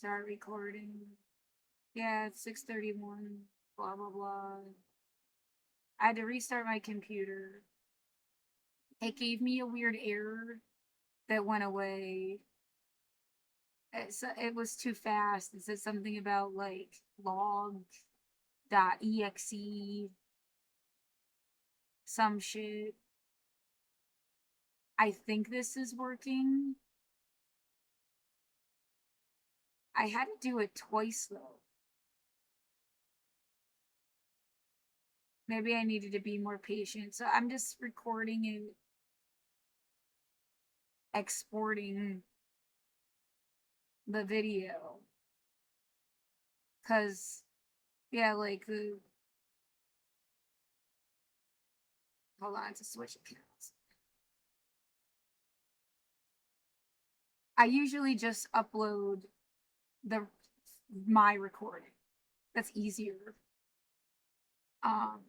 Start recording. Yeah, it's 6:31. Blah blah blah. I had to restart my computer. It gave me a weird error that went away. It was too fast. It said something about like log.exe, some shit. I think this is working. I had to do it twice though. Maybe I needed to be more patient. So I'm just recording and exporting the video. Cause yeah, like the hold on to switch accounts. I usually just upload the my recording. That's easier. Um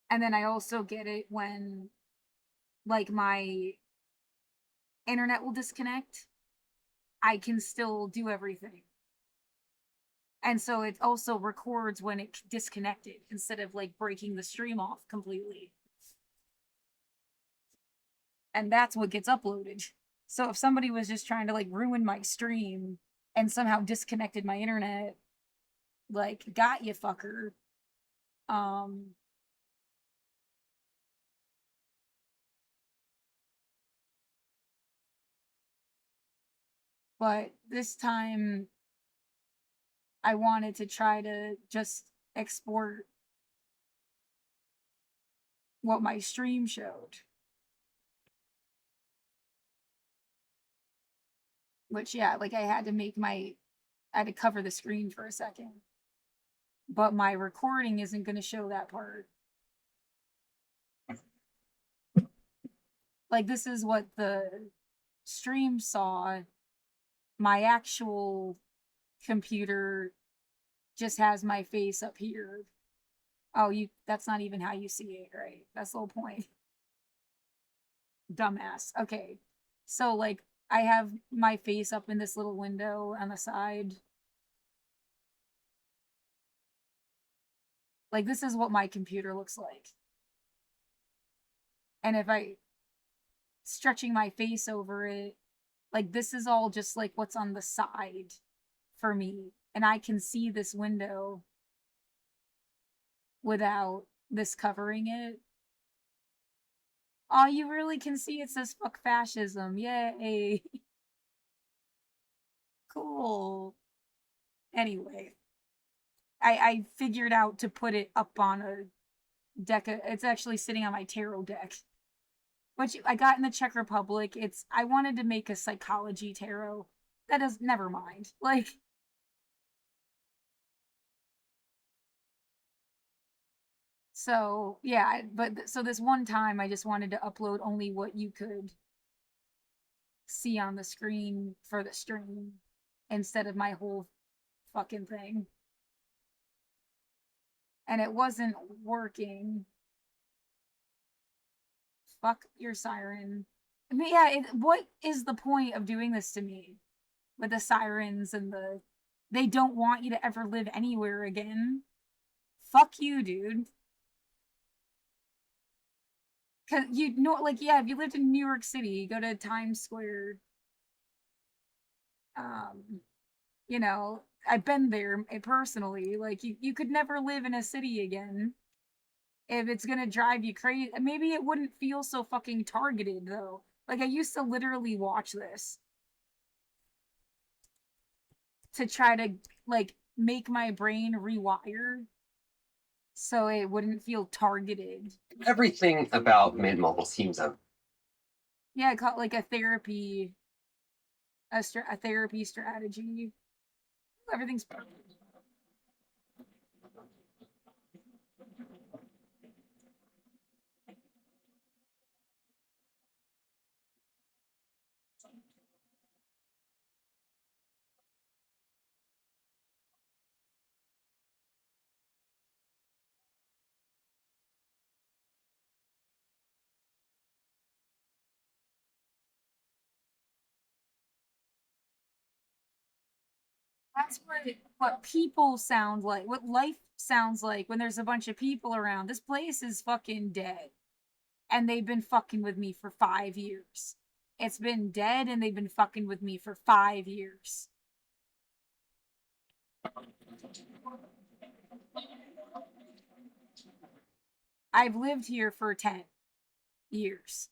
and then I also get it when like my internet will disconnect. I can still do everything. And so it also records when it disconnected instead of like breaking the stream off completely. And that's what gets uploaded. So if somebody was just trying to like ruin my stream and somehow disconnected my internet, like got you fucker. Um but this time I wanted to try to just export what my stream showed. Which yeah, like I had to cover the screen for a second. But my recording isn't going to show that part. Like this is what the stream saw. My actual computer just has my face up here. Oh, that's not even how you see it, right? That's the whole point. Dumbass. Okay. So like I have my face up in this little window on the side. Like this is what my computer looks like. And if I stretching my face over it, like this is all just like what's on the side for me. And I can see this window without this covering it. Oh, you really can see it says fuck fascism. Yay. Cool. Anyway, I figured out to put it up on a deck. It's actually sitting on my tarot deck, which I got in the Czech Republic. I wanted to make a psychology tarot. That is, never mind. Like, so yeah, but so this one time I just wanted to upload only what you could see on the screen for the stream instead of my whole fucking thing. And it wasn't working. Fuck your siren. I mean, yeah, what is the point of doing this to me with the sirens and they don't want you to ever live anywhere again? Fuck you, dude. Cause you know, like, yeah, if you lived in New York City, you go to Times Square, um, you know, I've been there personally. Like, you could never live in a city again if it's gonna drive you crazy. Maybe it wouldn't feel so fucking targeted though. Like, I used to literally watch this to try to like make my brain rewire so it wouldn't feel targeted. Everything about Mint Mobile seems a Yeah, I call it like a therapy, a therapy strategy. Everything's perfect. That's what people sound like, what life sounds like when there's a bunch of people around. This place is fucking dead. And they've been fucking with me for 5 years. It's been dead and they've been fucking with me for 5 years. I've lived here for 10 years.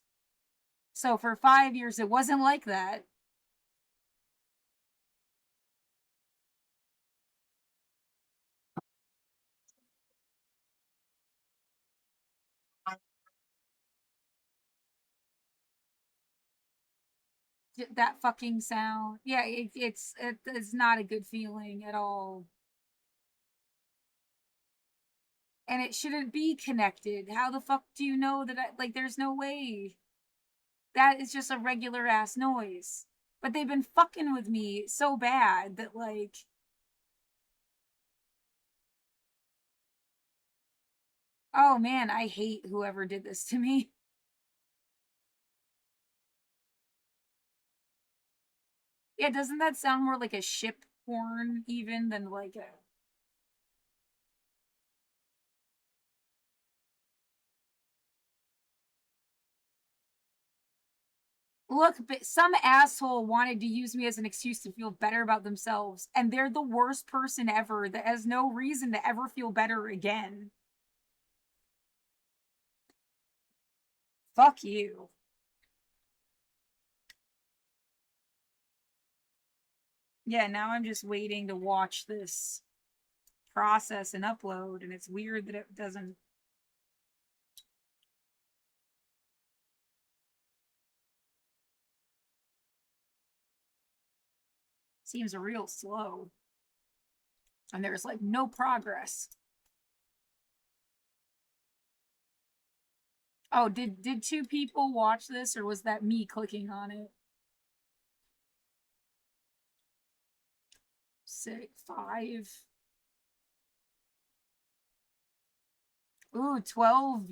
So for 5 years, it wasn't like that. That fucking sound. Yeah, it's not a good feeling at all. And it shouldn't be connected. How the fuck do you know that like there's no way. That is just a regular ass noise. But they've been fucking with me so bad that like oh man, I hate whoever did this to me. Yeah, doesn't that sound more like a ship horn even than like a look, but some asshole wanted to use me as an excuse to feel better about themselves, and they're the worst person ever that has no reason to ever feel better again. Fuck you. Yeah, now I'm just waiting to watch this process and upload, and it's weird that it doesn't. Seems real slow. And there's like no progress. Oh, did two people watch this or was that me clicking on it? 6, 5. Ooh, 12,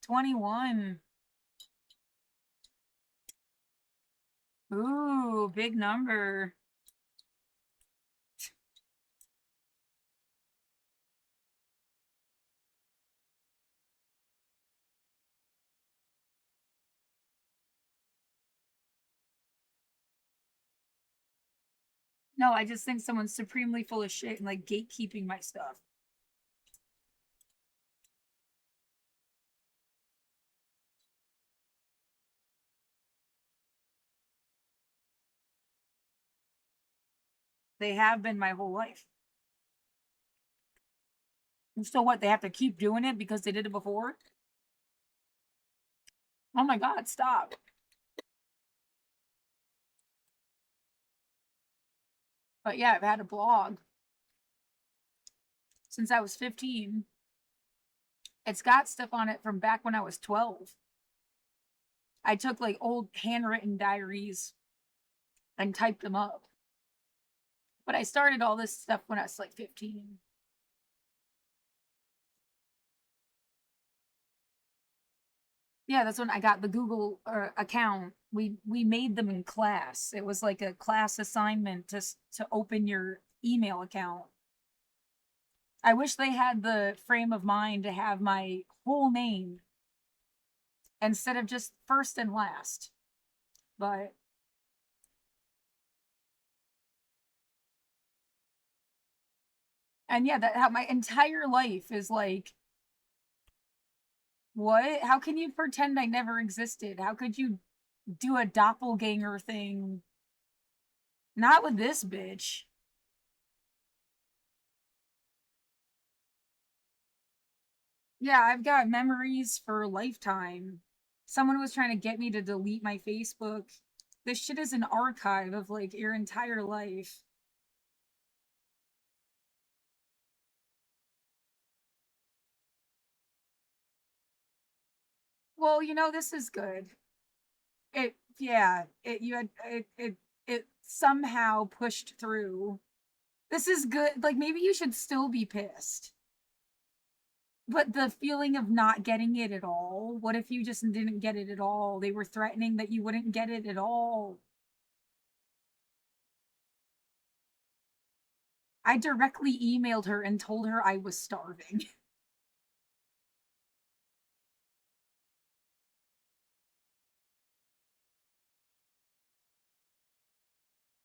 21. Ooh, big number. No, I just think someone's supremely full of shit and like gatekeeping my stuff. They have been my whole life. So what? They have to keep doing it because they did it before? Oh my god, stop. But yeah, I've had a blog since I was 15. It's got stuff on it from back when I was 12. I took like old handwritten diaries and typed them up. But I started all this stuff when I was like 15. Yeah, that's when I got the Google account. We made them in class. It was like a class assignment to open your email account. I wish they had the frame of mind to have my whole name instead of just first and last. But and yeah, that how my entire life is like what? How can you pretend I never existed? How could you do a doppelganger thing? Not with this bitch. Yeah, I've got memories for a lifetime. Someone was trying to get me to delete my Facebook. This shit is an archive of like your entire life. Well, this is good. It you had it somehow pushed through. This is good. Like maybe you should still be pissed. But the feeling of not getting it at all, what if you just didn't get it at all? They were threatening that you wouldn't get it at all. I directly emailed her and told her I was starving.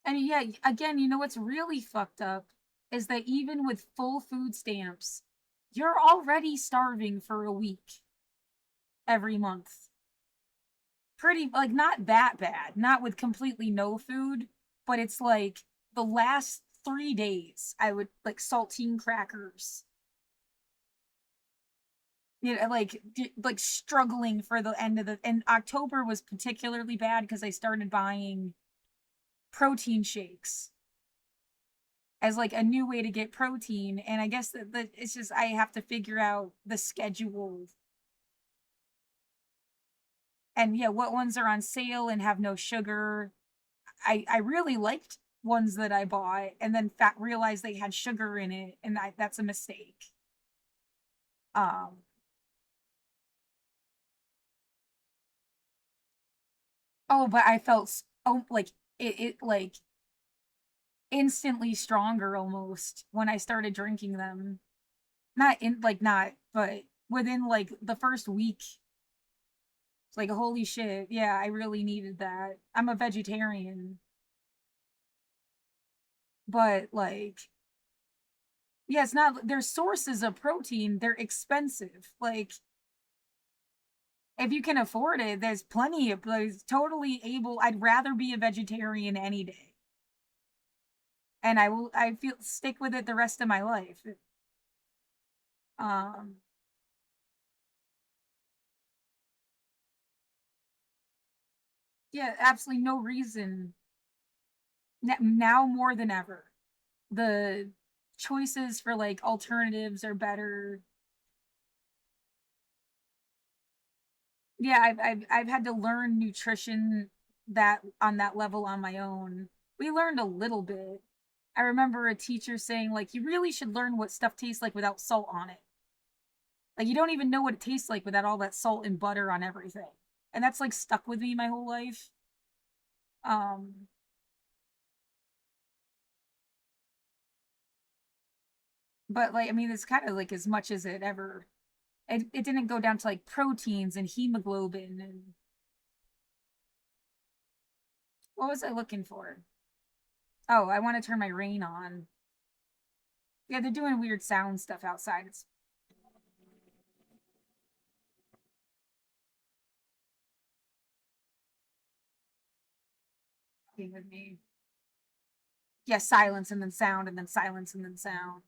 And yeah, again, you know what's really fucked up is that even with full food stamps, you're already starving for a week every month. Pretty, like, not that bad, not with completely no food, but it's like the last 3 days, I would like saltine crackers. You know, like struggling for the end of the. And October was particularly bad because I started buying protein shakes as like a new way to get protein. And I guess that it's just I have to figure out the schedule and yeah, what ones are on sale and have no sugar. I really liked ones that I bought and then realized they had sugar in it, and that's a mistake. Um, oh, but I felt like it like instantly stronger almost when I started drinking them. Not, but within like the first week, it's like holy shit, yeah, I really needed that. I'm a vegetarian, but like yeah, it's not their sources of protein, they're expensive. Like if you can afford it, there's plenty of like totally able. I'd rather be a vegetarian any day. And I feel stick with it the rest of my life. Um yeah, absolutely no reason now more than ever. The choices for like alternatives are better. Yeah, I've had to learn nutrition that on that level on my own. We learned a little bit. I remember a teacher saying like you really should learn what stuff tastes like without salt on it. Like you don't even know what it tastes like without all that salt and butter on everything. And that's like stuck with me my whole life. Um but like I mean it's kind of like as much as it didn't go down to like proteins and hemoglobin and what was I looking for? Oh, I want to turn my rain on. Yeah, they're doing weird sound stuff outside. It's fucking with me. Yeah, silence and then sound and then silence and then sound.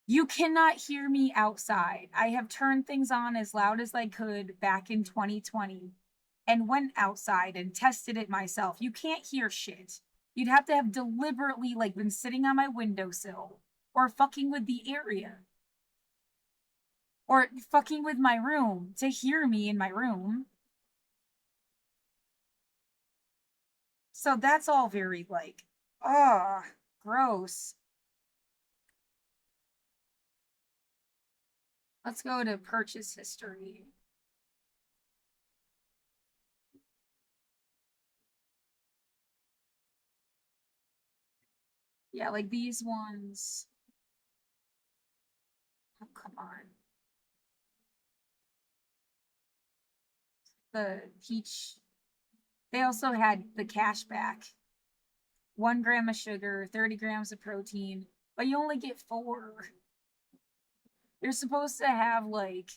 You cannot hear me outside. I have turned things on as loud as I could back in 2020 and went outside and tested it myself. You can't hear shit. You'd have to have deliberately like been sitting on my windowsill or fucking with the area or fucking with my room to hear me in my room. So that's all very like, oh, gross. Let's go to purchase history. Yeah, like these ones. Oh, come on. The peach. They also had the cash back. 1 gram of sugar, 30 grams of protein, but you only get four. You're supposed to have like,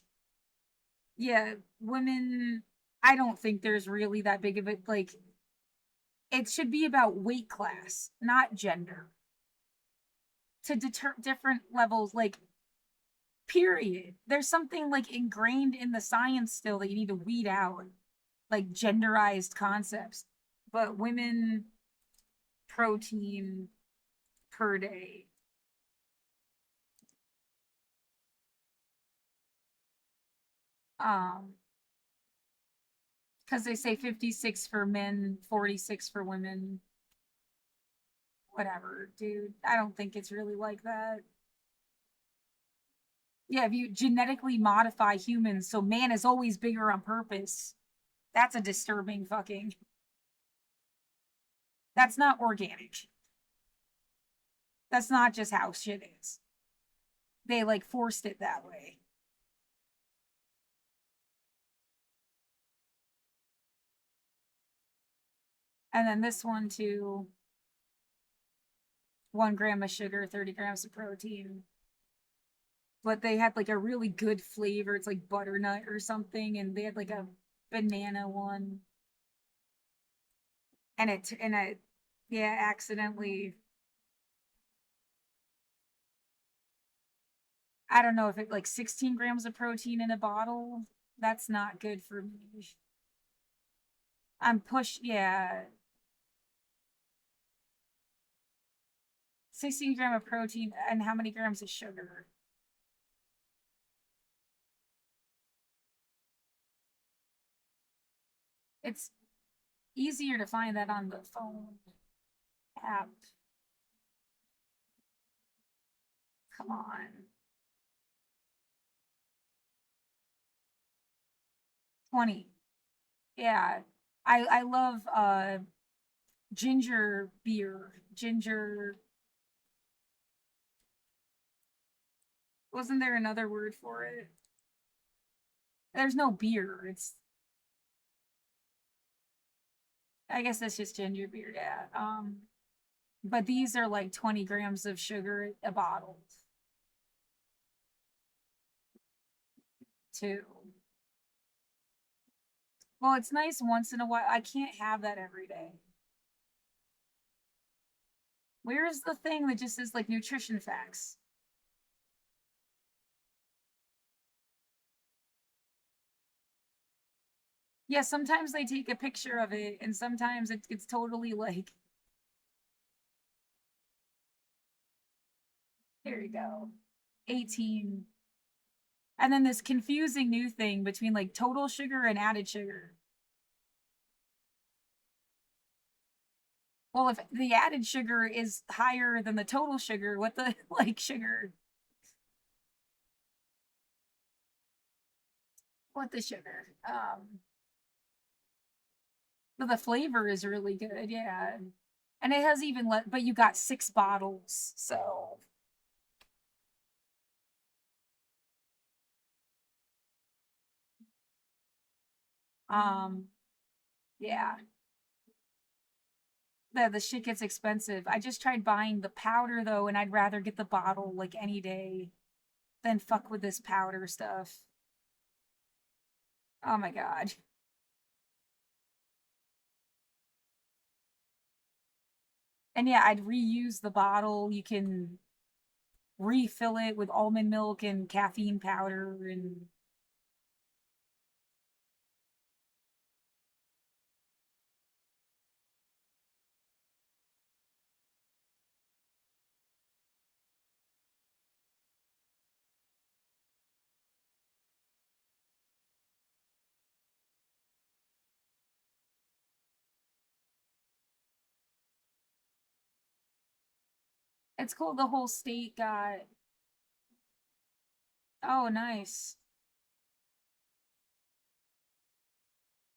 yeah, women. I don't think there's really that big of it. Like, it should be about weight class, not gender, to deter different levels. Like, period. There's something like ingrained in the science still that you need to weed out, like genderized concepts. But women protein per day. Um, because they say 56 for men, 46 for women. Whatever, dude. I don't think it's really like that. Yeah, if you genetically modify humans so man is always bigger on purpose, that's a disturbing fucking. That's not organic. That's not just how shit is. They like forced it that way. And then this one too. 1 gram of sugar, 30 grams of protein. But they had like a really good flavor. It's like butternut or something, and they had like a banana one. And it yeah, accidentally, I don't know if it like 16 grams of protein in a bottle. That's not good for me. Yeah. 16 gram of protein and how many grams of sugar? It's easier to find that on the phone app. Come on. 20. Yeah. I love ginger beer. Ginger, wasn't there another word for it? There's no beer. It's, I guess that's just ginger beer, yeah. But these are like 20 grams of sugar a bottle too. Well, it's nice once in a while. I can't have that every day. Where is the thing that just says like nutrition facts? Yeah, sometimes they take a picture of it, and sometimes it's totally like, there you go, 18. And then this confusing new thing between like total sugar and added sugar. Well, if the added sugar is higher than the total sugar, what the like sugar? What the sugar? But the flavor is really good, yeah. And it has even but you got 6 bottles, so um, yeah. The shit gets expensive. I just tried buying the powder though, and I'd rather get the bottle like any day than fuck with this powder stuff. Oh my god. And yeah, I'd reuse the bottle. You can refill it with almond milk and caffeine powder and it's cool. The whole state got, oh nice.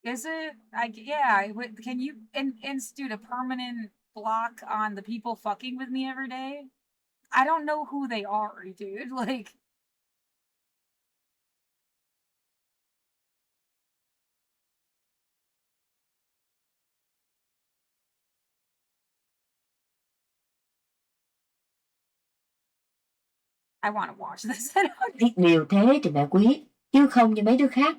Is it? Yeah. Can you institute a permanent block on the people fucking with me every day? I don't know who they are, dude. Like, I want to watch this. Viết nhiều thế thì mẹ quý, chứ không như mấy đứa khác.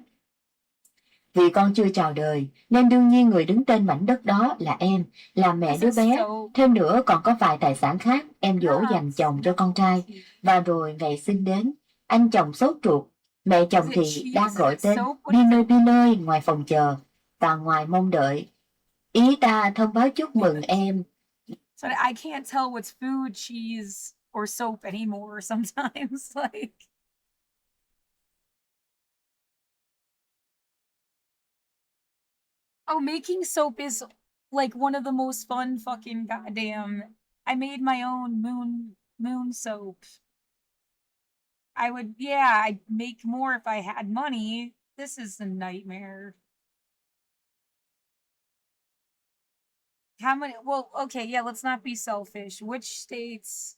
Vì con chưa chào đời, nên đương nhiên người đứng trên mảnh đất đó là em, là mẹ đứa bé. Thêm nữa còn có vài tài sản khác em dỗ dành chồng cho con trai. Và rồi ngày sinh đến, anh chồng sốt ruột, mẹ chồng thì đang gọi tên Pinoy ngoài phòng chờ và ngoài mong đợi. Ý ta thông báo chúc mừng em. So I can't tell what's food, cheese, or soap anymore sometimes. Like, oh, making soap is like one of the most fun fucking goddamn. I made my own moon soap. I would, yeah, I'd make more if I had money. This is a nightmare. How many? Well, okay, yeah, let's not be selfish. Which states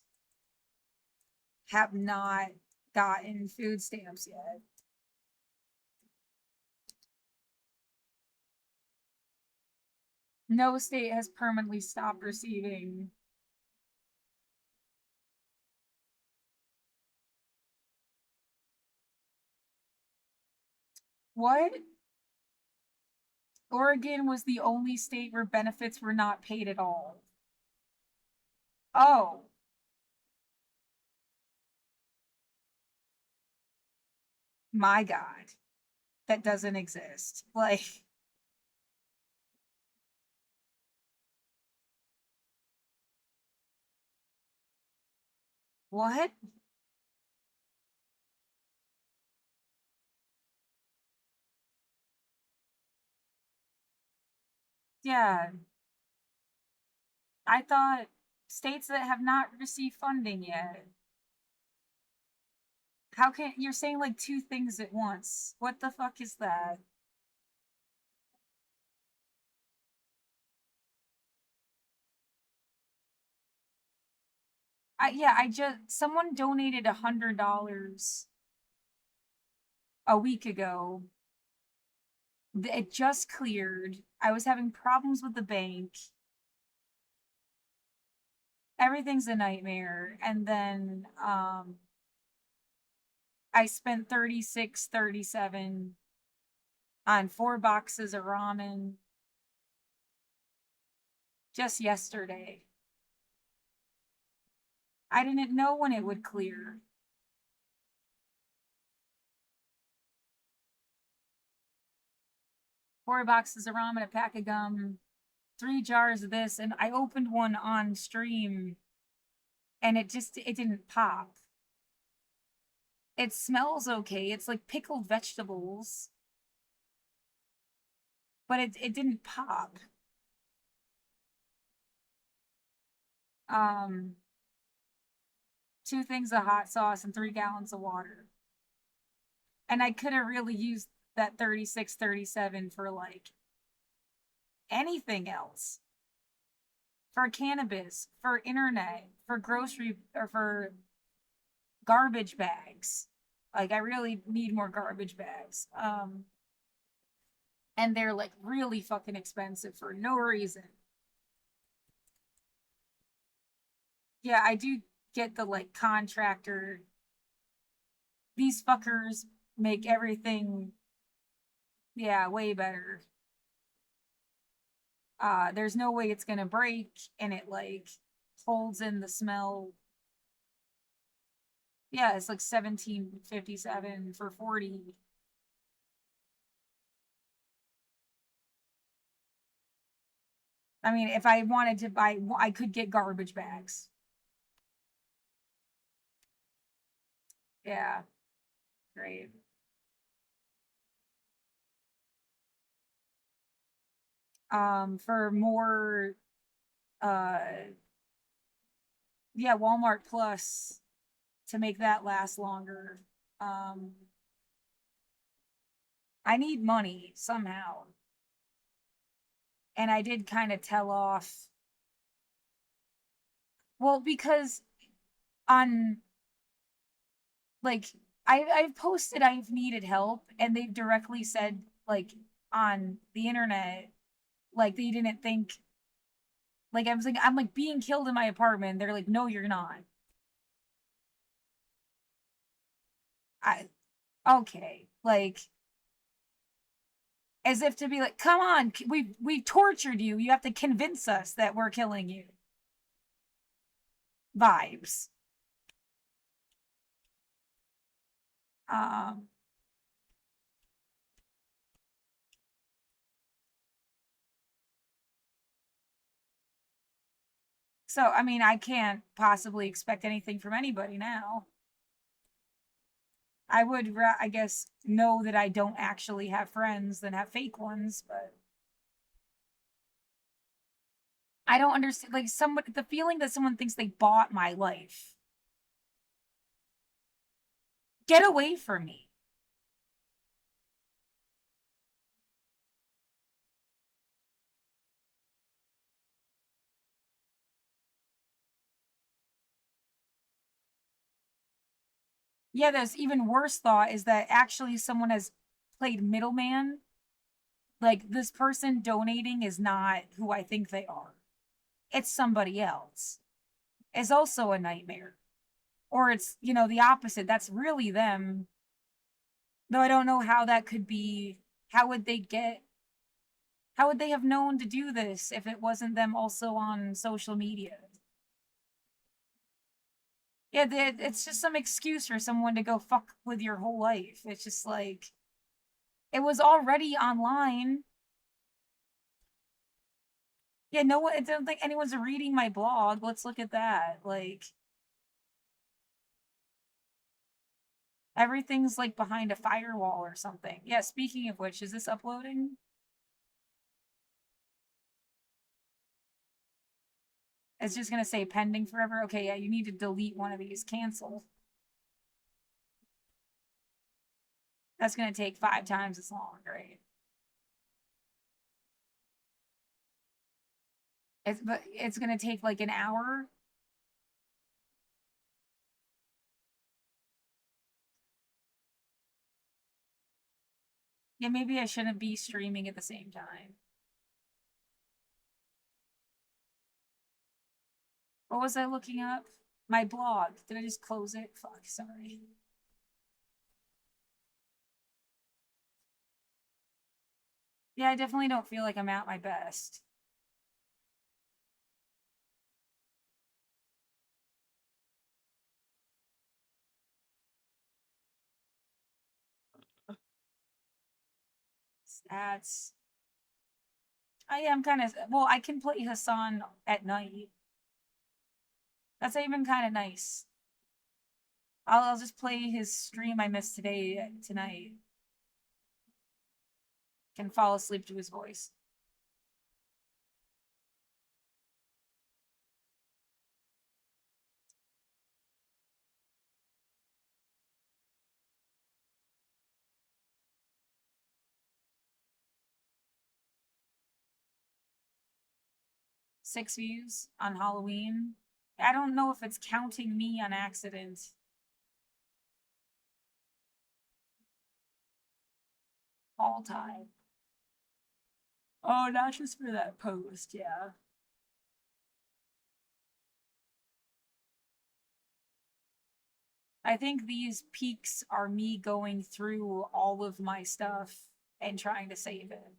have not gotten food stamps yet? No state has permanently stopped receiving. What? Oregon was the only state where benefits were not paid at all. Oh. My God. That doesn't exist. Like, what? Yeah. I thought states that have not received funding yet. How can you're saying like two things at once? What the fuck is that? I just someone donated $100 a week ago. It just cleared. I was having problems with the bank. Everything's a nightmare. And then I spent 36.37 on 4 boxes of ramen just yesterday. I didn't know when it would clear. Four boxes of ramen, a pack of gum, 3 jars of this, and I opened one on stream and it didn't pop. It smells okay. It's like pickled vegetables. But it didn't pop. 2 things of hot sauce and 3 gallons of water. And I could have really used that 36.37 for like anything else. For cannabis, for internet, for grocery, or for garbage bags. Like I really need more garbage bags. And they're like really fucking expensive for no reason. Yeah, I do get the like contractor. These fuckers make everything, yeah, way better. There's no way it's gonna break, and it like holds in the smell. Yeah, it's like 17.57 for 40. I mean, if I wanted to buy, I could get garbage bags. Yeah, great. For more, uh, yeah, Walmart Plus to make that last longer. Um, I need money somehow. And I did kind of tell off. Well, because on like I've posted I've needed help and they've directly said like on the internet like they didn't think like I was like I'm like being killed in my apartment. They're like, no, you're not. I okay. Like as if to be like, come on, we've tortured you. You have to convince us that we're killing you. Vibes. Um so I mean I can't possibly expect anything from anybody now. I would, I guess, know that I don't actually have friends than have fake ones, but I don't understand. Like, the feeling that someone thinks they bought my life. Get away from me. Yeah, there's even worse thought is that actually someone has played middleman. Like, this person donating is not who I think they are. It's somebody else. It's also a nightmare. Or it's, the opposite. That's really them. Though I don't know how that could be. How would they have known to do this if it wasn't them also on social media? Yeah, it's just some excuse for someone to go fuck with your whole life. It's just like, it was already online. Yeah, no one, I don't think anyone's reading my blog. Let's look at that. Like, everything's like behind a firewall or something. Yeah, speaking of which, is this uploading? It's just gonna say pending forever. Okay, yeah, you need to delete one of these. Cancel. That's gonna take 5 times as long, right? But it's gonna take like an hour. Yeah, maybe I shouldn't be streaming at the same time. What was I looking up? My blog. Did I just close it? Fuck, sorry. Yeah, I definitely don't feel like I'm at my best. Stats. I am kind of, well, I can play Hassan at night. That's even kind of nice. I'll just play his stream I missed tonight. Can fall asleep to his voice. Six views on Halloween. I don't know if it's counting me on accident. All time. Oh, not just for that post, yeah. I think these peaks are me going through all of my stuff and trying to save it.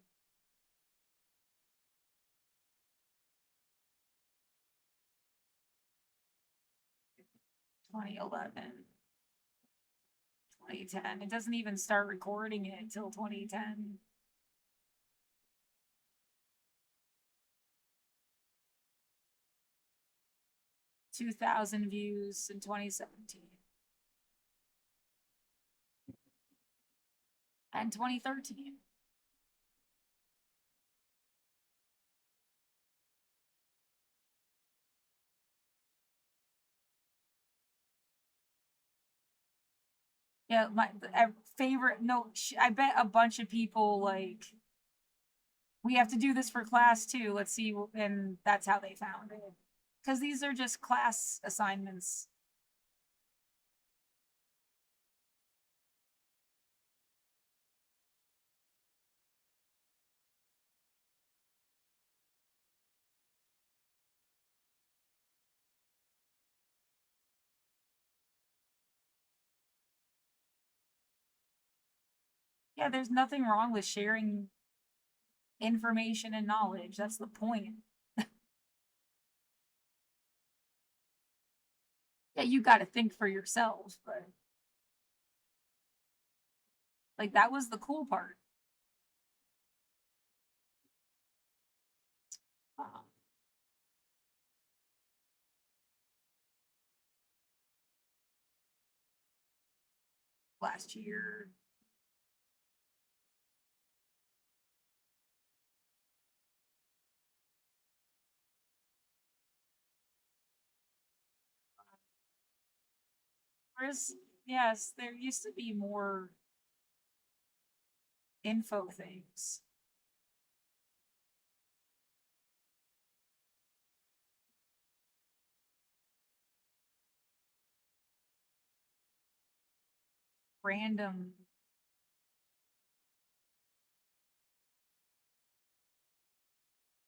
(2011) 2010. It doesn't even start recording it until 2010. (2,000 views in 2017 and 2013. Yeah, my favorite. No, I bet a bunch of people like. We have to do this for class too. Let's see, and that's how they found it. Because these are just class assignments. Yeah, there's nothing wrong with sharing information and knowledge. That's the point. Yeah, you got to think for yourself, but like that was the cool part. Uh, last year, whereas yes, there used to be more info things. random.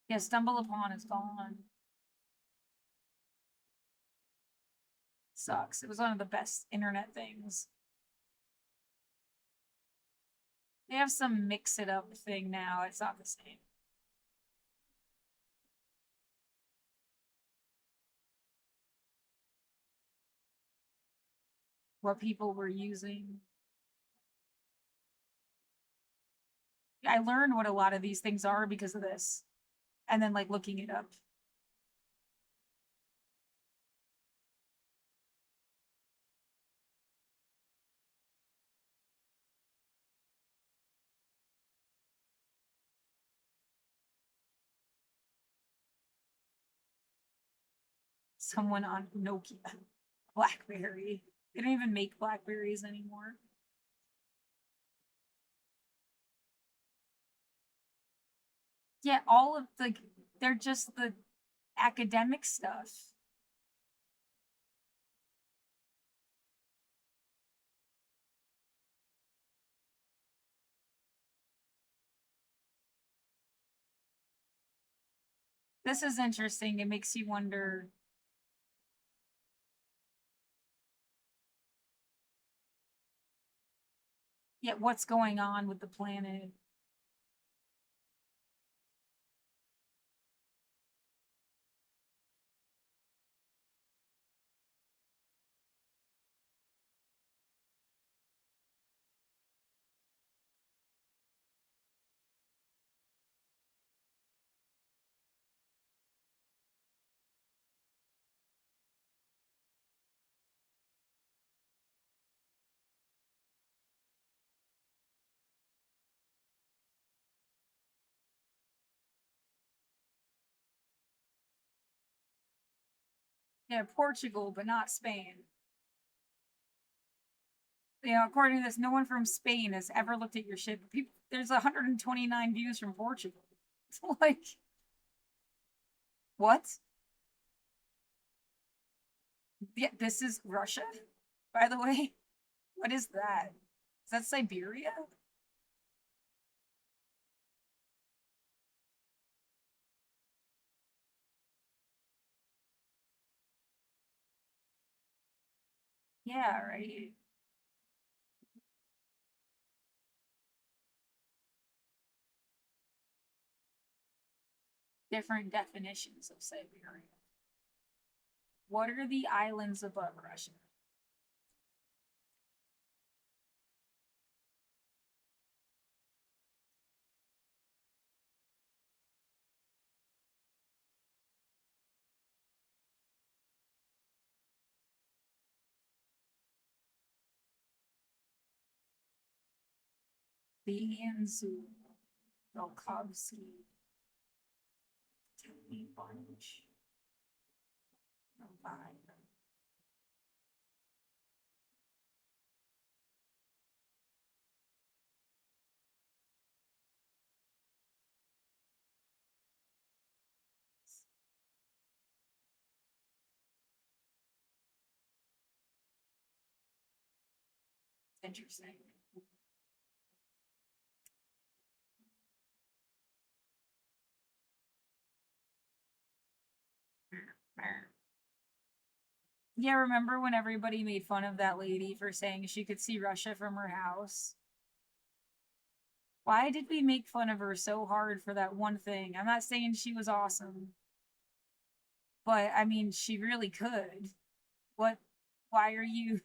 Yeah, stumble upon is gone. Sucks. It was one of the best internet things. They have some mix it up thing now. It's not the same. What people were using. I learned what a lot of these things are because of this. And then like looking it up. Someone on Nokia. BlackBerry. They don't even make Blackberries anymore. Yeah, all of the they're just the academic stuff. This is interesting. It makes you wonder. Yeah, what's going on with the planet? Yeah, Portugal, but not Spain. You know, according to this, no one from Spain has ever looked at your shit. People, there's 129 views from Portugal. It's like, what? Yeah, this is Russia, by the way. What is that? Is that Siberia? Yeah, right. Different definitions of Siberia. What are the islands above Russia? Bianzu, Volkovsky, Tony Bunch, Novaya. Interesting. Yeah, remember when everybody made fun of that lady for saying she could see Russia from her house? Why did we make fun of her so hard for that one thing? I'm not saying she was awesome, but I mean, she really could. What? Why are you?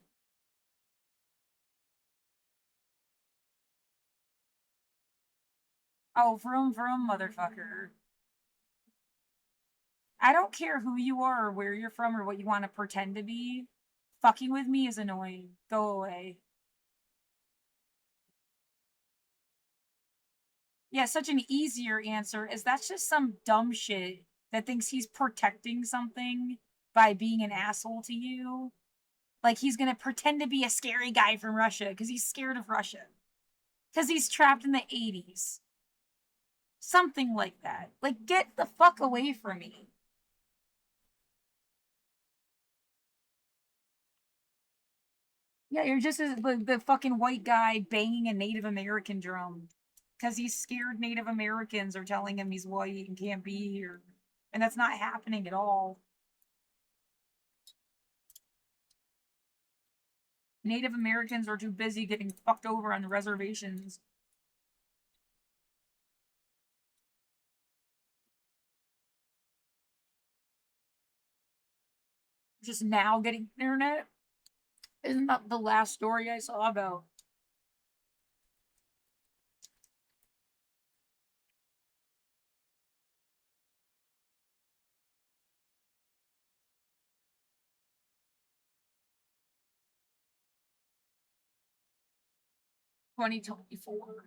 Oh, vroom, motherfucker. I don't care who you are or where you're from or what you want to pretend to be. Fucking with me is annoying. Go away. Yeah, such an easier answer is that's just some dumb shit that thinks he's protecting something by being an asshole to you. Like he's gonna pretend to be a scary guy from Russia because he's scared of Russia. Because he's trapped in the 80s. Something like that. Like, get the fuck away from me. Yeah, you're just the fucking white guy banging a Native American drum because he's scared Native Americans are telling him he's white and can't be here. And that's not happening at all. Native Americans are too busy getting fucked over on the reservations. Just now getting internet. Isn't that the last story I saw about? $20.24.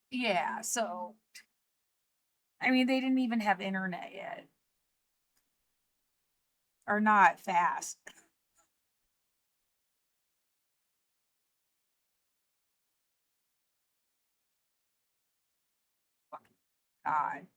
Yeah, so I mean they didn't even have internet yet. Or not fast. Fucking God.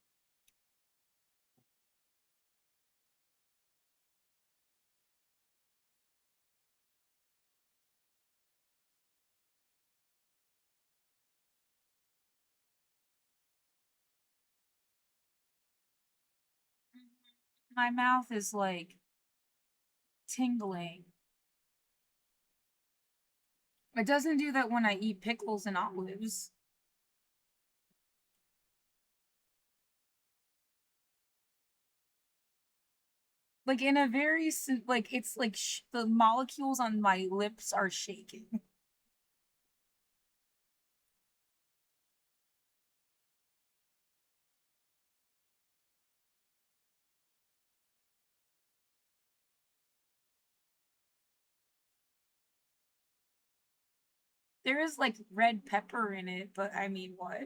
My mouth is like tingling. It doesn't do that when I eat pickles and olives. Like in a very like it's like the molecules on my lips are shaking. There is like red pepper in it, but I mean, what?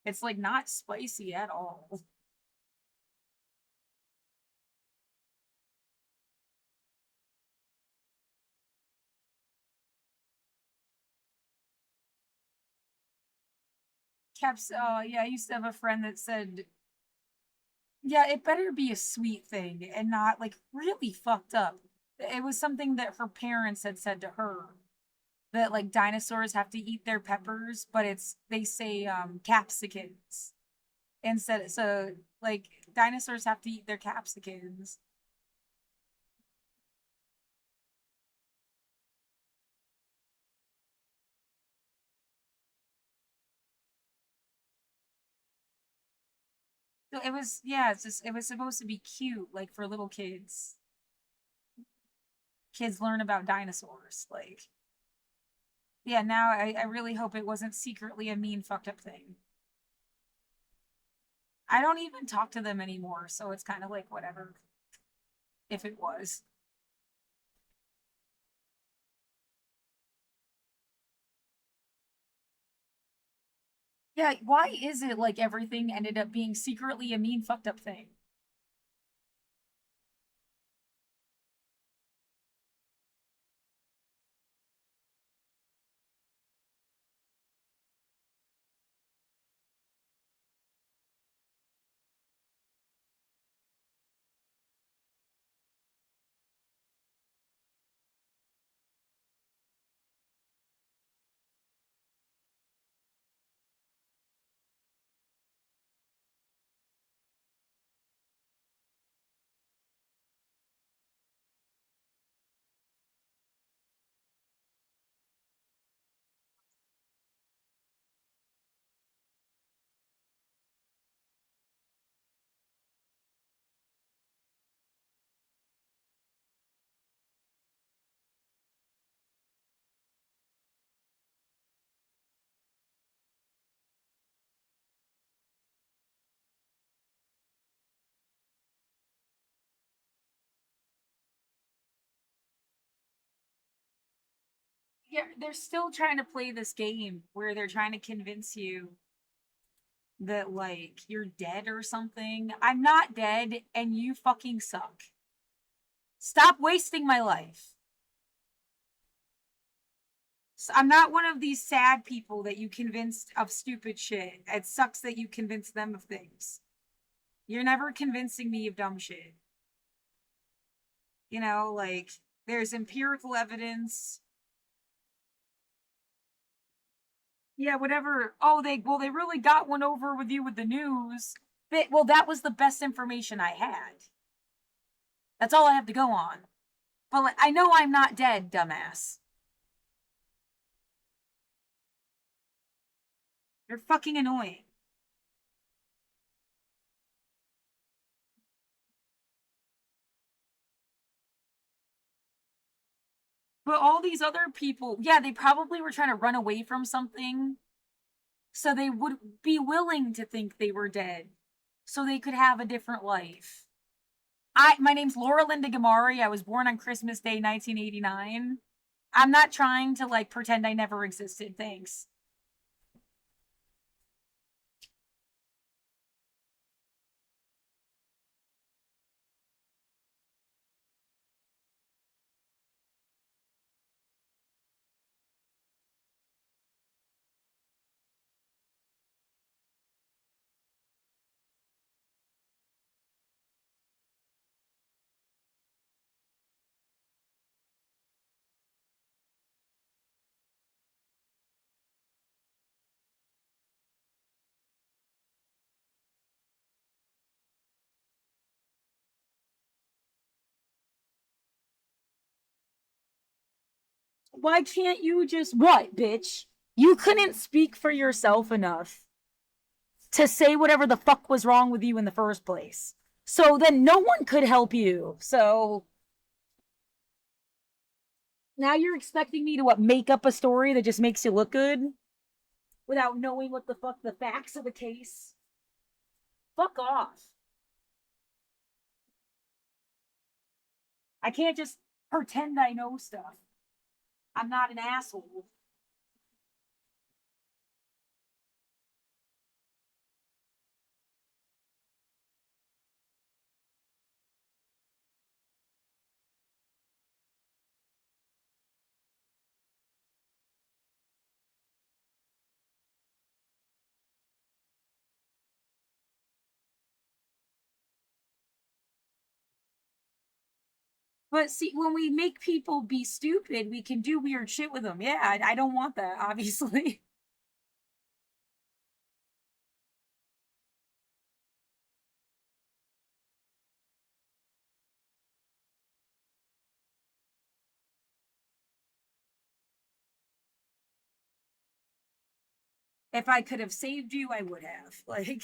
It's like not spicy at all. Caps, yeah, I used to have a friend that said, yeah, it better be a sweet thing and not like really fucked up. It was something that her parents had said to her that like dinosaurs have to eat their peppers, but it's they say capsicums instead. So like dinosaurs have to eat their capsicums. So it was yeah, it's just it was supposed to be cute, like for little kids. Kids learn about dinosaurs. Like yeah, now I really hope it wasn't secretly a mean fucked up thing. I don't even talk to them anymore, so it's kind of like whatever if it was. Yeah, why is it like everything ended up being secretly a mean fucked up thing? Yeah, they're still trying to play this game where they're trying to convince you that like you're dead or something. I'm not dead and you fucking suck. Stop wasting my life. I'm not one of these sad people that you convinced of stupid shit. It sucks that you convinced them of things. You're never convincing me of dumb shit. You know, like, there's empirical evidence. Yeah, whatever. Oh, they really got one over with you with the news. Well, that was the best information I had. That's all I have to go on. But like, I know I'm not dead, dumbass. You're fucking annoying. But all these other people, yeah, they probably were trying to run away from something. So they would be willing to think they were dead. So they could have a different life. My name's Laura Linda Gamari. I was born on Christmas Day, 1989. I'm not trying to like pretend I never existed. Thanks. Why can't you just what, bitch? You couldn't speak for yourself enough to say whatever the fuck was wrong with you in the first place. So then no one could help you. So now you're expecting me to what, make up a story that just makes you look good without knowing what the fuck the facts of the case. Fuck off. I can't just pretend I know stuff. I'm not an asshole. But see, when we make people be stupid, we can do weird shit with them. Yeah, I don't want that, obviously. If I could have saved you, I would have. Like,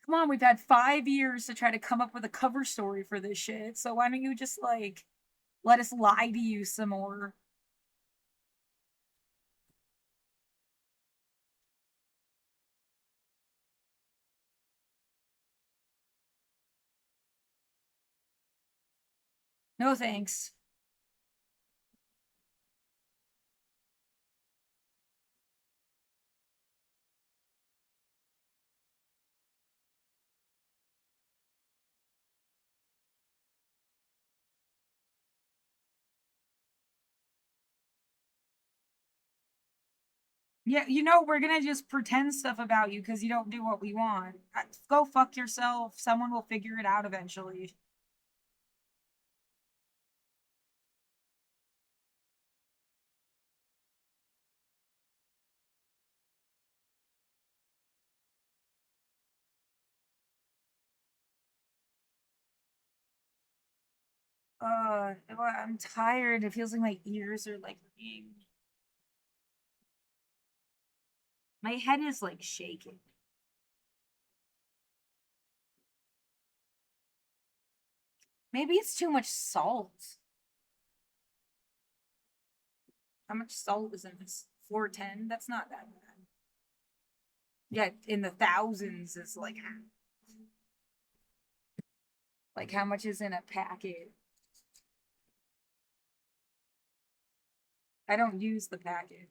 come on, we've had 5 years to try to come up with a cover story for this shit. So why don't you just, like, let us lie to you some more? No thanks. Yeah, you know, we're gonna just pretend stuff about you because you don't do what we want. Go fuck yourself. Someone will figure it out eventually. I'm tired. It feels like my ears are like ringing. My head is like shaking. Maybe it's too much salt. How much salt is in this? 410? That's not that bad. Yeah, in the thousands is like how much is in a packet? I don't use the packet.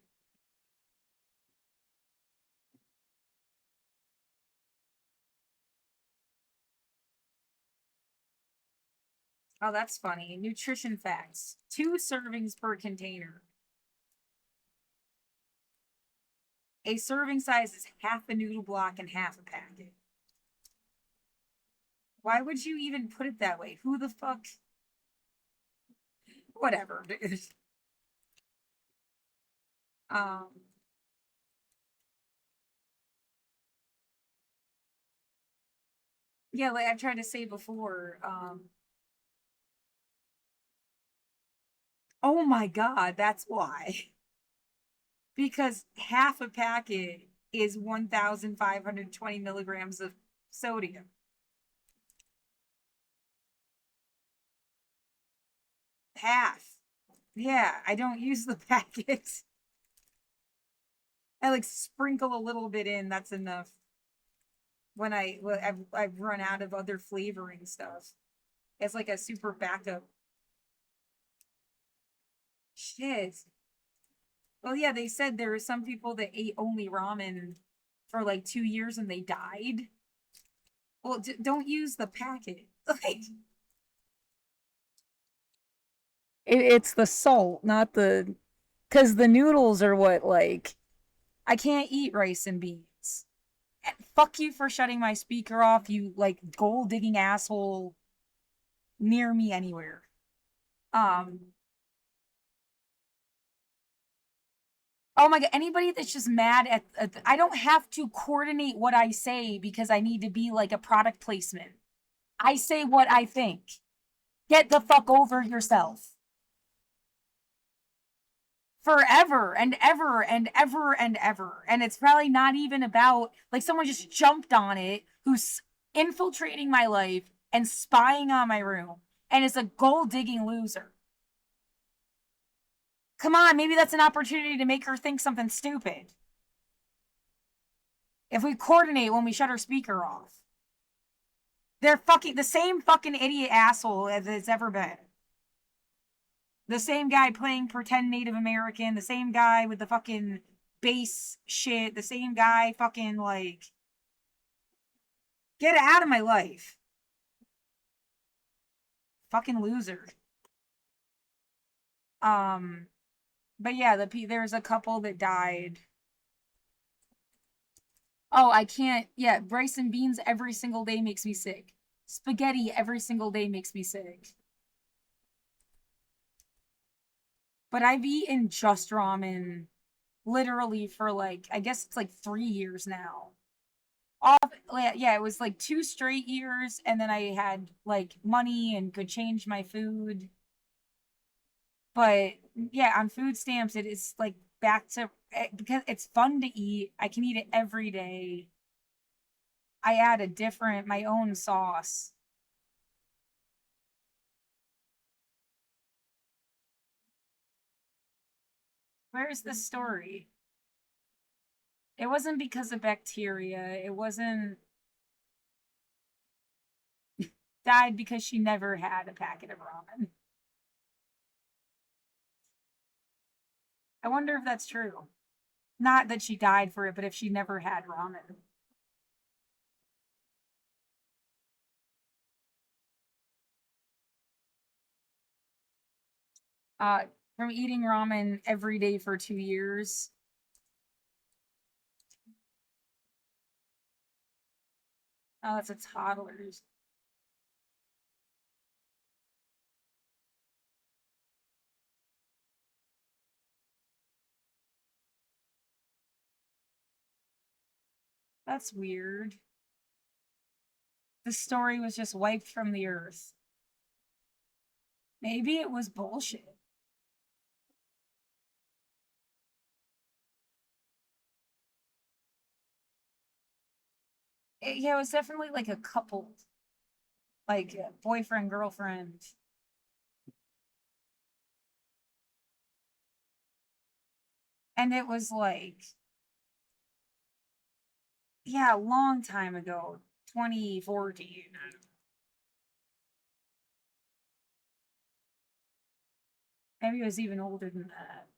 Oh, that's funny. Nutrition facts. 2 servings per container. A serving size is half a noodle block and half a packet. Why would you even put it that way? Who the fuck? Whatever, dude. Um, yeah, like I've tried to say before, oh my god, that's why. Because half a packet is 1,520 milligrams of sodium. Half. Yeah, I don't use the packets. I like sprinkle a little bit in, that's enough. When I've run out of other flavoring stuff. It's like a super backup. Shit. Well, yeah, they said there were some people that ate only ramen for like 2 years and they died. Well, don't use the packet. Like, it's the salt, not the. Because the noodles are what, like. I can't eat rice and beans. And fuck you for shutting my speaker off, you, like, gold digging asshole near me anywhere. Oh my god, anybody that's just mad at I don't have to coordinate what I say because I need to be like a product placement. I say what I think. Get the fuck over yourself. Forever and ever and ever and ever. And it's probably not even about like someone just jumped on it who's infiltrating my life and spying on my room and is a gold digging loser. Come on, maybe that's an opportunity to make her think something stupid. If we coordinate when we shut her speaker off. They're fucking the same fucking idiot asshole as it's ever been. The same guy playing pretend Native American, the same guy with the fucking bass shit, the same guy fucking like get out of my life. Fucking loser. But yeah, there's a couple that died. Oh, I can't. Yeah, rice and beans every single day makes me sick. Spaghetti every single day makes me sick. But I've eaten just ramen literally for like, I guess it's like 3 years now. Yeah, it was like 2 straight years, and then I had like money and could change my food. But yeah, on food stamps, it is like back to because it's fun to eat. I can eat it every day. I add my own sauce. Where's the story? It wasn't because of bacteria. It wasn't died because she never had a packet of ramen. I wonder if that's true. Not that she died for it, but if she never had ramen. Uh, from eating ramen every day for 2 years. Oh, that's a toddler's. That's weird. The story was just wiped from the earth. Maybe it was bullshit. Yeah, it was definitely like a couple, like boyfriend, girlfriend. And it was like, yeah, a long time ago, 2014. Maybe it was even older than that.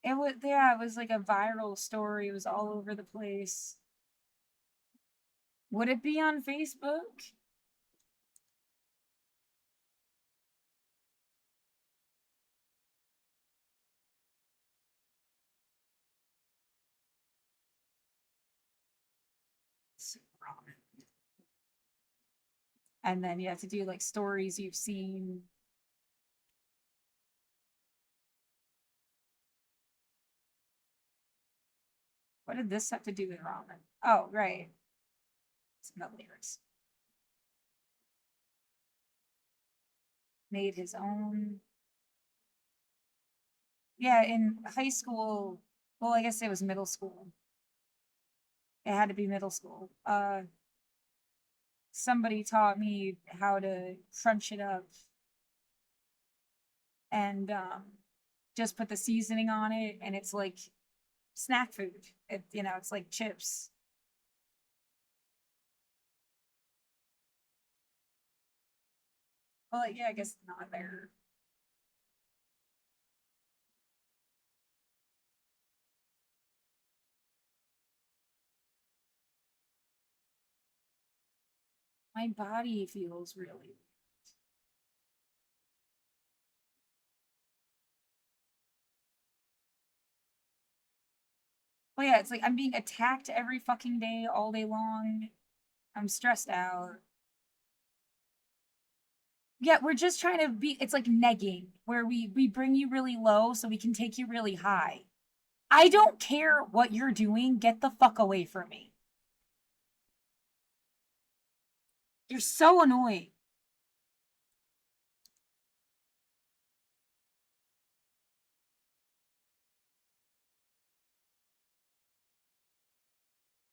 It was, yeah, it was like a viral story. It was all over the place. Would it be on Facebook? And then you have to do like stories you've seen. What did this have to do with ramen? Oh, right. It's no lyrics. Made his own. Yeah, in high school. Well, I guess it was middle school. It had to be middle school. Somebody taught me how to crunch it up and just put the seasoning on it, and it's like snack food. It's like chips. Well, yeah, I guess not there. My body feels really. Well, yeah, it's like I'm being attacked every fucking day, all day long. I'm stressed out. Yeah, we're just trying to be. It's like negging, where we bring you really low so we can take you really high. I don't care what you're doing. Get the fuck away from me. You're so annoying.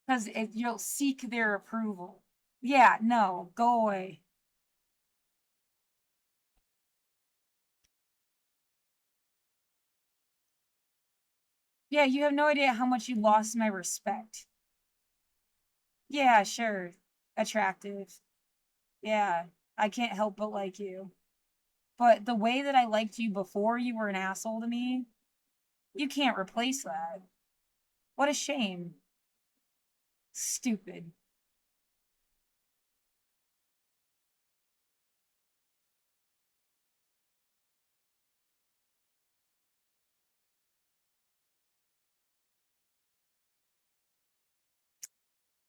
Because you'll seek their approval. Yeah, no, go away. Yeah, you have no idea how much you lost my respect. Yeah, sure. Attractive. Yeah, I can't help but like you. But the way that I liked you before you were an asshole to me, you can't replace that. What a shame. Stupid.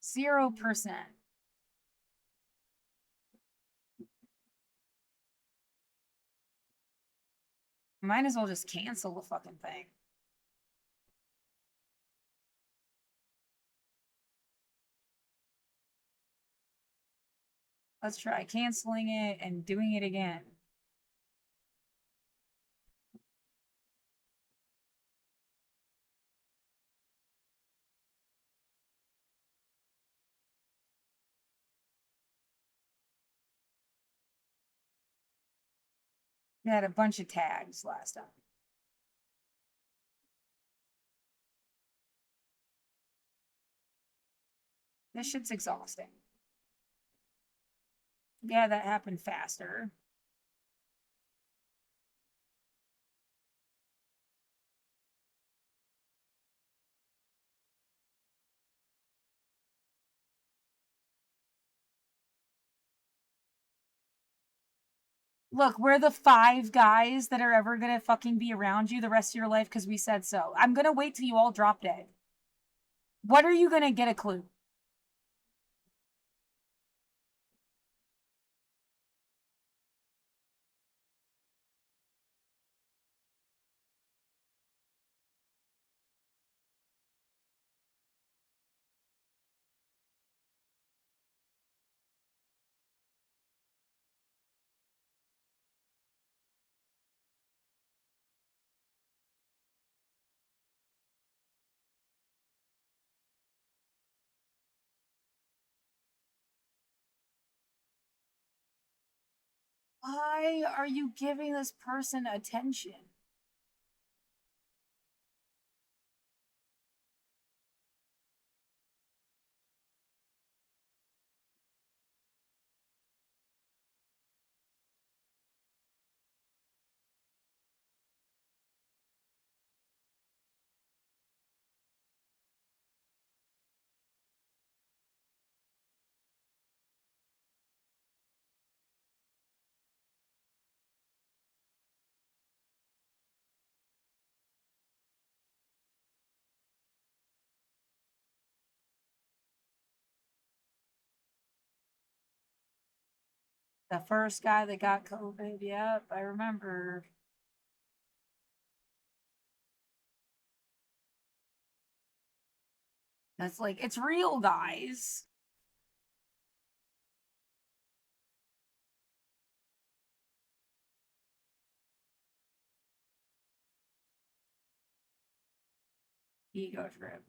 0%. Might as well just cancel the fucking thing. Let's try canceling it and doing it again. We had a bunch of tags last time. This shit's exhausting. Yeah, that happened faster. Look, we're the 5 guys that are ever gonna fucking be around you the rest of your life because we said so. I'm gonna wait till you all drop dead. What are you gonna get a clue? Why are you giving this person attention? The first guy that got COVID. Yep, I remember. That's like, it's real, guys. Ego trip.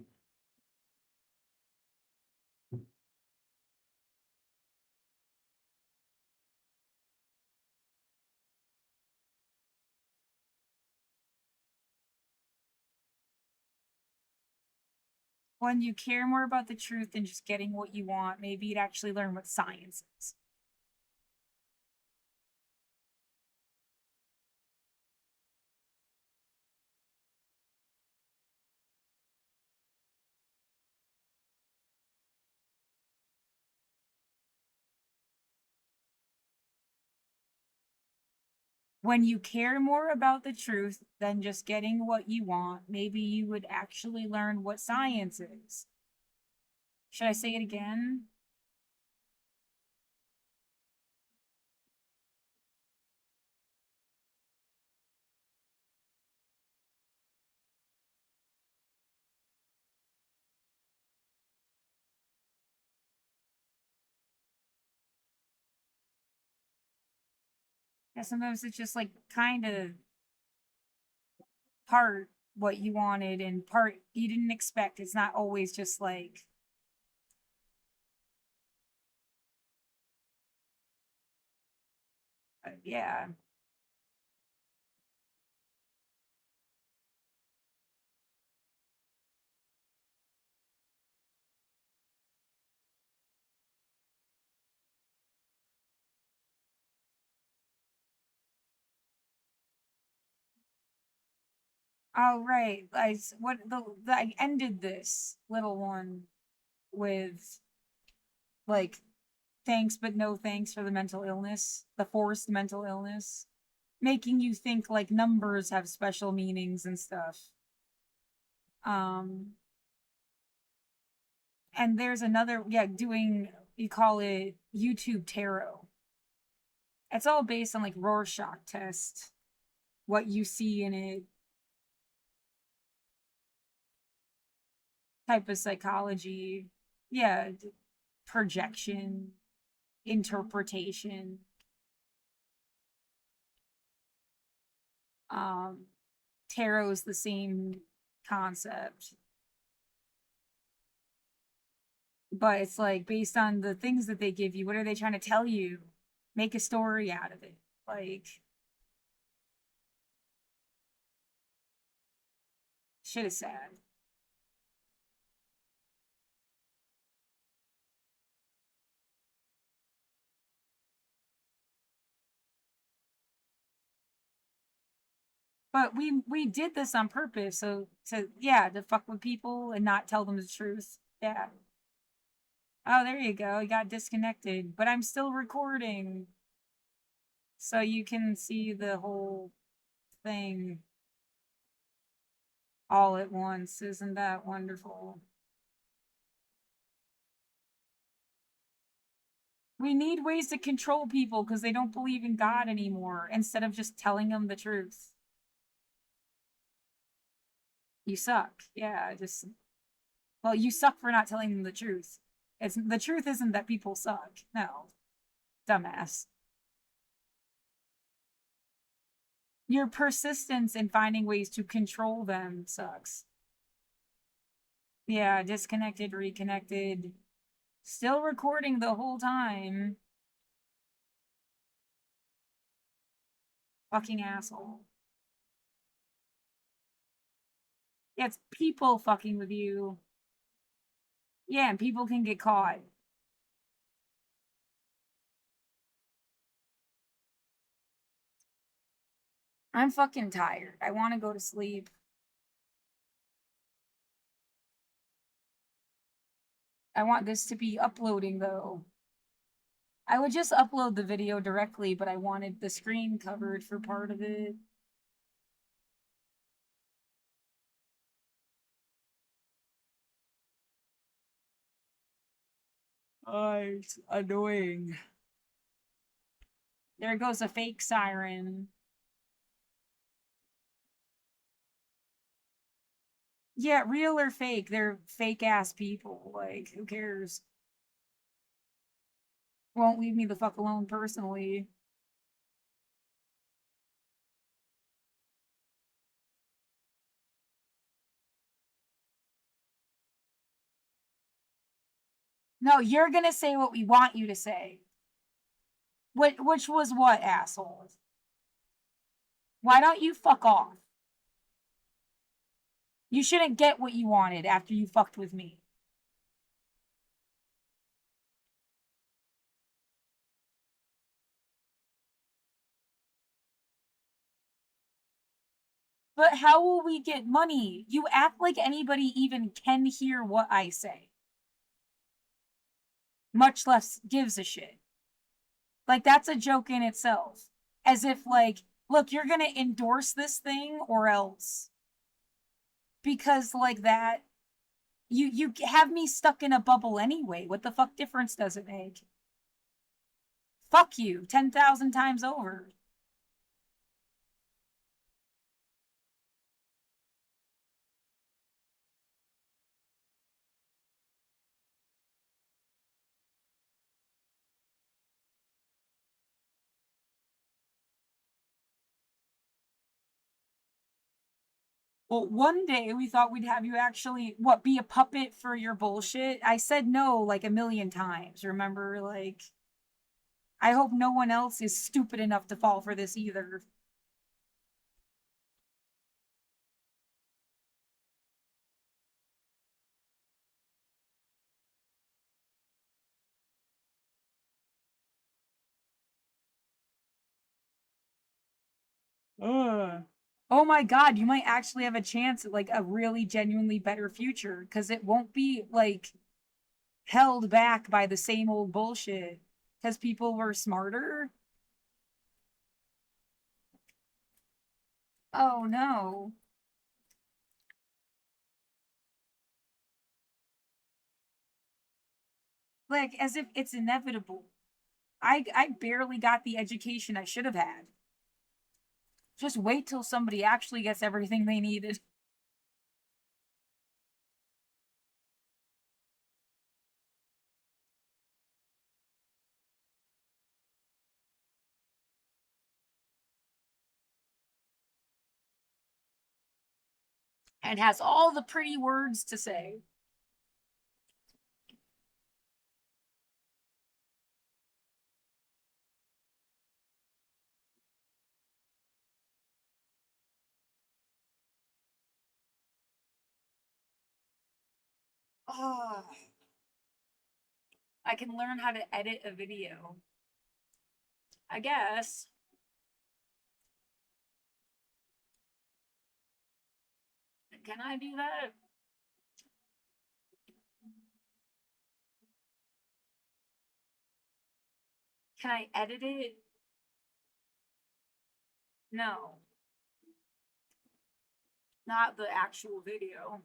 When you care more about the truth than just getting what you want, maybe you'd actually learn what science is. When you care more about the truth than just getting what you want, maybe you would actually learn what science is. Should I say it again? Yeah, sometimes it's just like kind of part what you wanted and part you didn't expect. It's not always just like, yeah. Oh right, I ended this little one with like thanks but no thanks for the mental illness, the forced mental illness, making you think like numbers have special meanings and stuff. Um, and there's another, yeah, doing, you call it YouTube tarot. It's all based on like Rorschach test, what you see in it, type of psychology. Yeah, projection, interpretation. Um, tarot is the same concept, but it's like based on the things that they give you. What are they trying to tell you? Make a story out of it. Like, shit is sad. But we did this on purpose, so to fuck with people and not tell them the truth. Yeah. Oh, there you go. You got disconnected, but I'm still recording, so you can see the whole thing all at once. Isn't that wonderful? We need ways to control people because they don't believe in God anymore instead of just telling them the truth. You suck. Yeah, just, well, you suck for not telling them the truth. It's the truth isn't that people suck. No. Dumbass. Your persistence in finding ways to control them sucks. Yeah, disconnected, reconnected. Still recording the whole time. Fucking asshole. Yeah, it's people fucking with you. Yeah, and people can get caught. I'm fucking tired. I want to go to sleep. I want this to be uploading though. I would just upload the video directly, but I wanted the screen covered for part of it. Oh, it's annoying. There goes a fake siren. Yeah, real or fake, they're fake ass people. Like, who cares? Won't leave me the fuck alone personally. No, you're gonna say what we want you to say. Which was what, asshole? Why don't you fuck off? You shouldn't get what you wanted after you fucked with me. But how will we get money? You act like anybody even can hear what I say. Much less gives a shit. Like, that's a joke in itself. As if, like, look, you're gonna endorse this thing or else. Because, like, that, you have me stuck in a bubble anyway. What the fuck difference does it make? Fuck you 10,000 times over. Well, one day we thought we'd have you actually, what, be a puppet for your bullshit? I said no like a million times, remember? Like, I hope no one else is stupid enough to fall for this either. Ugh. Oh my god, you might actually have a chance at like a really genuinely better future because it won't be like held back by the same old bullshit because people were smarter. Oh no. Like as if it's inevitable. I barely got the education I should have had. Just wait till somebody actually gets everything they needed. And has all the pretty words to say. Oh, I can learn how to edit a video. I guess. Can I do that? Can I edit it? No. Not the actual video.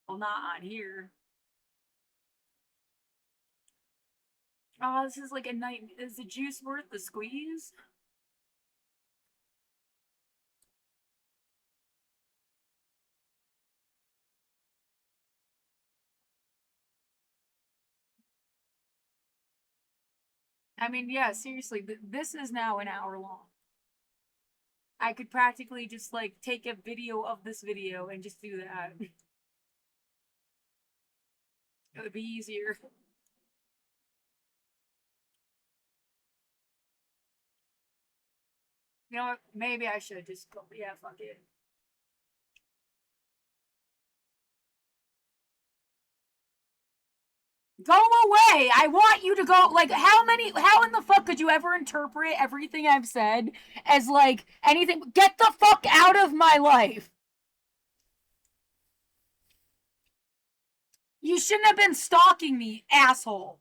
Well, not on here. Oh, this is like a night. Is the juice worth the squeeze? I mean, yeah, seriously, this is now an hour long. I could practically just like take a video of this video and just do that. It would be easier. You know what? Maybe I should just go. Yeah, fuck it. Go away! I want you to go. Like, how in the fuck could you ever interpret everything I've said as like anything? Get the fuck out of my life! You shouldn't have been stalking me, asshole.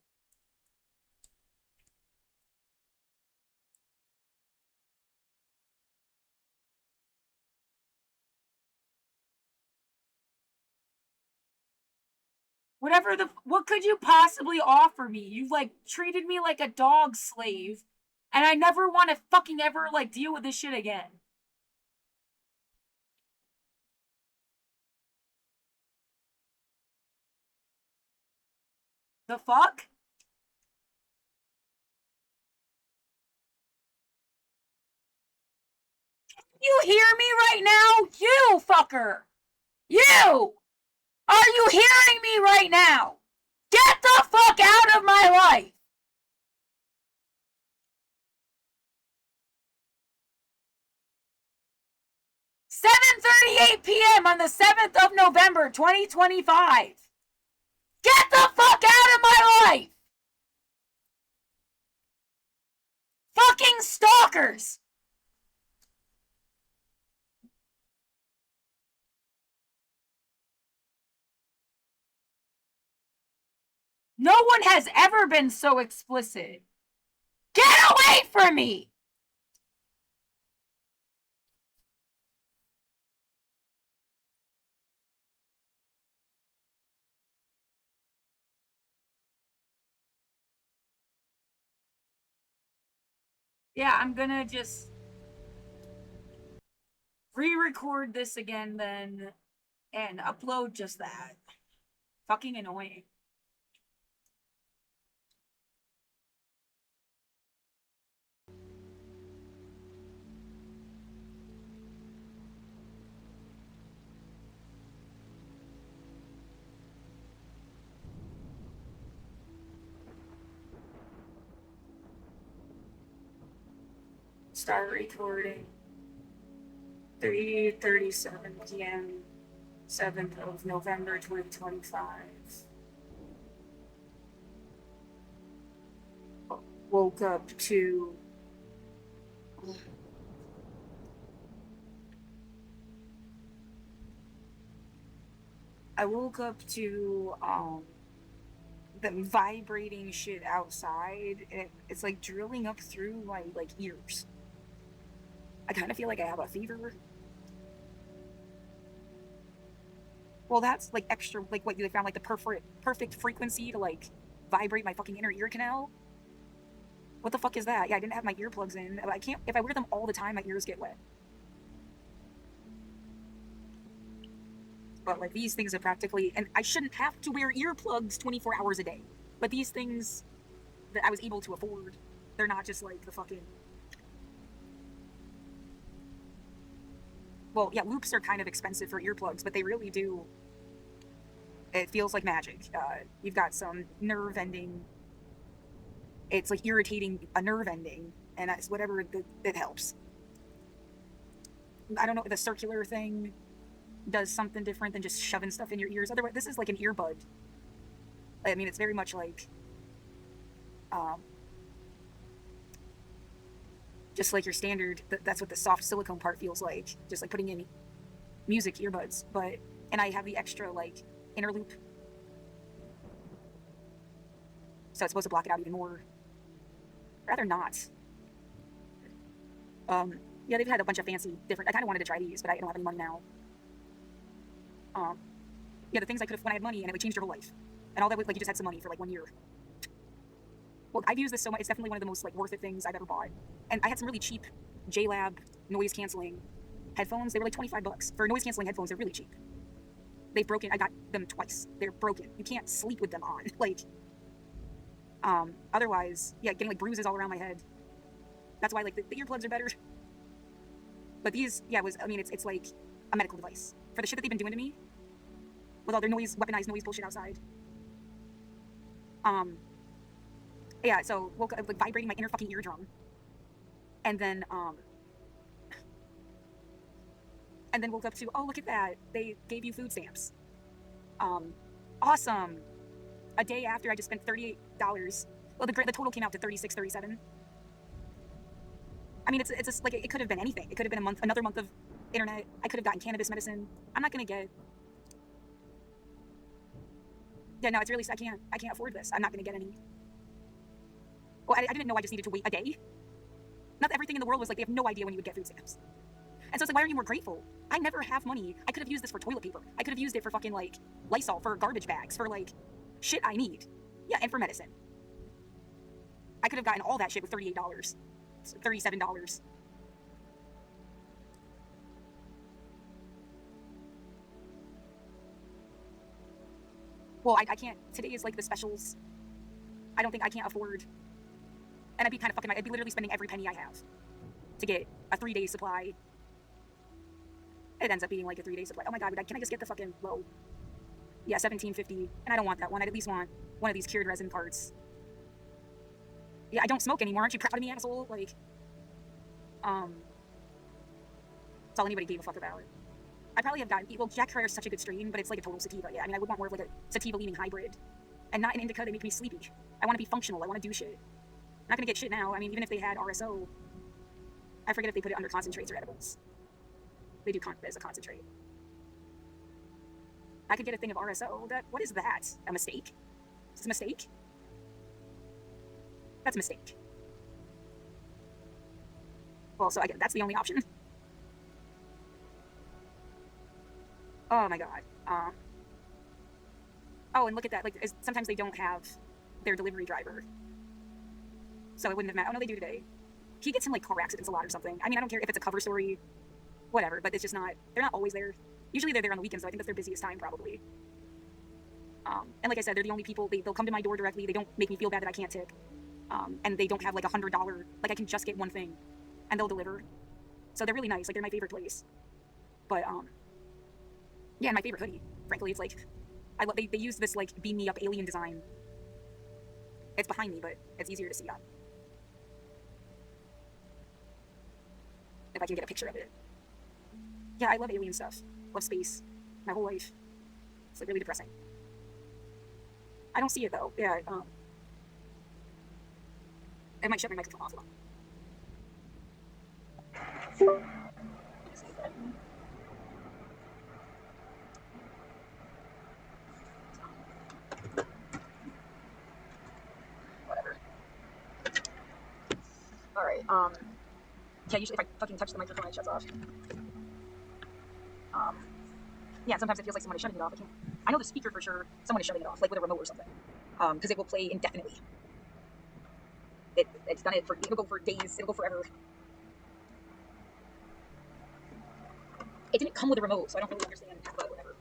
What could you possibly offer me? You've like treated me like a dog slave, and I never want to fucking ever like deal with this shit again. The fuck? You hear me right now? You fucker! You! Are you hearing me right now? Get the fuck out of my life! 7:38 p.m. on the 7th of November, 2025. Get the fuck out of my life! Fucking stalkers! No one has ever been so explicit. Get away from me! Yeah, I'm gonna just re-record this again then and upload just that. Fucking annoying. Start recording. 3:37 p.m. 7th of November 2025. Woke up to the vibrating shit outside, and it's like drilling up through my like ears. I kind of feel like I have a fever. Well, that's like extra, like what they found, like the perfect frequency to like vibrate my fucking inner ear canal. What the fuck is that? Yeah, I didn't have my earplugs in. I can't, if I wear them all the time, my ears get wet. But like these things are practically, and I shouldn't have to wear earplugs 24 hours a day. But these things that I was able to afford, they're not just like the fucking. Well, yeah, loops are kind of expensive for earplugs, but they really do. It feels like magic. You've got some nerve ending. It's like irritating a nerve ending, and that's whatever that helps. I don't know, the circular thing does something different than just shoving stuff in your ears. Otherwise, this is like an earbud. I mean, it's very much like, just like your standard. That's what the soft silicone part feels like. Just like putting in music earbuds. And I have the extra like inner loop, so it's supposed to block it out even more. Rather not. Yeah, they've had a bunch of fancy different. I kind of wanted to try these, but I don't have any money now. Yeah, the things I could have when I had money, and it would change your whole life. And all that, like, you just had some money for like 1 year. Well, I've used this so much. It's definitely one of the most like worth it things I've ever bought. And I had some really cheap JLab noise canceling headphones. They were like $25 for noise canceling headphones. They're really cheap. They've broken. I got them twice. They're broken. You can't sleep with them on. Like, otherwise, yeah, getting like bruises all around my head. That's why like the earplugs are better. But these, yeah, it's like a medical device for the shit that they've been doing to me with all their weaponized noise bullshit outside. Yeah, so woke up like vibrating my inner fucking eardrum, and then woke up to, oh, look at that, they gave you food stamps. Awesome. A day after I just spent $38. Well, the total came out to $36.37. I mean, it's just like, it could have been anything. It could have been another month of internet. I could have gotten cannabis medicine. I'm not gonna get. Yeah, no, it's really, I can't afford this. I'm not gonna get any. Well, I didn't know I just needed to wait a day. Not everything in the world was like, they have no idea when you would get food stamps. And so it's like, why aren't you more grateful? I never have money. I could have used this for toilet paper. I could have used it for fucking like Lysol, for garbage bags, for like shit I need. Yeah, and for medicine. I could have gotten all that shit with $38, $37. Well, I can't. Today is like the specials. I don't think I can't afford. And I'd be kind of fucking. I'd be literally spending every penny I have to get a 3-day supply. It ends up being like a 3-day supply. Oh my god, can I just get the fucking low? Yeah, $17.50. And I don't want that one. I'd at least want one of these cured resin parts. Yeah, I don't smoke anymore. Aren't you proud of me, asshole? Like, that's all anybody gave a fuck about. I probably have gotten, well, Jack Herrera is such a good strain, but it's like a total sativa. Yeah, I mean, I would want more of like a sativa-leaning hybrid. And not an indica, they make me sleepy. I want to be functional. I want to do shit. I'm not going to get shit now. I mean, even if they had RSO, I forget if they put it under concentrates or edibles. They do as a concentrate. I could get a thing of RSO. What is that? A mistake? Is this a mistake? That's a mistake. Well, so that's the only option. Oh my god. Oh, and look at that. Like, sometimes they don't have their delivery driver. So it wouldn't have mattered. Oh, no, they do today. He gets in, like, car accidents a lot or something. I mean, I don't care if it's a cover story, whatever, but it's just not, they're not always there. Usually they're there on the weekends, so I think that's their busiest time, probably. And like I said, they're the only people, they'll come to my door directly. They don't make me feel bad that I can't tip. And they don't have, like, $100, like, I can just get one thing, and they'll deliver. So they're really nice. Like, they're my favorite place. But, yeah, and my favorite hoodie, frankly, it's like, they use this, like, beam me up alien design. It's behind me, but it's easier to see on. If I can get a picture of it. Yeah, I love alien stuff. Love space. My whole life. It's, like, really depressing. I don't see it, though. Yeah, I might shut my microphone off. Whatever. Alright, yeah, usually if I fucking touch the microphone, it shuts off. Yeah, sometimes it feels like someone is shutting it off. I know the speaker for sure, someone is shutting it off, like with a remote or something. Because it will play indefinitely. It's done it it'll go for days, it'll go forever. It didn't come with a remote, so I don't really understand, but whatever.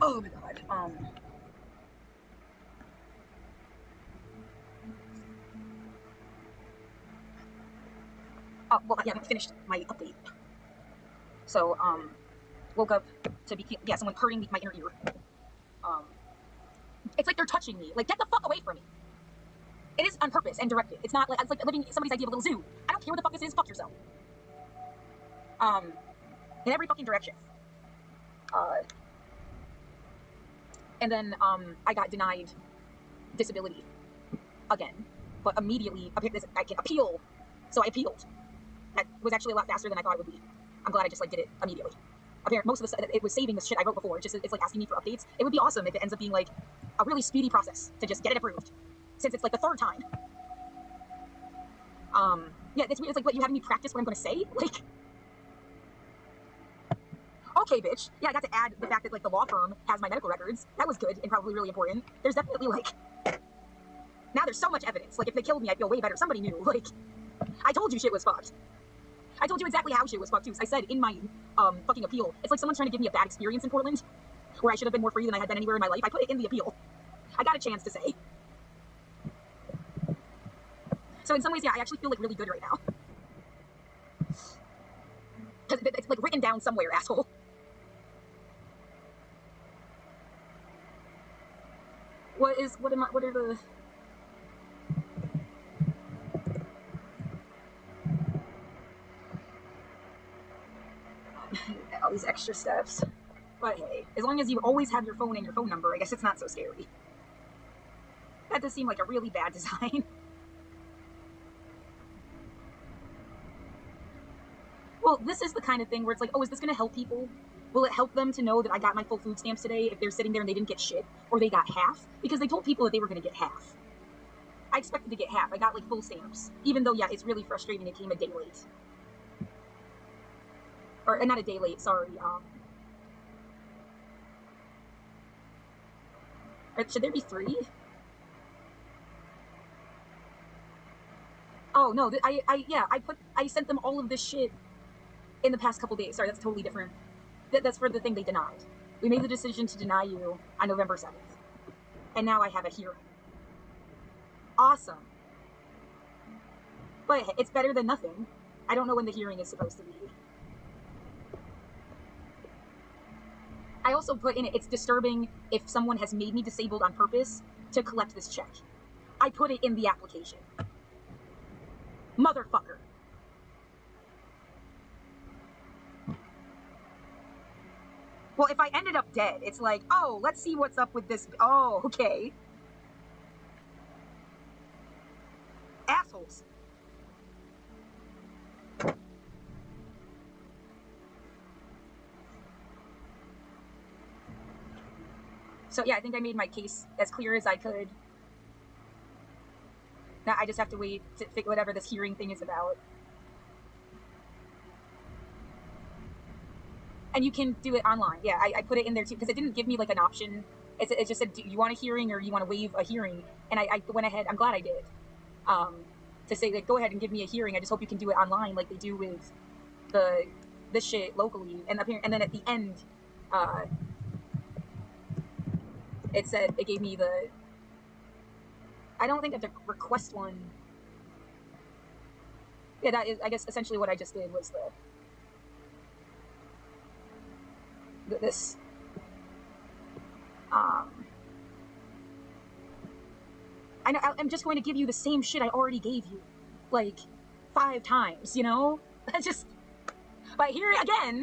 Oh my god, oh, well, yeah, I haven't finished my update. So, woke up to be, yeah, someone hurting my inner ear. It's like they're touching me. Like, get the fuck away from me. It is on purpose and directed. It's not like, it's like living somebody's idea of a little zoo. I don't care what the fuck this is, fuck yourself. In every fucking direction. And then, I got denied disability again, but immediately, I can appeal. So I appealed. That was actually a lot faster than I thought it would be. I'm glad I just, like, did it immediately. Apparently, most of the it was saving the shit I wrote before. It's like asking me for updates. It would be awesome if it ends up being, like, a really speedy process to just get it approved. Since it's, like, the 3rd time. Yeah, it's weird. It's like, what, you having me practice what I'm going to say? Like, okay, bitch. Yeah, I got to add the fact that, like, the law firm has my medical records. That was good and probably really important. There's definitely, like, now there's so much evidence. Like, if they killed me, I'd feel way better. Somebody knew. Like, I told you shit was fucked. I told you exactly how shit was fucked, too. I said in my, fucking appeal, it's like someone's trying to give me a bad experience in Portland, where I should have been more free than I had been anywhere in my life. I put it in the appeal. I got a chance to say. So in some ways, yeah, I actually feel, like, really good right now. Because it's, like, written down somewhere, asshole. What are the... all these extra steps. But hey, as long as you always have your phone and your phone number, I guess it's not so scary. That does seem like a really bad design. Well, this is the kind of thing where it's like, oh, is this going to help people? Will it help them to know that I got my full food stamps today if they're sitting there and they didn't get shit? Or they got half? Because they told people that they were going to get half. I expected to get half. I got, like, full stamps. Even though, yeah, it's really frustrating it came a day late. or not a day late, sorry. Should there be 3? Oh no, I sent them all of this shit in the past couple days. Sorry, that's totally different. That's for the thing they denied. We made the decision to deny you on November 7th. And now I have a hearing. Awesome. But it's better than nothing. I don't know when the hearing is supposed to be. I also put in it, it's disturbing if someone has made me disabled on purpose to collect this check. I put it in the application. Motherfucker. Well, if I ended up dead, it's like, oh, let's see what's up with this. Oh, okay. Assholes. So yeah, I think I made my case as clear as I could. Now I just have to wait to figure whatever this hearing thing is about. And you can do it online. Yeah, I put it in there too, because it didn't give me like an option. It just said, do you want a hearing or you want to waive a hearing? And I went ahead, I'm glad I did. To say, like, go ahead and give me a hearing. I just hope you can do it online like they do with this shit locally. And then at the end, it said, it gave me the, I don't think I have to request one. Yeah, that is, I guess, essentially what I just did was this. I'm just going to give you the same shit I already gave you, like 5 times, you know? But here again,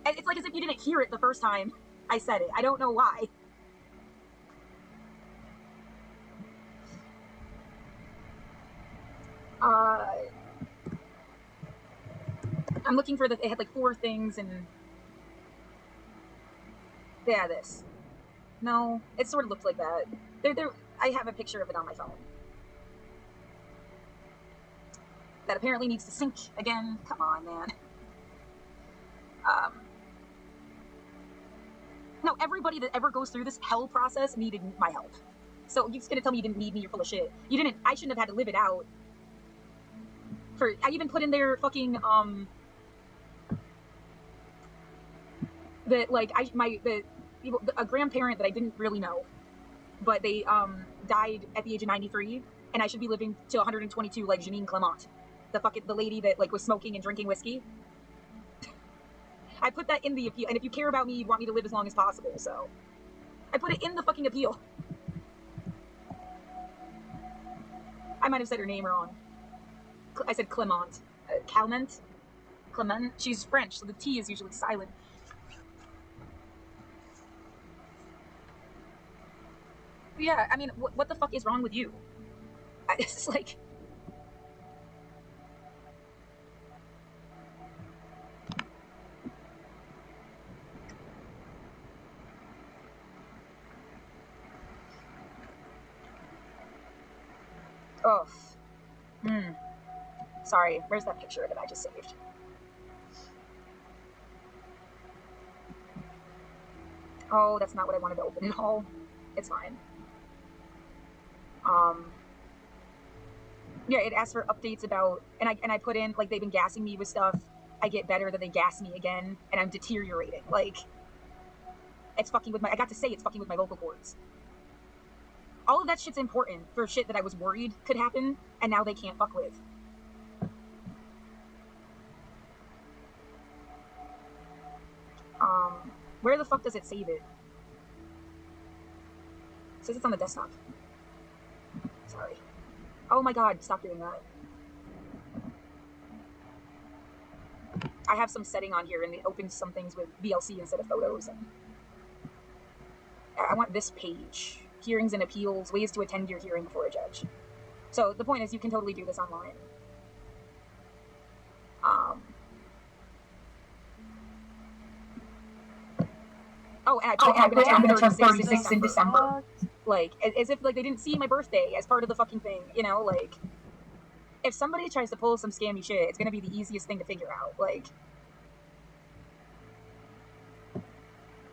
it's like as if you didn't hear it the first time I said it. I don't know why. I'm looking for it had like 4 things and yeah, this. No, it sort of looked like that. I have a picture of it on my phone. That apparently needs to sync again. Come on, man. No, everybody that ever goes through this hell process needed my help. So you're just gonna tell me you didn't need me? You're full of shit. You didn't. I shouldn't have had to live it out. I even put in there fucking that like a grandparent that I didn't really know, but they died at the age of 93, and I should be living to 122 like Janine Clement, the lady that like was smoking and drinking whiskey. I put that in the appeal, and if you care about me, you'd want me to live as long as possible, so I put it in the fucking appeal. I might have said her name wrong. I said Clement. Clement? Clement? She's French, so the T is usually silent. Yeah, I mean, what the fuck is wrong with you? It's like... Oh. Sorry, where's that picture that I just saved? Oh, that's not what I wanted to open at all. It's fine. Yeah, it asks for updates about, and I put in, like, they've been gassing me with stuff. I get better, then they gas me again, and I'm deteriorating. Like, it's fucking with I got to say it's fucking with my vocal cords. All of that shit's important for shit that I was worried could happen, and now they can't fuck with. Where the fuck does it save it? It says it's on the desktop. Sorry. Oh my god, stop doing that. I have some setting on here and it opens some things with VLC instead of photos. And I want this page. Hearings and appeals, ways to attend your hearing before a judge. So the point is you can totally do this online. Oh, and I'm gonna turn 36 in December. Like, as if, like, they didn't see my birthday as part of the fucking thing, you know? Like, if somebody tries to pull some scammy shit, it's gonna be the easiest thing to figure out. Like,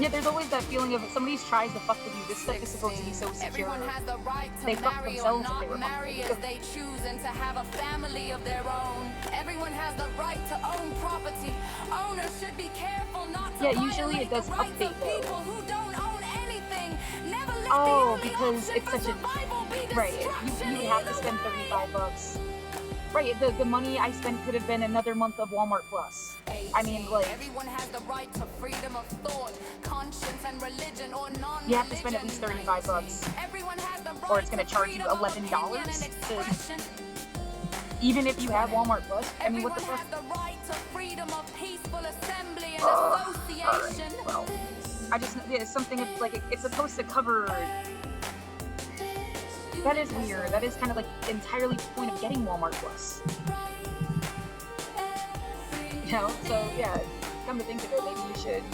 Yeah, there's always that feeling of somebody tries to fuck with you. This stuff is supposed to be so secure. Everyone has the right to They fuck marry or themselves if not they were marry hungry. as they choose and to have a family of their own. Everyone has the right to own property. Owners should be careful not to Yeah, usually it violate does the rights update of though. people who don't own anything. Never let Oh, the only because option it's for such a survival be right. destruction. You would have to spend $35. Right, the money I spent could have been another month of Walmart Plus. I mean, like, everyone has the right to freedom of thought, conscience, and religion or non-religion. you have to spend at least $35. Everyone has the right Or it's gonna to charge you freedom of $11 opinion and expression. Even if you have Walmart Plus. I mean, what the Everyone fuck? has the right to freedom of peaceful assembly and Alright, association. well, I just, yeah, it's something like, it's supposed to cover. That is weird. That is kind of like entirely the point of getting Walmart Plus. You know? So, yeah, come to think of it, maybe you should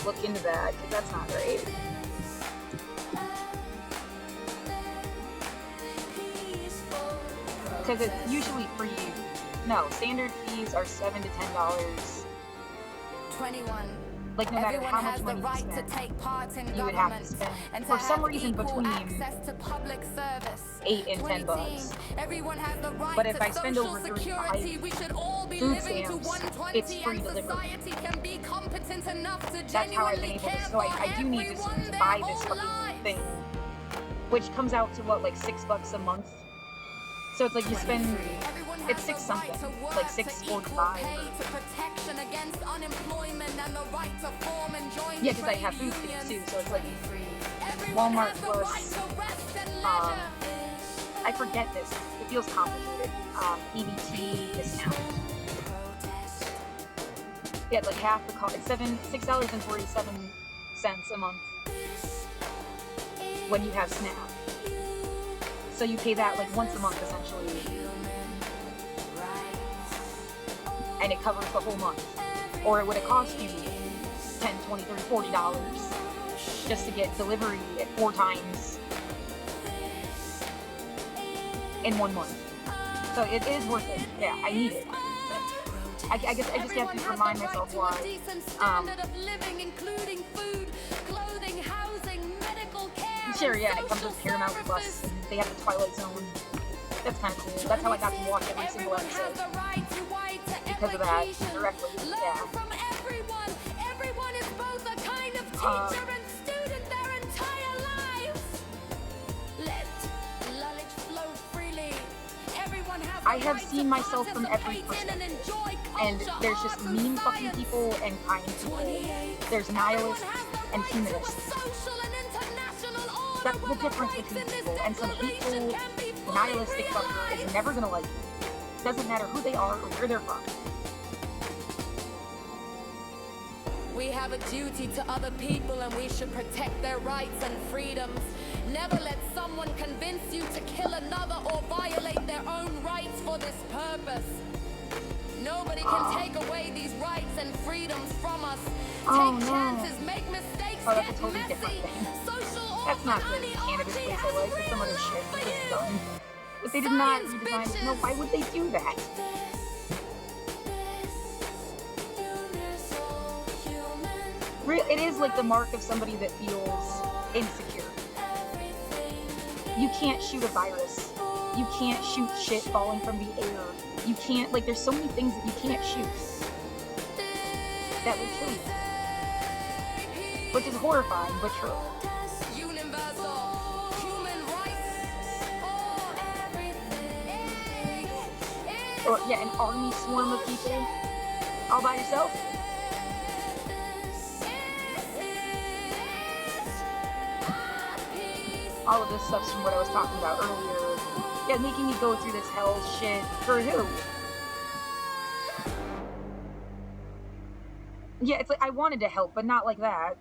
look into that, because that's not great. Because it's usually free. No, standard fees are $7 to $10. 21. Like, no matter Everyone how much has the money you right to spend, take part in you would have government to spend, and for to some have reason, equal between access to public service. $8 and $10. 20 Everyone has the right But if to I spend social over 35 security. We should all be food living to stamps, 120 it's free and delivery. society can be competent enough to That's how I've been genuinely able to. care So for I do need everyone to their buy this whole fucking lives. thing, which comes out to what, like $6 a month. So it's like you spend, Everyone it's has $6 the right something, to work, like to equal $6.45. pay, to protection against unemployment and the right to form and join Yeah, because I trade have food stamps too, unions. so it's like Everyone Walmart has the Plus, right to rest and um, leisure. I forget this. It feels complicated. EBT discount. Yeah, it's like half the cost. It's $6.47 a month when you have Snap. So you pay that like once a month essentially, and it covers the whole month. Or it would have cost you $10, $20, $30, $40 just to get delivery at 4 times in 1 month. So it is worth it. Yeah, I need it. I guess I just have to remind myself why. Sure, yeah, and it comes with Paramount Plus, and they have the Twilight Zone. That's kind of cool. That's how I got to watch every single episode. Because of that, directly, yeah. Everyone is both a kind of teacher and student their entire lives. Let knowledge flow freely. Everyone has the I have right to seen myself from every participate in and perspective. enjoy And culture, there's just arts, mean and fucking science. people and kind people. There's nihilists and humanists. That's the difference between people. And some hateful, nihilistic fucker is never gonna like you. Doesn't matter who they are or where they're from. We have a duty to other people and we should protect their rights and freedoms. Never let someone convince you to kill another or violate their own rights for this purpose. Nobody can take away these rights and freedoms from us. Oh, Take no. chances, make mistakes, Oh, that's get a totally messy. different thing. Social That's not the honey, cannabis archy place I has like. a It's some other freedom shit. for It's just you. dumb. But they did not Science, redesign it. No, bitches. why would they do that? It is like the mark of somebody that feels insecure. You can't shoot a virus. You can't shoot shit falling from the air. You can't, like, there's so many things that you can't shoot that would kill you. Which is horrifying, but true. Universal human rights for everything. Or, yeah, an army swarm of people all by yourself. All of this stuff's from what I was talking about earlier. Yeah, making me go through this hell shit for who? Yeah, it's like I wanted to help, but not like that.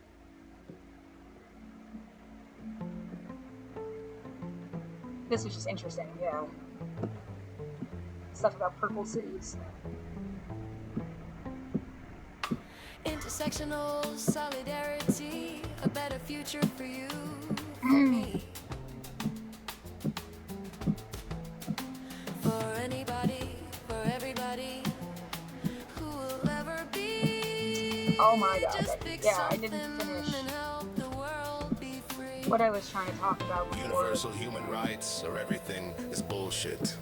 This was just interesting, yeah. Stuff about purple cities. Intersectional solidarity, a better future for you, for me. For anybody, for everybody who will ever be. Oh Oh my god. Yeah, I didn't finish what I was trying to talk about before. Universal human rights or everything is bullshit.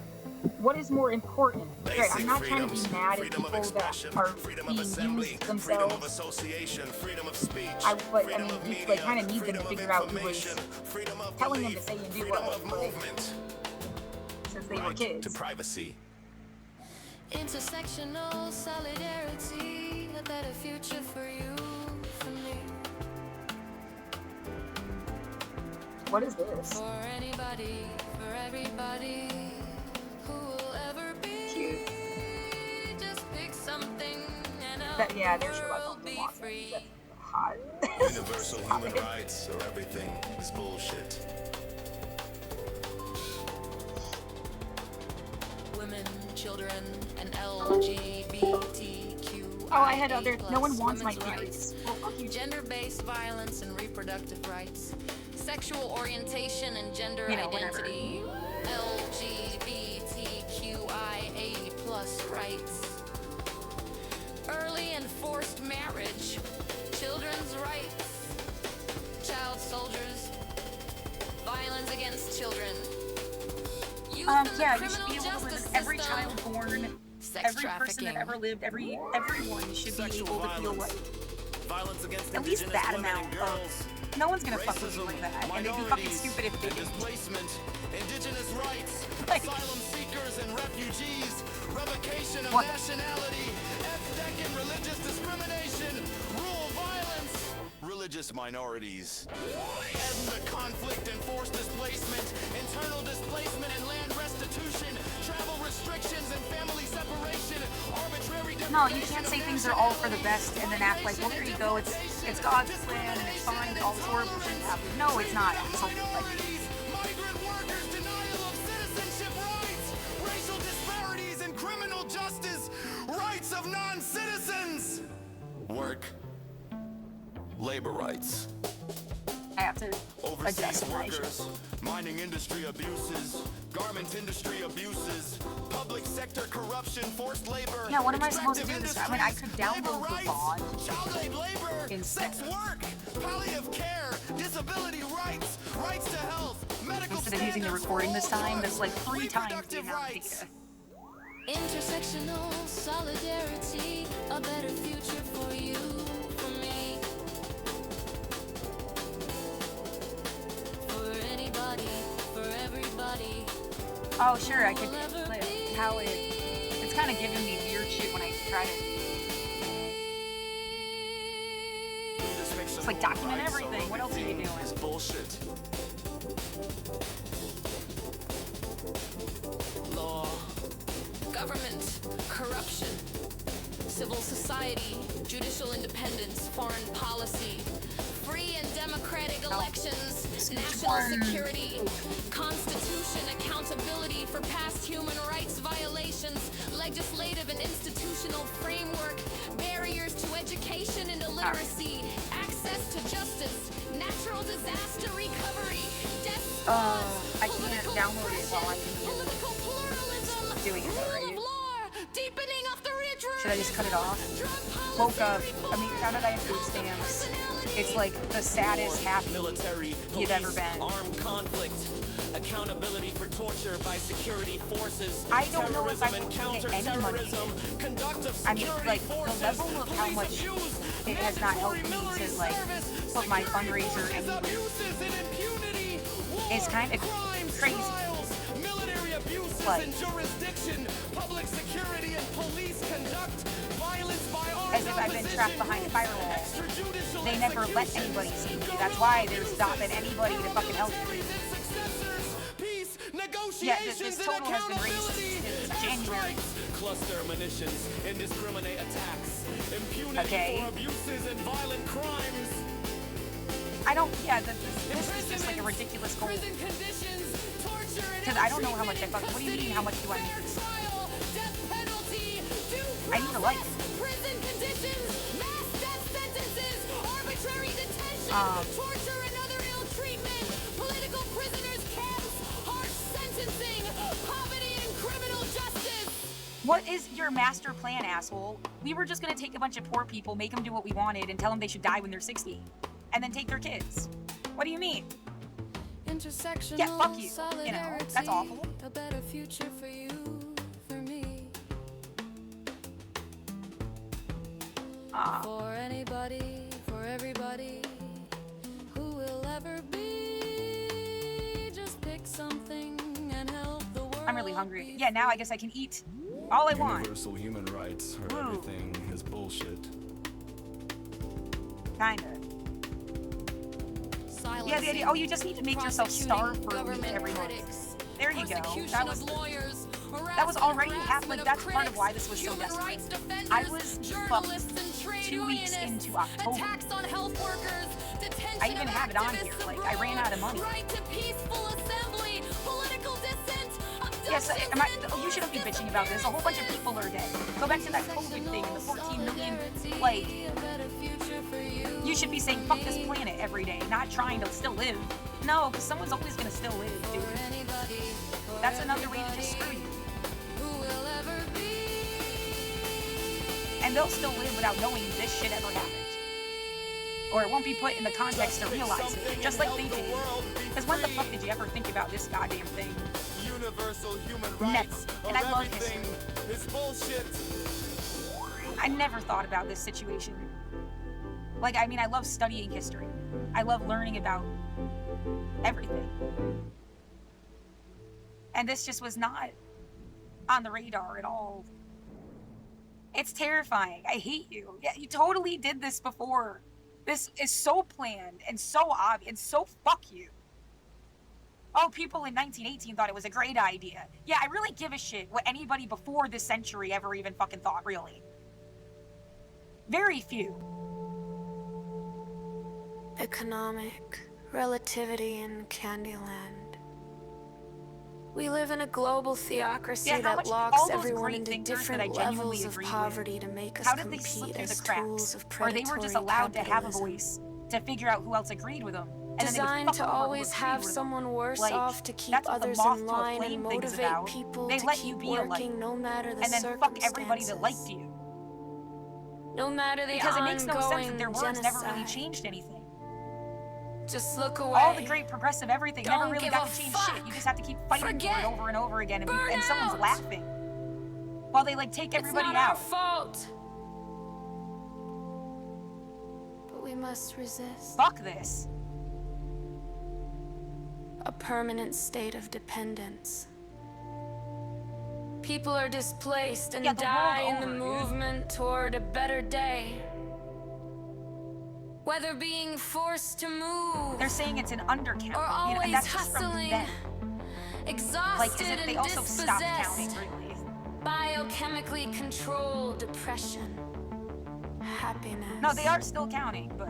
What is more important? Right, Basic I'm not trying to be freedoms, mad at freedom of people that expression, are freedom being of assembly, used freedom of themselves. association, freedom of speech, But I freedom mean, of you media, kind of need them freedom to of figure out who was information, freedom of telling them to belief, say and do freedom what, of like, movement, since they were right to kids. privacy. Intersectional solidarity, a better future for you, for me, What is this? for anybody, for everybody who will ever be. Cute. Just pick something and That, yeah, the they're Sherlock world Holmes be Watson. free. That's hot. Universal Stop human it. rights or everything is bullshit. Women, children, and LGBTQ. Oh, I had other. No one wants my theories. Well, fuck you. Gender-based violence and reproductive rights, sexual orientation and gender You know, whatever. identity, LGBTQIA+ rights, early and forced marriage, children's rights, child soldiers, violence against children. Youth in the Yeah, you should criminal be able to live justice in every system, child born, sex every person that trafficking. ever lived, everyone should be able to feel like Violence against at least indigenous that women amount and girls, of. No one's gonna fuck with you racism, like that, and it'd be fucking minorities, stupid if they and did. displacement, indigenous rights, Like- asylum seekers and refugees, revocation of What? nationality, ethnic and religious discrimination, rural violence, religious minorities, ethnic conflict and forced displacement, internal displacement and land restitution, travel restrictions and family separation, arbitrary No, you can't say things are all for the best and then act like, well, there you go, it's God's plan and it's fine that all this horrible shit happened. No, it's not. Absolutely. minorities, migrant workers, denial of citizenship rights, racial disparities in criminal justice, rights of non-citizens, work, labor rights, I have to overseas adjust my shit. workers, mining industry abuses, garment industry abuses, public sector corruption, forced labor. Yeah, what am I supposed to do extractive this time? I mean, I could industries, download labor the rights, VOD child aid labor, instead. sex work, palliative care, disability rights, rights to health, medical Instead of using the standards, recording this rural time, that's like rights, 3 times the reproductive amount of rights. data. Intersectional solidarity, a better future for you, for me, for anybody, for everybody. Oh, sure, I could live how it's kind of giving me weird shit when I try to. It's like document everything. What else are you doing? Is bullshit. Law, government, corruption, civil society, judicial independence, foreign policy, free and democratic elections, national security, constitution, accountability for past human rights violations, legislative and institutional framework, barriers to education and illiteracy, access to justice, natural disaster recovery, death I can't download it while I'm political pluralism, doing it, rule right? of law, deepening of the rich Should I just cut it off? Woke up. I mean, now that I have food stamps, it's like the saddest, happy Military, you've ever police, been. armed conflict, accountability for torture by security forces, I don't know if I terrorism and would get any money. counterterrorism, conduct of I mean, security like, the forces, level of how police much abuse, it has not helped me mandatory to, like, military service, put my security fundraiser forces, anywhere. abuses and impunity, war, It's kind of crimes, crazy. trials, military abuses Like- and jurisdiction, public security and police conduct, violence by armed As if I've been trapped opposition, behind a firewall. extrajudicial They never let executions, anybody see me. That's why they're stopping anybody to fucking help me. militaries and successors, peace, Yeah, negotiations, this and total has been accountability, racist since past January. rights, cluster munitions, indiscriminate attacks, impunity Okay. for abuses and violent crimes. I don't. Yeah, this is just like a ridiculous goal. Prison conditions, torture and Because I don't know how much I fucking. What do you mean? How much do I fair need? trial, death penalty, due I need a life. process, prison conditions, mass death sentences, arbitrary detention, Um. torture and other ill treatment, political prisoners camps, harsh sentencing, poverty and criminal justice. What is your master plan, asshole? We were just gonna take a bunch of poor people, make them do what we wanted, and tell them they should die when they're 60. And then take their kids. What do you mean? Yeah, fuck you. You know, that's awful. A better future for you, for me. For anybody, for everybody who will ever be. Just pick something and help the world. I'm really hungry. Yeah, now I guess I can eat all I want. Universal human rights or Woo. everything is bullshit. Kinda. Yeah, the idea. Oh, you just need to make yourself starve for a week every month. There you go. That was already half. Like that's part of why this was so desperate. I was fucked 2 weeks into October. I even have it on here. Like I ran out of money. Yes, you shouldn't be bitching about this. A whole bunch of people are dead. Go back to that COVID thing and the 14 million. Like, you should be saying fuck this planet every day, not trying to still live. No, because someone's always gonna still live, dude. That's another way to just screw you. And they'll still live without knowing this shit ever happened. Or it won't be put in the context to realize it, just like they did. Because when the fuck did you ever think about this goddamn thing? Universal human Never. rights And I of love everything is bullshit. I never thought about this situation. Like, I mean, I love studying history. I love learning about everything. And this just was not on the radar at all. It's terrifying. I hate you. Yeah, you totally did this before. This is so planned and so obvious and so fuck you. Oh, people in 1918 thought it was a great idea. Yeah, I really give a shit what anybody before this century ever even fucking thought, really. Very few. Economic relativity in Candyland. We live in a global theocracy that locks everyone into different levels of poverty to make us compete as tools of predatory capitalism. Or they were just allowed to have a voice to figure out who else agreed with them. And designed to always have someone worse off to keep others in line and motivate people to keep working no matter the circumstances. And then fuck everybody that liked you. No matter the because it makes no sense that their words never really changed anything. Just look away. All the great progressive everything never really got to change shit. You just have to keep fighting for it over and over again, and someone's laughing while they like take everybody out. It's not our fault. But we must resist. Fuck this. A permanent state of dependence. People are displaced and die in the movement toward a better day. Whether being forced to move, they're saying it's an undercount, or always and that's just hustling, from them. Exhausted like, as if they also stopped counting, really. Biochemically controlled depression, happiness. No, they are still counting, but.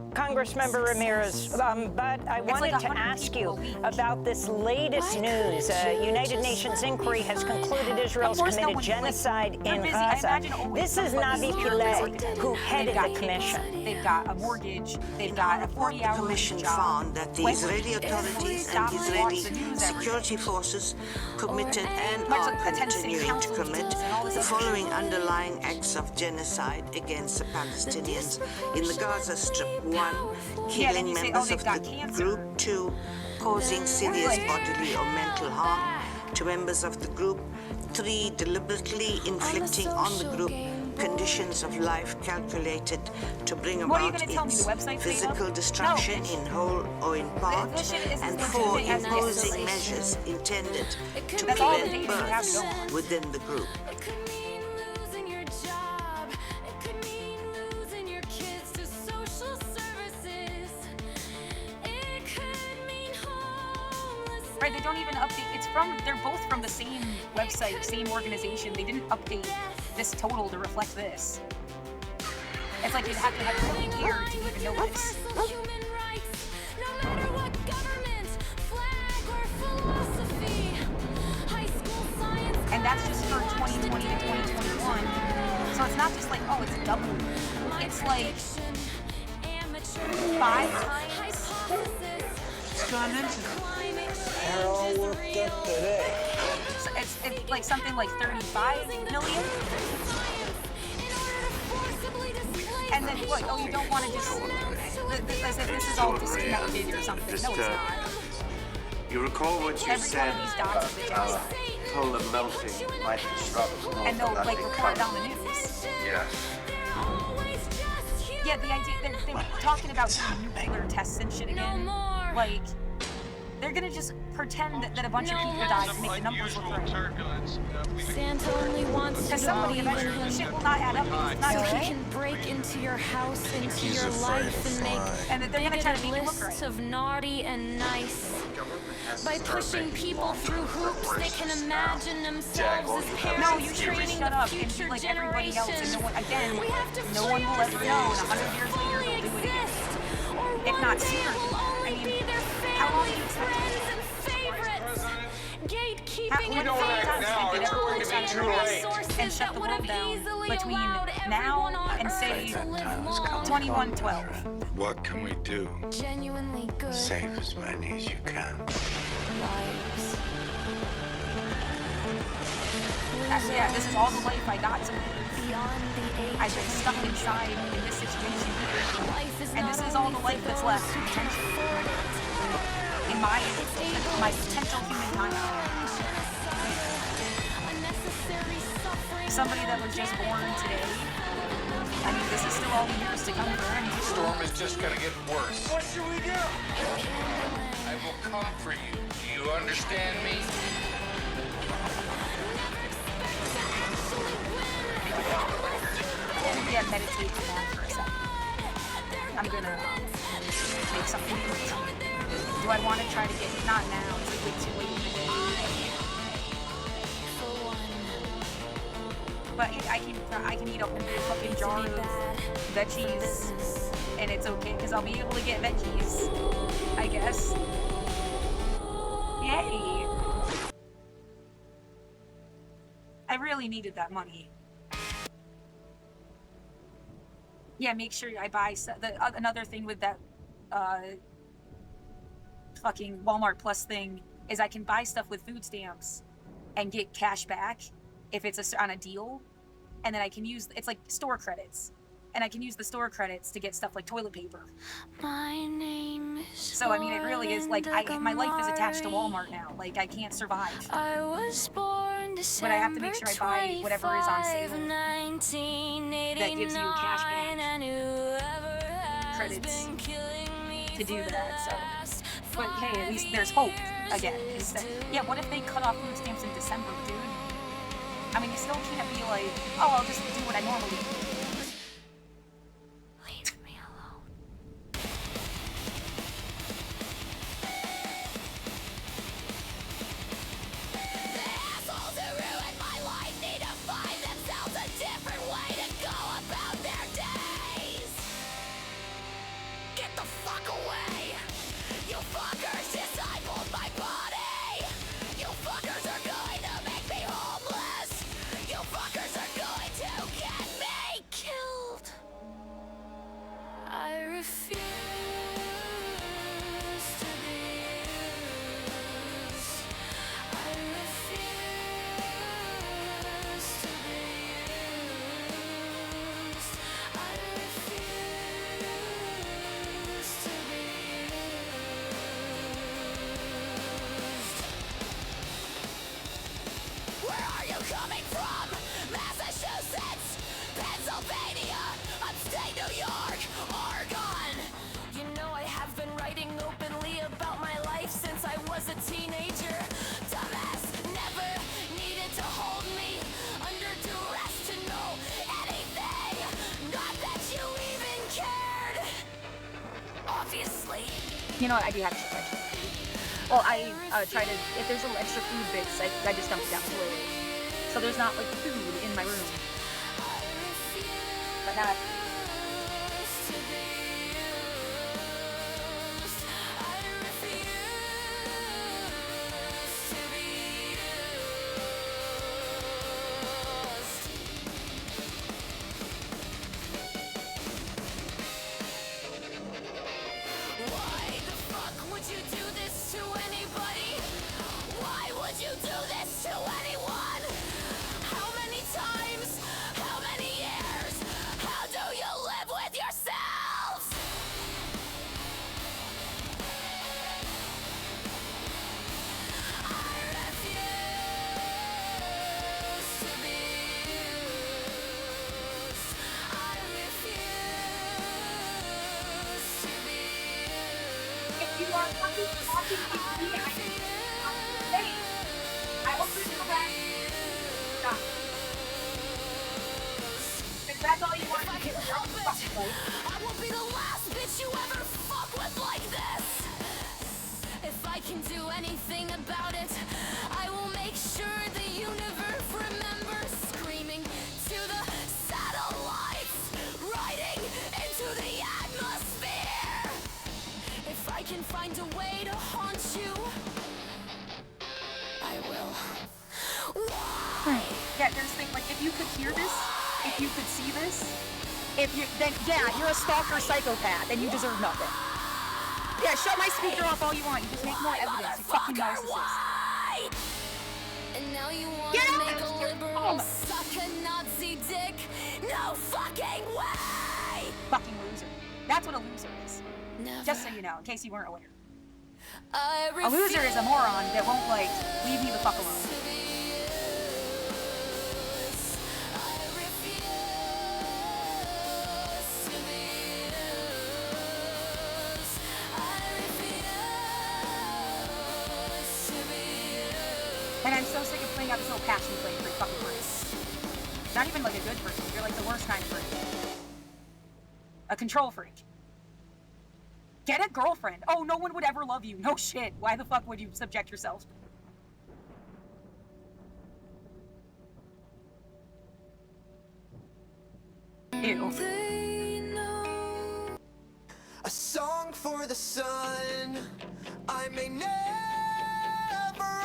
Congressmember Ramirez, but I wanted to ask you about this latest news. United Nations inquiry has concluded Israel's committed genocide in Gaza. This is Navi Pillay, who headed the commission. They've got a mortgage. They've got a 40-hour job. The commission found that the Israeli authorities and Israeli security forces committed and are continuing to commit the following underlying acts of genocide against the Palestinians in the Gaza Strip. 1. Killing members of the group. 2. Causing serious bodily or mental harm to members of the group. 3. Deliberately inflicting on the group conditions of life calculated to bring about its physical destruction in whole or in part. And 4. Imposing measures intended to prevent births within the group. Right, they don't even update. They're both from the same website, same organization. They didn't update this total to reflect this. It's like you'd have to have really care to even know this. And that's just for 2020 to 2021. So it's not just like, oh, it's double. It's like 5 times. They're all worked up today. So it's like something like 35 million. And then what? Oh, you don't want to just as if this is all disconnected or something. No, it's not. You recall what you Every said one of these dots is a genocide. polar melting might disrupt North And they'll like Atlantic report currents. down the news. Yes. Yeah, the idea they're talking about doing nuclear tests and shit again. Like, they're gonna just pretend that a bunch of people died to make the numbers look right. Santa only wants Because to somebody believe eventually, in the him shit will not add up. It's not so okay. he can break into your house, into your life, and make And that they're gonna try to make it look lists right. of naughty and nice. By pushing people through hoops, they can imagine themselves as parents No, you should training just the shut up and be future like everybody else. And no one, again, We have to no one will free ever know. And 100 ourselves years to later, fully they'll do it again. exist. Or If one not day sooner. we'll I only mean, be their how long do you families, expect it? friends, and favorites. Gatekeeping We and don't act fans now, and it's going to be technology too and late. resources And shut that the would world have down easily between allowed now everyone on and Earth say to live 2112. What can we do? genuinely good Save as many as you can. lives. Yeah, this is all the life I got to live. Beyond the age I've been stuck inside in this situation here. And this is all the life that's left, potentially. In my potential human timeline. Somebody that was just born today. I mean, this is still all the years to come for him. The storm is just gonna get worse. What should we do? I will come for you. Do you understand me? Yeah, meditate for that for a second. I'm gonna make something to eat. Do I want to try to get not now? It's like way too late in the day. But I can eat a whole fucking jar of veggies, and it's okay because I'll be able to get veggies, I guess. Yay! I really needed that money. Yeah, make sure I buy another thing with that fucking Walmart Plus thing is I can buy stuff with food stamps and get cash back if it's on a deal, and then I can use it's like store credits, and I can use the store credits to get stuff like toilet paper. My name is So I mean, it really is like my life is attached to Walmart now. Like I can't survive. I was born But I have to make sure I buy whatever is on sale that gives you cash back credits to do that. So, but hey, at least there's hope again. Yeah, what if they cut off food stamps in December, dude? I mean, you still can't be like, oh, I'll just do what I normally do. Leave me alone. Get the fuck away! You fuckers discipled my body! You fuckers are going to make me homeless! You fuckers are going to get me killed! I refuse to be used. I refuse to be used. I refuse to be used. Where are you coming from? Massachusetts, Pennsylvania, upstate New York, Oregon. You know I have been writing openly about my life since I was a teenager. Dumbass never needed to hold me under duress to know anything. Not that you even cared. Obviously. You know what? I do have to check. Well, I try to, if there's little extra food bits, I just dump it down the toilet. So there's not like food in my room. But not. Why the fuck would you do this to anybody? do this to anyone? How many times? How many years? How do you live with yourselves? I refuse to be used. I refuse to be used. If you are fucking watching TV, I think I hope you go back. Stop. If that's all you want to do, fucking play. I will be the last bitch you ever fuck with like this. If I can do anything about it, I will make sure the universe remembers screaming to the satellites, writing into the atmosphere. If I can find a way to haunt you, I will. Why? Yeah, there's things like if you could hear this, if you could see this, if you then yeah, you're a stalker psychopath and you deserve nothing. Yeah, shut my speaker off all you want. You just make more evidence, you fucking narcissist. Why? And now you want Get to out! make a liberal suck a Nazi dick? No fucking way! Fucking loser. That's what a loser is. Never. Just so you know, in case you weren't aware. I A loser is a moron that won't, like, leave me the fuck alone. And I'm so sick of playing out this little passion play for fucking person. Not even like a good person. You're like the worst kind of person. A control freak. Get a girlfriend. Oh, no one would ever love you. No shit. Why the fuck would you subject yourself? Ew. A song for the sun I may never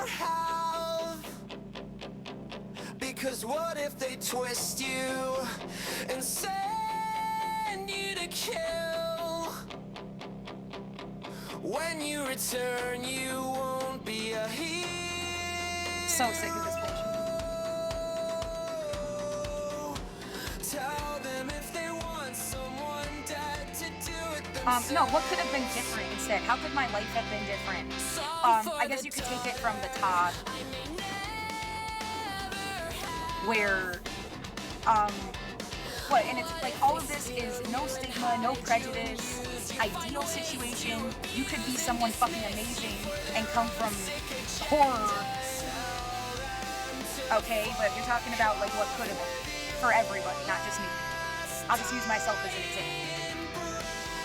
have. Because what if they twist you and send you to kill? When you return, you won't be a hero. So sick of this bullshit. Tell them if they want someone dead to do it No, what could have been different instead? How could my life have been different? I guess you could take it from the top, where, what, and it's like all of this is no stigma, no prejudice, ideal situation. You could be someone fucking amazing and come from horror, okay? But you're talking about like what could have been for everybody, not just me. I'll just use myself as an example.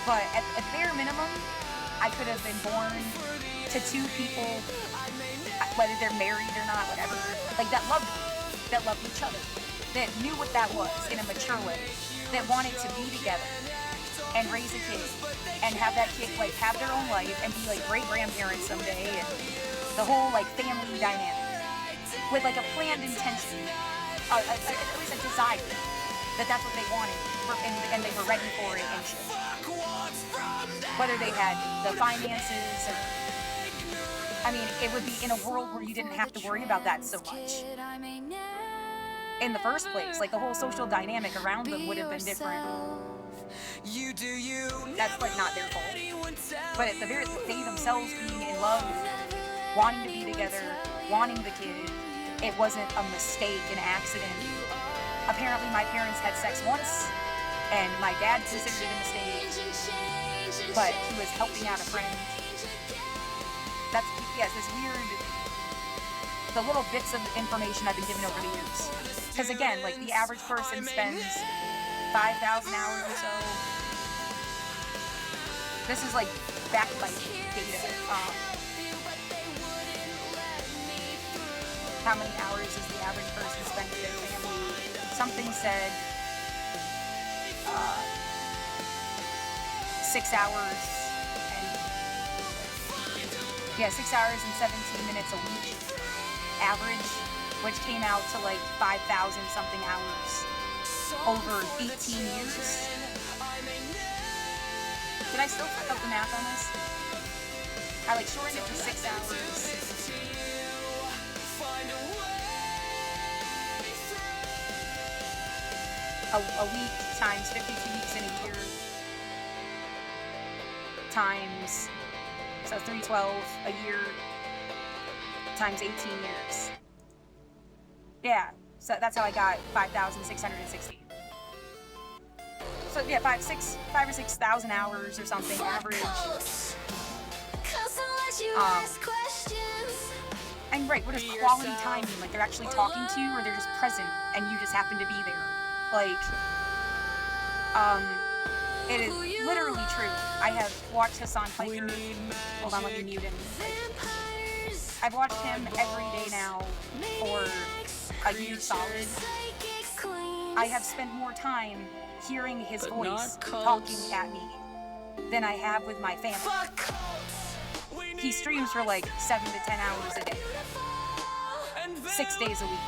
But at bare minimum, I could have been born to two people, whether they're married or not, whatever, like that loved each other, that knew what that was in a mature way, that wanted to be together and raise a kid and have that kid like have their own life and be like great grandparents someday, and the whole like family dynamic with like a planned intention, at least a desire that that's what they wanted and they were ready for it and shit. Whether they had the finances or, I mean, it would be in a world where you didn't have to worry about that so much. In the first place, like the whole social dynamic around them would have been different. That's like not their fault. But at the very, they themselves being in love, wanting to be together, wanting the kid, it wasn't a mistake, an accident. Apparently my parents had sex once, and my dad considered it a mistake, but he was helping out a friend. That's, yes, this weird, the little bits of information I've been given over the years. Because again, like the average person spends 5,000 hours or so. This is like backlight data. How many hours does the average person spend with their family? Something said 6 hours and 6 hours and 17 minutes a week average, which came out to like 5,000 something hours over 18 years. Did I still fuck up the math on this? I like shortened it to 6 hours a week times 52 weeks in a year times, so 312 a year times 18 years. Yeah, so that's how I got 5,660. So yeah, 5 or 6,000 hours or something average. And right, what does quality time mean? Like they're actually talking to you, or they're just present and you just happen to be there? Like, it is literally true. I have watched Hassan Piker. Hold on, let me mute him. I've watched him every day now for a year solid. I have spent more time hearing his voice talking at me than I have with my family. He streams for like 7 to 10 hours a day, 6 days a week.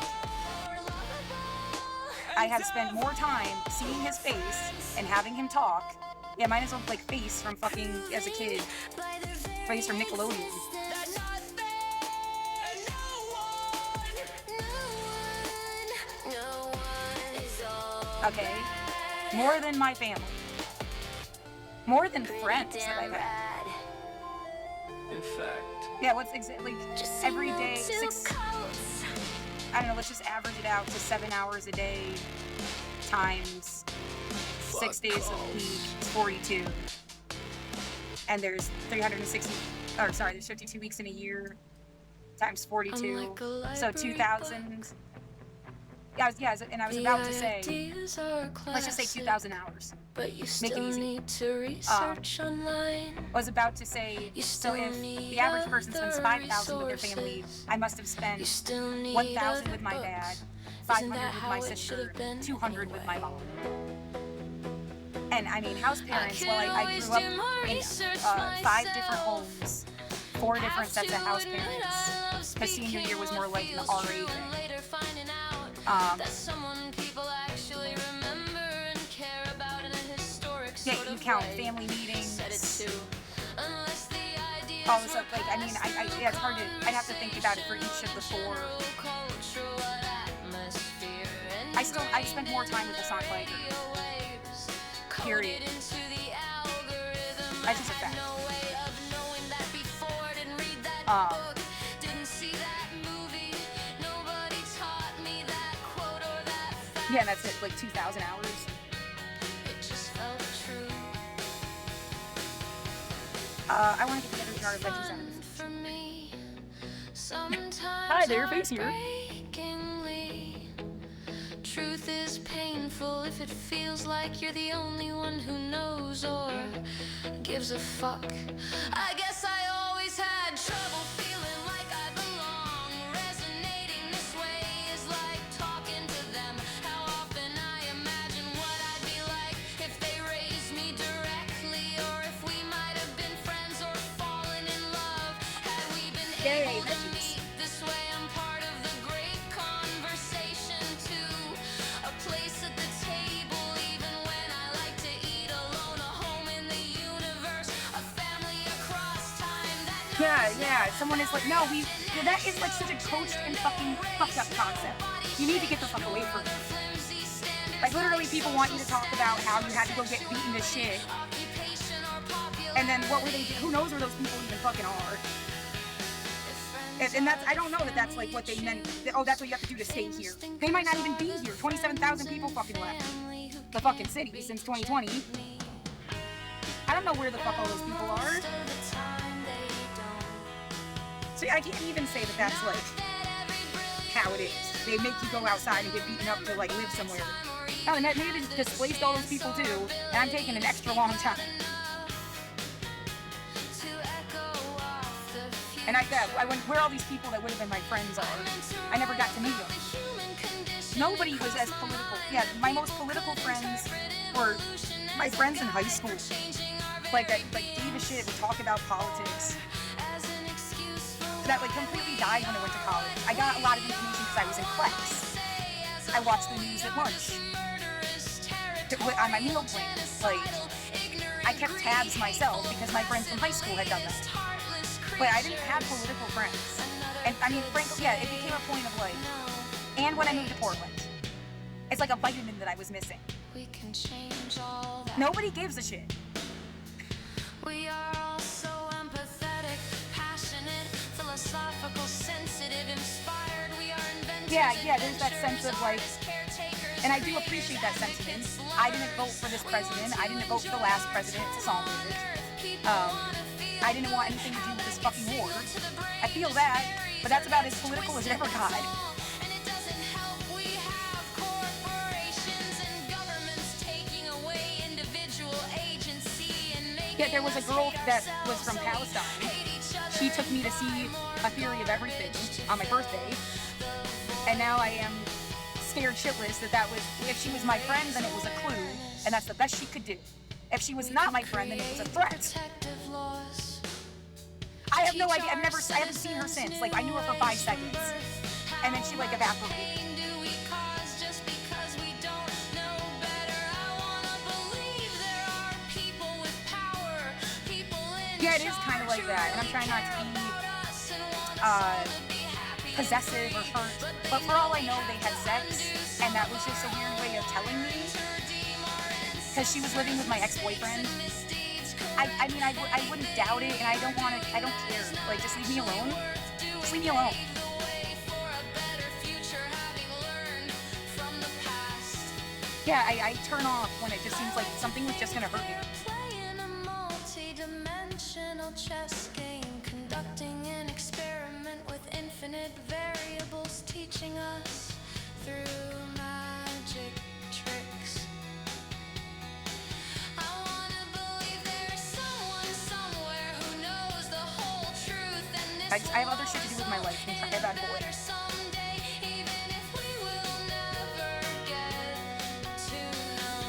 I have spent more time seeing his face and having him talk. Yeah, mine is like Face from fucking as a kid. Face from Nickelodeon. Okay, more than my family. More than friends that I've had. In fact. Yeah, what's exactly every day, I don't know, let's just average it out to 7 hours a day times 6 days a week, 42. And there's 52 weeks in a year times 42. So 2,000. Yeah, and I was about to say, let's just say 2,000 hours. But you Make it still easy. need to research online. I was about to say, so if the average person spends 5,000 with their family, I must have spent 1,000 with my dad, 500 with my sister, 200 with my mom. And I mean, house parents, well, I grew up in 5 different homes, 4 different sets of house parents, because senior year was more like an RA thing. Yeah, you count family meetings, all this stuff. Like, I mean, yeah, it's hard to. I'd have to think about it for each of the 4. I spent more time with the song Piker. Period. That's just a fact. Yeah, and that's it, like 2,000 hours. I want to get the other jar of veggies out of this. Hi there, Face here. Truth is painful if it feels like you're the only one who knows or gives a fuck. I guess I always had trouble feeling like I belong. Resonating this way is like talking to them. How often I imagine what I'd be like if they raised me directly, or if we might have been friends or fallen in love. Had we been able to meet this way, I'm part of the great conversation too. A place at the table, even when I like to eat alone. A home in the universe, a family across time. Yeah. Someone is like, no, that is like such a coached and fucking fucked up concept. You need to get the fuck away from it. Like, literally, people want you to talk about how you had to go get beaten to shit. And then what were they, who knows where those people even fucking are. And that's, I don't know that that's like what they meant. Oh, that's what you have to do to stay here. They might not even be here. 27,000 people fucking left the fucking city since 2020. I don't know where the fuck all those people are. So I can't even say that that's like how it is. They make you go outside and get beaten up to like live somewhere. Oh, and that maybe they displaced all those people too. And I'm taking an extra long time. And I went where all these people that would have been my friends are. I never got to meet them. Nobody was as political. Yeah, my most political friends were my friends in high school. Like gave a shit, would talk about politics. That like completely died when I went to college. I got a lot of information because I was in class. I watched the news at lunch. On my meal plan. Like, I kept tabs myself because my friends from high school had done that. But I didn't have political friends. And I mean, frankly, yeah, it became a point of like, and when I moved to Portland. It's like a vitamin that I was missing. We can change all that. Nobody gives a shit. We are all so empathetic, passionate, philosophical, sensitive, inspired. We are inventors. Yeah, there's that sense of like, and I do appreciate that sentiment. I didn't vote for this president. I didn't vote for the last president. It's all good. I didn't want anything to do with this fucking war. I feel that, but that's about as political as it ever got. Yeah, there was a girl that was from Palestine. She took me to see A Theory of Everything on my birthday, and now I am scared shitless that was, if she was my friend, then it was a clue, and that's the best she could do. If she was not my friend, then it was a threat. I have no idea. I haven't seen her since. Like, I knew her for 5 seconds, and then she like evaporated. Yeah, it is kind of like that, and I'm trying not to be possessive or hurt, but for all I know, they had sex, and that was just a weird way of telling me, because she was living with my ex-boyfriend. I mean, I wouldn't doubt it, and I don't care. Like, just leave me alone. Just leave me alone. Yeah, I turn off when it just seems like something was just gonna hurt me. Chess game, conducting an experiment with infinite variables, teaching us through magic tricks. I wanna believe there's someone somewhere who knows the whole truth, and this I have other shit to do with my life and try bad boy.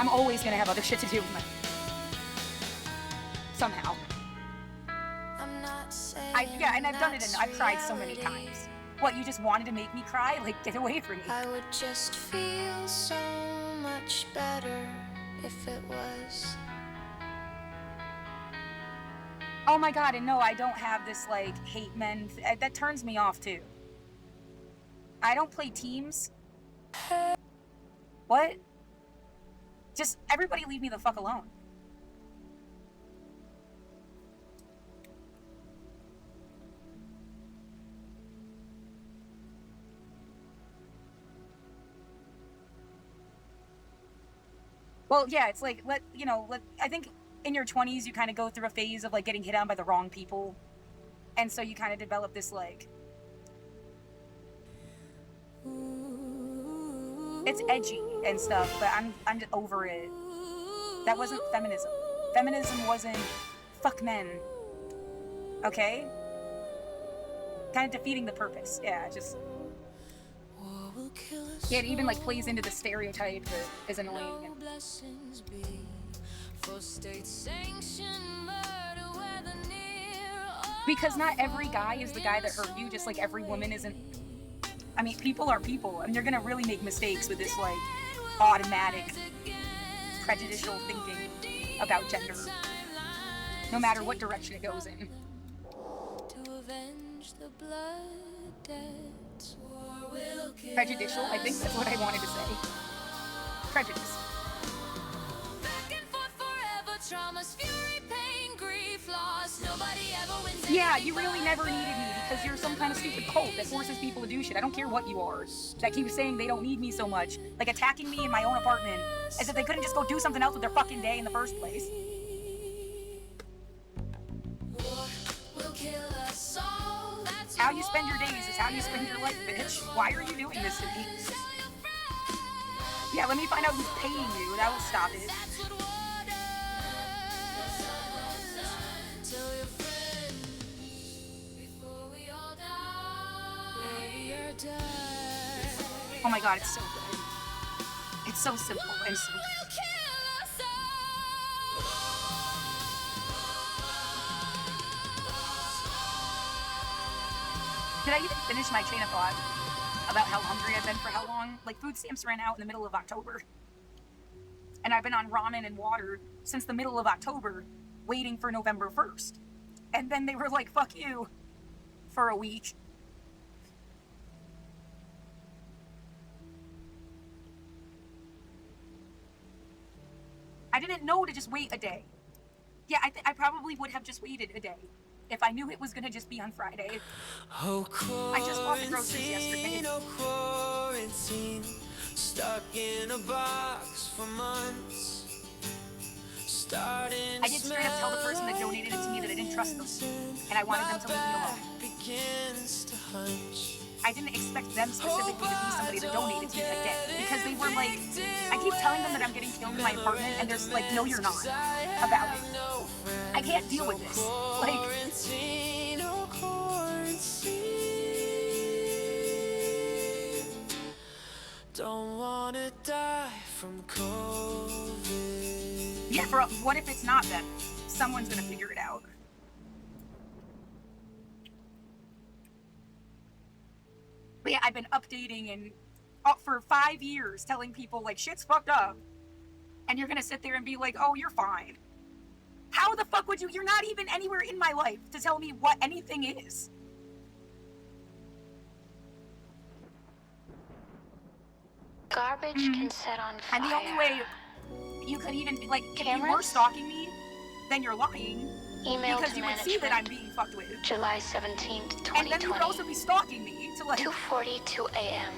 I'm always gonna have other shit to do with my life. Somehow. And I've done it, and I've cried so many times. What, you just wanted to make me cry? Like, get away from me. I would just feel so much better if it was. Oh my god, and no, I don't have this, like, hate men. That turns me off, too. I don't play teams. What? Just, everybody leave me the fuck alone. Well, yeah, it's like, I think in your 20s, you kind of go through a phase of, like, getting hit on by the wrong people. And so you kind of develop this, like... It's edgy and stuff, but I'm just over it. That wasn't feminism. Feminism wasn't fuck men. Okay? Kind of defeating the purpose. Yeah, just... Yeah, it even, like, plays into the stereotype that is annoying. Because not every guy is the guy that hurt you, just like every woman isn't. I mean, people are people, and they're gonna really make mistakes with this, like, automatic, prejudicial thinking about gender. No matter what direction it goes in. Prejudicial, I think that's what I wanted to say. Prejudice. Yeah, you really never needed me because you're some kind of stupid cult that forces people to do shit. I don't care what you are. That keeps saying they don't need me so much. Like attacking me in my own apartment as if they couldn't just go do something else with their fucking day in the first place. How you spend your days is how you spend your life, bitch. Why are you doing this to me? Yeah, let me find out who's paying you. That will stop it. Oh my god, it's so good. It's so simple and so good. Did I even finish my chain of thought about how hungry I've been for how long? Like, food stamps ran out in the middle of October. And I've been on ramen and water since the middle of October, waiting for November 1st. And then they were like, fuck you, for a week. I didn't know to just wait a day. Yeah, I probably would have just waited a day if I knew it was gonna just be on Friday. I just bought the groceries yesterday. Quarantine, stuck in a box for months. I did straight up tell the person that donated it to me that I didn't trust them, and I wanted them to leave me alone. I didn't expect them specifically to be somebody that donated to me that day, because they were like, I keep telling them that I'm getting killed in my apartment, and they're like, no, you're not, about it. I can't deal with this. Like, don't wanna die from COVID. yeah, bro, what if it's not them? Someone's gonna figure it out. But yeah, I've been updating and for 5 years telling people like shit's fucked up, and you're gonna sit there and be like, oh, you're fine. How the fuck would you? You're not even anywhere in my life to tell me what anything is. Garbage can set on fire. And the only way you could even like, if you were stalking me, then you're lying. Email because to you would see that I'm being fucked with. July 17th, 2020. And then you would also be stalking me to like 2:42 a.m.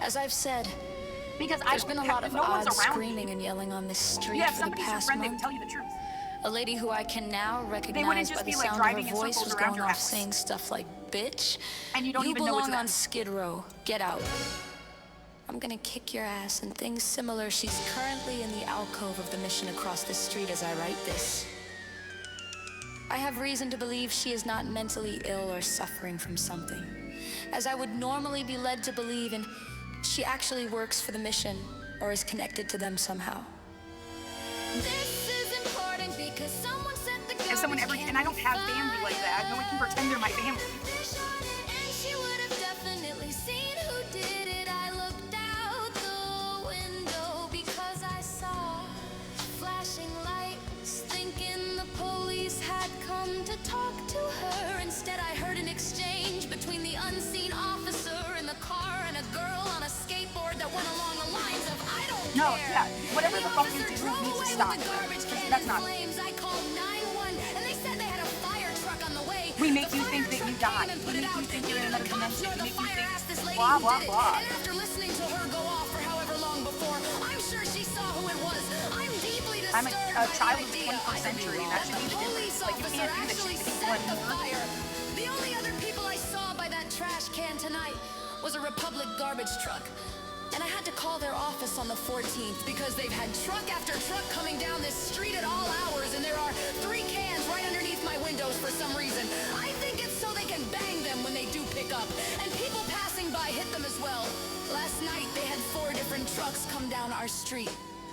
As I've said, because there's been a lot of no odd one's around screaming and yelling on this street yeah, if for the somebody's your past friend, they would month. tell you the truth. A lady who I can now They wouldn't recognize just by the be like sound driving of in her voice circles was around going your off house. saying stuff like, bitch, And you don't even know belong it's them. on Skid Row. Get out. I'm gonna kick your ass and things similar. She's currently in the alcove of the mission across the street as I write this. I have reason to believe she is not mentally ill or suffering from something, as I would normally be led to believe, and she actually works for the mission or is connected to them somehow. This is important because someone set the If someone ever, and I don't have family like that, no one can pretend they're my family. and she would have definitely seen who did it. I looked out the window because I saw flashing lights, thinking the police had come to talk to her. Instead, I heard an exchange between the unseen officer in the car and a girl on a skateboard that went along the lines of, I don't care. No, yeah, whatever the fuck you do needs to stop. That's not. I called 911 and they said they had a fire truck on the way. We make you think that you died. We make you think you're in another dimension. We make you think blah, blah, blah. And after listening to her go off for however long before, I'm sure she saw who it was. I'm deeply disturbed. I'm a child of the 21st century, and that should be the difference. Like, you can't do this shit to people anymore. The only other people I saw by that trash can tonight was a Republic garbage truck. And I had to call their office on the 14th because they've had truck after truck coming down this street at all hours, and there are 3 cans right underneath my windows for some reason. I think it's so they can bang them when they do pick up. And people passing by hit them as well. Last night they had 4 different trucks come down our street.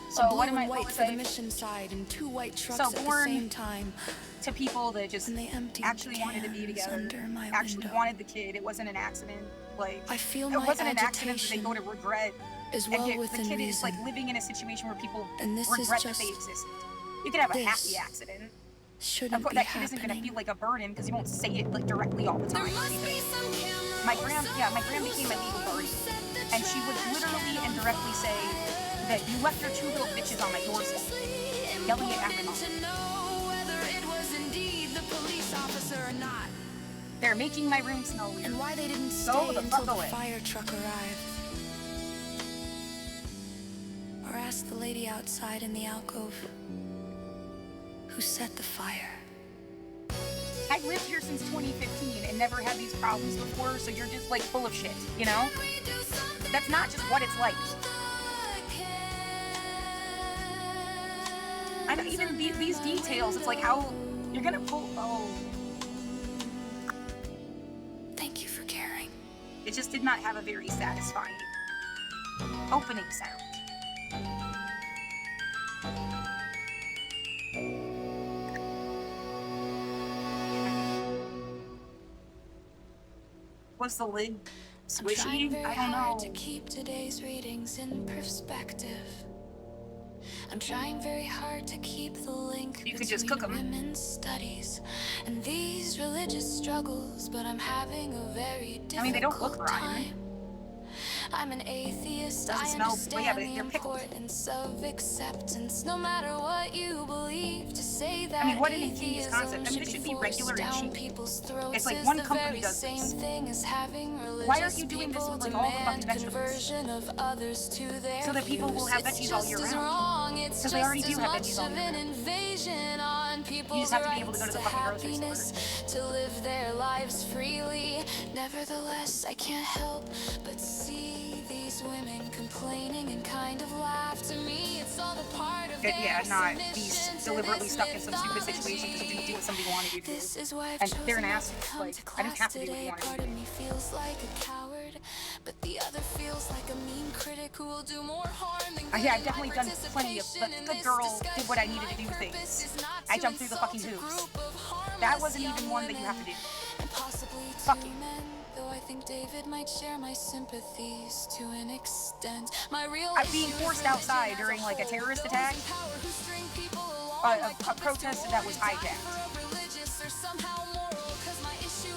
So a blue what am I? and What white was for I? the mission side and 2 white trucks So at the born same time. to people that just And they emptied actually the wanted to be cans together, under my actually window. wanted the kid. It wasn't an accident. Like, I feel it my wasn't an accident that they agitation go to regret. is And well the within kid is like reason. living in a situation where people And this is regret that just they existed. You could have a this. happy accident. Shouldn't Of course, be that kid isn't happening. gonna feel like a burden because you won't say it like directly all the time. My grand became my legal guardian, and she would literally and directly say that you left your 2 little bitches on my doorstep, yelling it at my mom. They're making my room smell weird. And why they didn't stay Go the until fuck the away. fire truck arrived. Or ask the lady outside in the alcove who set the fire. I've lived here since 2015 and never had these problems before, so you're just like full of shit, you know? That's not just what it's like. I don't even these details. It's like how you're gonna pull. Oh, Thank you for caring. it just did not have a very satisfying opening sound. Was the lid I'm trying squishy? very I don't hard know. to keep today's readings in perspective. I'm trying very hard to keep the link You could between just cook 'em. women's studies and these religious struggles, but I'm having a very difficult I mean, they don't look rotten. time. I'm an atheist. Doesn't I smell, but yeah, understand but the they're pickled. importance of acceptance. No matter what you believe, to say that I mean, what an ingenious concept. I mean, this should be regular and cheap. It's like one company does this. Why aren't you doing this with like all the fucking vegetables? So that people will have veggies all year round. Because they already do have veggies all year round. You just have to be able to go to the fucking grocery store. To live their lives freely. Nevertheless, I can't help but see these women complaining and kind of laugh. To me, it's all the part of their not be deliberately stuck in some stupid situation because you didn't do what somebody wanted you to do. And they're an asshole. Like, I didn't have to do what you wanted Part to of do. me feels like a coward, but the other feels like a mean critic who will do more harm than good. Yeah, I've definitely done plenty of the good girl did what I needed to do things. I jumped through the fucking hoops. That wasn't even one that you have to do. Fuck you. Though I think David might share my sympathies to an extent. I'm being forced outside during like a terrorist attack. A protest that was hijacked.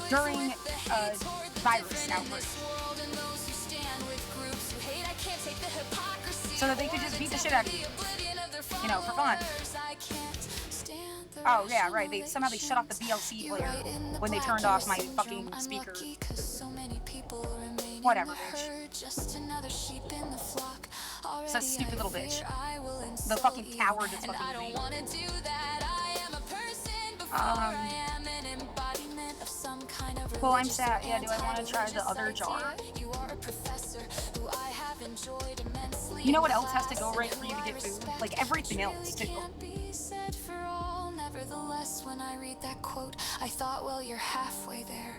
During a virus outbreak. So that they could just beat the shit out of you. You know, for fun. Oh yeah, right. They shut off the VLC player when they turned off my fucking speaker. Whatever, bitch. It's a stupid little bitch. The fucking coward that's fucking me. Well, I'm sad. Yeah, do I want to try the other jar? You know what else has to go right for you to get food? Like everything else, too. Nevertheless, when I read that quote, I thought, well, you're halfway there.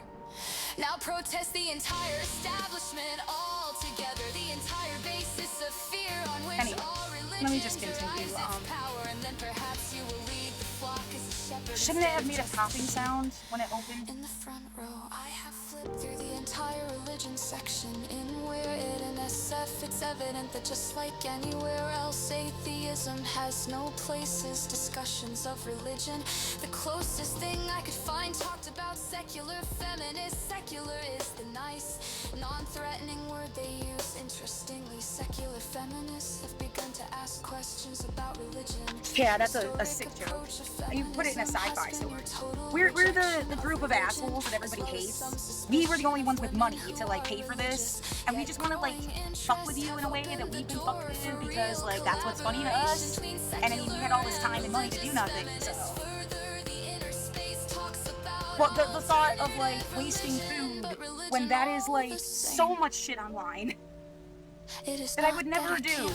Now protest the entire establishment all together, the entire basis of fear on which anyway, all religion let me just continue. power, and then perhaps you will lead the flock as a shepherd. Shouldn't it have made a popping sound when it opened? In the front row, I have flipped through the entire religion section. In We're It and SF, it's evident that just like anywhere else, atheism has no places. Discussions of religion, the closest thing I could find talked about secular feminists. Secular is the nice, non-threatening word they use. Interestingly, secular feminists have begun to ask questions about religion. Yeah, that's a sick joke. You put it in a sci-fi story. We're the group of assholes that everybody hates. We were the only ones with money to like pay for this, and we just want to like fuck with you in a way that we've been fucked with you because like that's what's funny to us. And I mean, we had all this time and money to do nothing. So, well, the thought of like wasting food when that is like so much shit online that I would never do.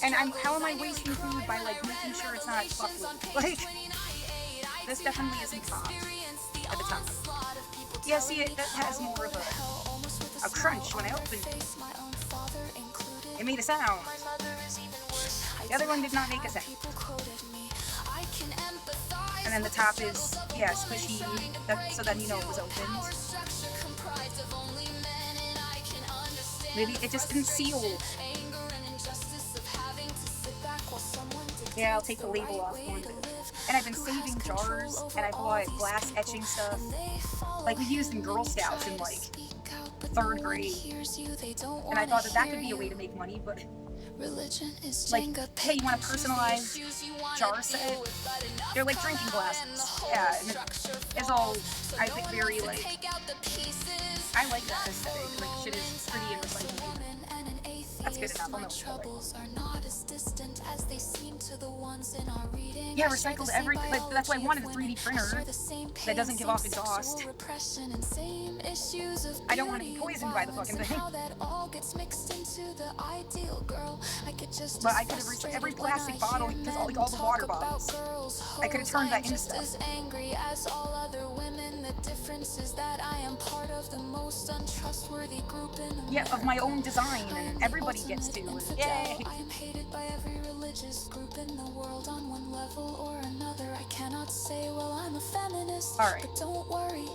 And how am I wasting food by like making sure it's not fucked with? Like, this definitely isn't pop at the top. Yeah, see, it has more of a crunch when I open it. It made a sound. The other one did not make a sound. And then the top is, yeah, squishy, so then you know it was opened. Maybe it just didn't seal. Yeah, I'll take the label off one of it. And I've been saving jars, and I bought glass etching stuff, like we used in Girl Scouts in like 3rd grade. And I thought that could be a way to make money, but like, hey, you want a personalized jar set? They're like drinking glasses. Yeah, and it's all, I think, very like, I like that aesthetic. Like, shit is pretty and recyclable. That's good enough. I'll know what yeah, recycled everything. Like, that's why I wanted a 3D printer that doesn't give off exhaust. I don't want to be poisoned by the fucking thing. But I could have reached every plastic bottle, because all the water bottles. I could have turned that into stuff. Yeah, of my own design, and everybody gets to. Yay! I am hated by every religious group in the world on one level or another. I cannot say, well, I'm a feminist. Alright. But don't worry,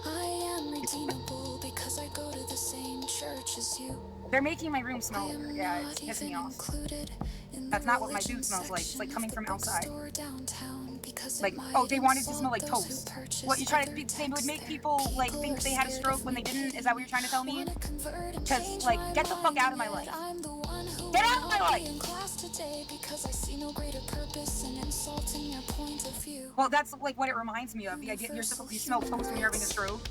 I am redeemable because I go to the same church as you. They're making my room smell weird. Yeah, it's pissing me off. That's not what my food smells like. It's like coming from outside. Like, oh, they wanted to smell like toast. What you trying to? They would make people like think they had a stroke when they didn't. Is that what you're trying to tell me? Because like, get the fuck out of my life. Get out of my life. Well, that's like what it reminds me of. The idea you're supposed to smell toast when you're having a stroke.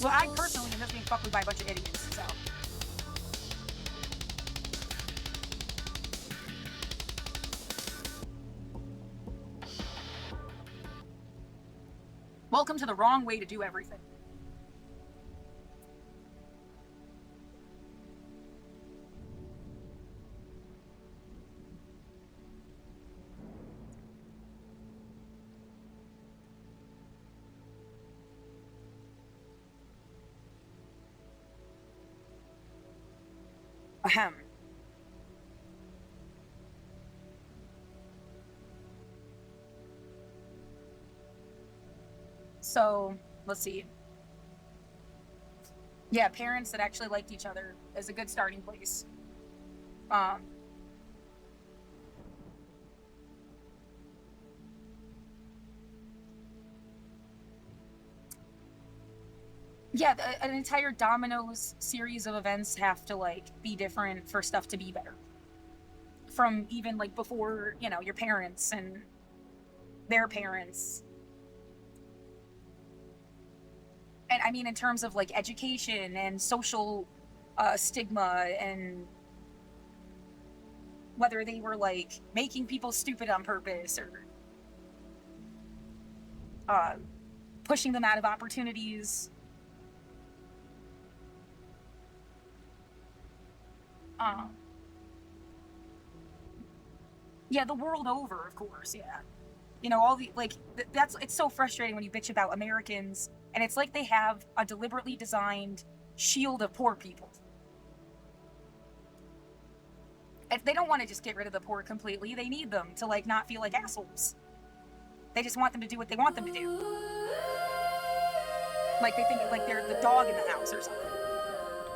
Well, I personally am just being fucked with by a bunch of idiots. So. Welcome to the wrong way to do everything. Ahem. So, let's see. Yeah, parents that actually liked each other is a good starting place. Yeah, an entire dominoes series of events have to, like, be different for stuff to be better. From even, like, before, you know, your parents and their parents. And I mean, in terms of like education and social stigma, and whether they were like making people stupid on purpose or pushing them out of opportunities. Yeah, the world over, of course. Yeah, you know, all the like it's so frustrating when you bitch about Americans. And it's like they have a deliberately designed shield of poor people. If they don't want to just get rid of the poor completely, they need them to like not feel like assholes. They just want them to do what they want them to do. Like they think like they're the dog in the house or something.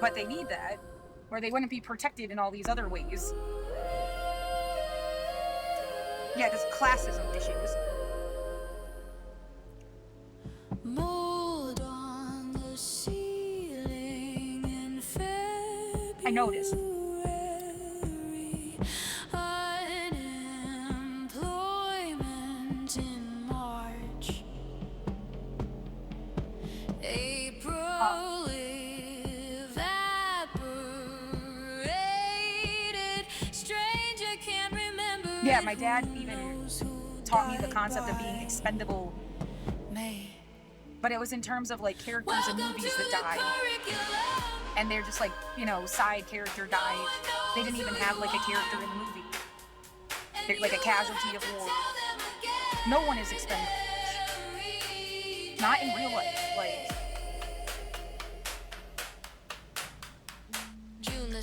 But they need that, or they wouldn't be protected in all these other ways. Yeah, there's classism issues. I noticed. Unemployment in March. April evaporated. Stranger can't remember. Yeah, my dad even taught me the concept of being expendable. But it was in terms of like characters in movies that died. And they're just like, you know, side character died. They didn't even have like a character in the movie. They're like a casualty of war. No one is expendable. Not in real life. Like,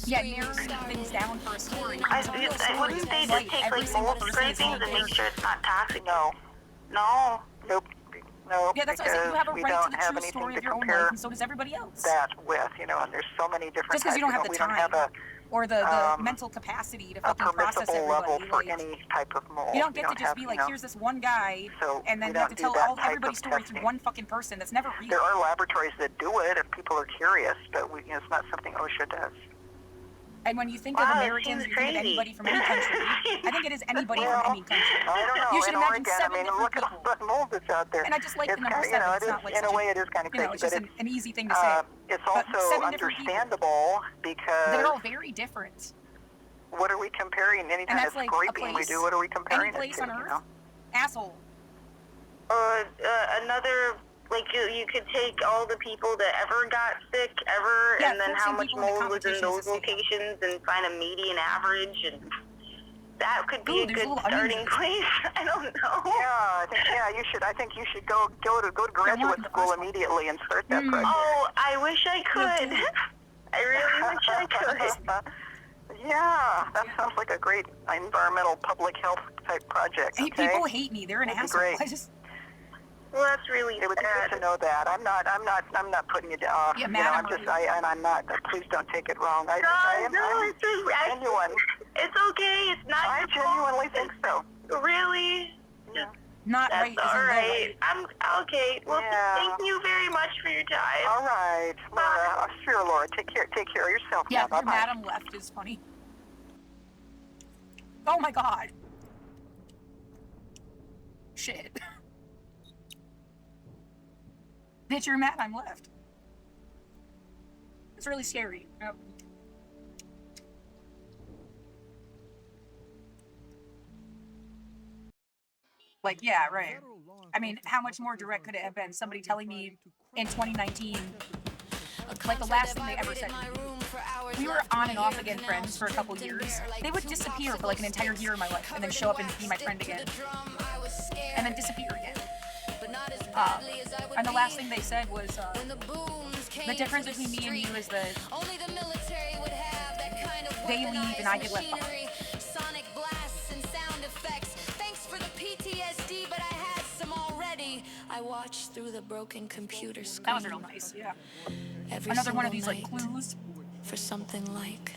yeah, narrowing things down for a story. Wouldn't they just take like mold scrapings and make sure it's not toxic? No. Nope. No, yeah, that's what I said. You have a right to the true story of your own life, and so does everybody else. That with, you know, and there's so many different. Just because you don't have the time or the mental capacity to fucking process everybody. Level for any type of mold. You don't get to just be like, here's this one guy, and then you have to tell everybody's story through one fucking person. That's never real. There are laboratories that do it if people are curious, but you know, it's not something OSHA does. And when you think of Americans, you think of anybody from any country. I think it is anybody from any country. I don't know. You should imagine Oregon, 7 different look people. at all the mold that's out there. And I just like the number 7. You know, it's not like in a way, it is kind of crazy. It's just an easy thing to say. It's also understandable because they're all very different. What are we comparing? Any kind of scraping we do, what are we comparing any place it to? On Earth? You know? Asshole. Another. Like you could take all the people that ever got sick and then how much mold was in those locations and find a median average, and that could be a good starting place. I don't know. Yeah, you should. I think you should go to graduate school immediately and start that project. Oh, I wish I could. I really wish I could. Yeah, that sounds like a great environmental public health type project. Hey, people hate me. They're an asshole. Well, that's really it would be good to know that. I'm not putting you down. Yeah, you know, I'm not. Please don't take it wrong. I'm genuine. It's okay. It's not. I genuinely think so. Really? Yeah. Not That's right. all right. I'm okay. Well, thank you very much for your time. All right, Laura. Sure, Laura. Take care of yourself. Yeah, now. the madam left is funny. Oh my god. Shit. Bitch, you're mad I'm left. It's really scary. Yep. Like, yeah, right. I mean, how much more direct could it have been? Somebody telling me in 2019, like the last thing they ever said to me. We were on and off again friends for a couple years. They would disappear for like an entire year of my life and then show up and be my friend again. And then disappear again. And the last thing they said was, the difference between me and you is that they leave and I get left behind. Sonic blasts and sound effects. Thanks for the PTSD, but I had some already. I watched through the broken computer screen. That was real nice, yeah. Every Another one of single these like night clues. for something like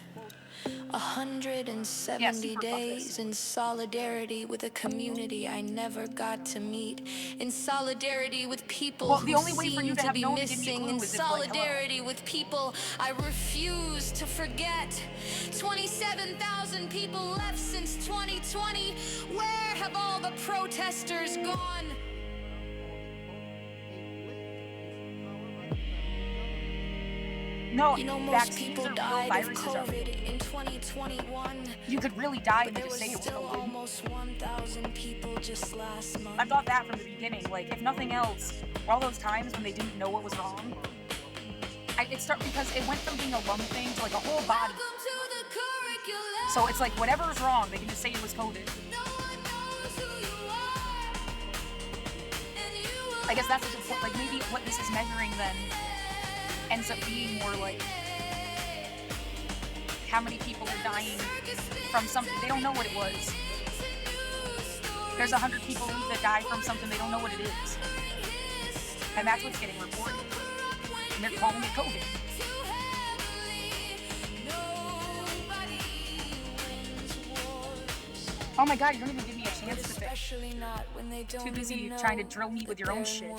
170 days in solidarity with a community I never got to meet, in solidarity with people The only way for you to have be known to give me a missing, clue in is if, like, solidarity with people I refuse to forget. 27,000 people left since 2020. Where have all the protesters gone? No, You know, most vaccines people are real died of viruses are real. COVID in 2021. You could really die and There just was say it was still COVID. almost 1,000 people just last month. I thought that from the beginning. Like, if nothing else, all those times when they didn't know what was wrong, because it went from being a lung thing to like a whole body. So it's like whatever is wrong, they can just say it was COVID. I guess that's a good point. Like maybe what this is measuring then ends up being more like how many people are dying from something they don't know what it was. There's 100 people that die from something they don't know what it is, and that's what's getting reported. And they're calling it COVID. Oh my god, you don't even give me a chance to think. Too busy trying to drill me with your own shit.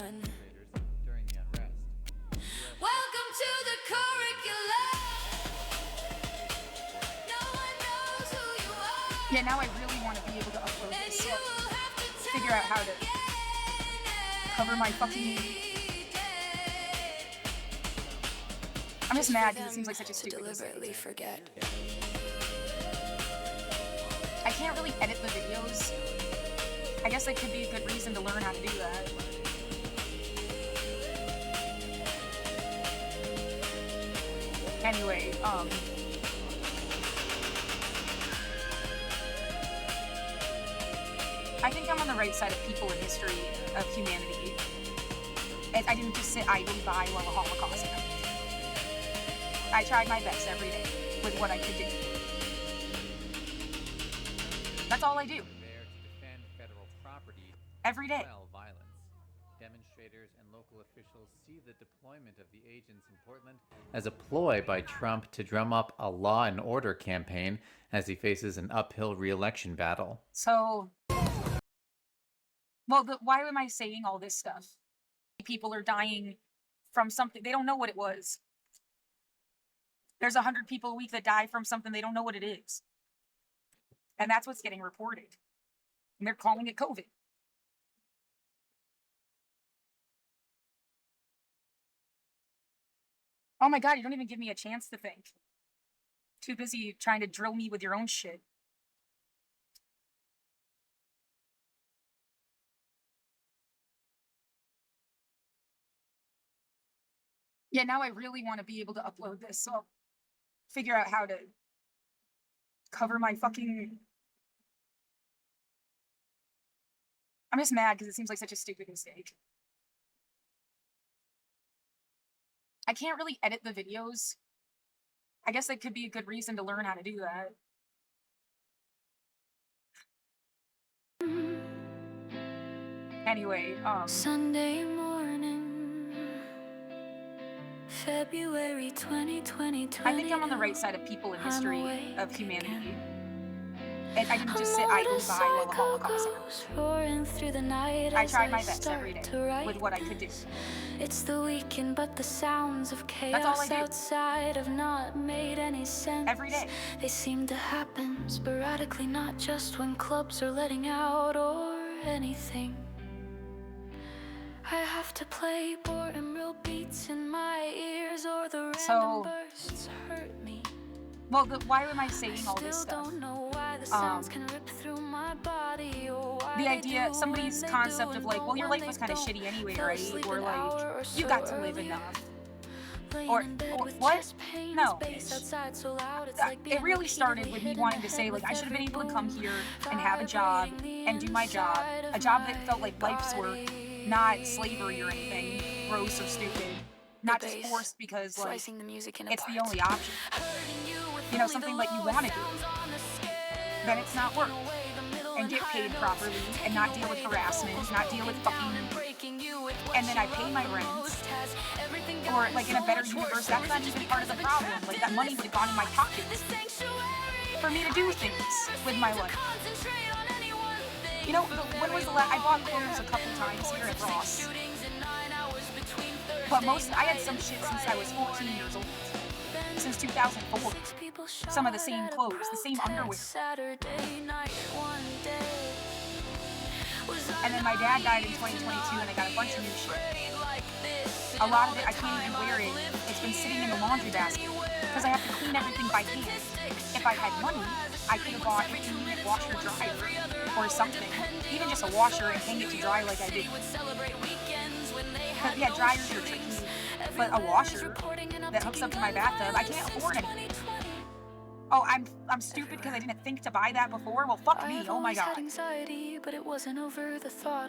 Welcome to the curriculum. No one knows who you are. Yeah, now I really want to be able to upload this. So figure out how to cover my fucking... I'm just mad because it seems like such a stupid mistake. Forget. I can't really edit the videos. I guess that could be a good reason to learn how to do that. Anyway, I think I'm on the right side of people in history of humanity. I didn't just sit idly by while the Holocaust happened. I tried my best every day with what I could do. That's all I do. There to defend federal property. Every day. Violence. Demonstrators and local officials see the deployment of the agents in Portland as a ploy by Trump to drum up a law and order campaign as he faces an uphill re-election battle. So, well, why am I saying all this stuff? People are dying from something. They don't know what it was. There's 100 people a week that die from something they don't know what it is. And that's what's getting reported. And they're calling it COVID. Oh my god, you don't even give me a chance to think. Too busy trying to drill me with your own shit. Yeah, now I really want to be able to upload this, so I'll figure out how to cover my fucking... I'm just mad because it seems like such a stupid mistake. I can't really edit the videos. I guess that could be a good reason to learn how to do that. Anyway, Sunday morning, February 2020. I think I'm on the right side of people in history of humanity. And I didn't just sit idly by while the Holocaust happened. through the night. I tried my best every day with what I could do. It's the weekend, but the sounds of chaos outside have not made any sense. Every day. They seem to happen sporadically, not just when clubs are letting out or anything. I have to play boredom real beats in my ears, or the random bursts hurt me. Well, why am I saying all this stuff? Don't know why the sounds can rip through my body, or why the idea, somebody's concept of like, well, your life was kind of shitty anyway, right? Or like, you got to live enough. Or what? No. It really started with me wanting to say, like, I should have been able to come here and have a job and do my job. A job that felt like life's work, not slavery or anything gross or stupid. Not just forced because, like, it's the only option. You know, something like you want to do. Then it's not work. And get paid properly and not deal with harassment, not deal with fucking... And then I pay my rent. Or, like, in a better universe, that's not even part of the problem. Like, that money would have gone in my pocket for me to do things with my life. You know, when was the last... I bought clothes a couple times here at Ross. But I had some shit since I was 14 years old. Since 2004. Some of the same clothes, the same underwear. And then my dad died in 2022 and I got a bunch of new shit. A lot of it, I can't even wear it. It's been sitting in the laundry basket because I have to clean everything by hand. If I had money, I could have bought a convenient washer dryer or something. Even just a washer and hang it to dry like I did. But yeah, dryers are tricky. But a washer that hooks up to my bathtub, I can't afford anything. Oh, I'm stupid because I didn't think to buy that before? Well, fuck me, oh my god.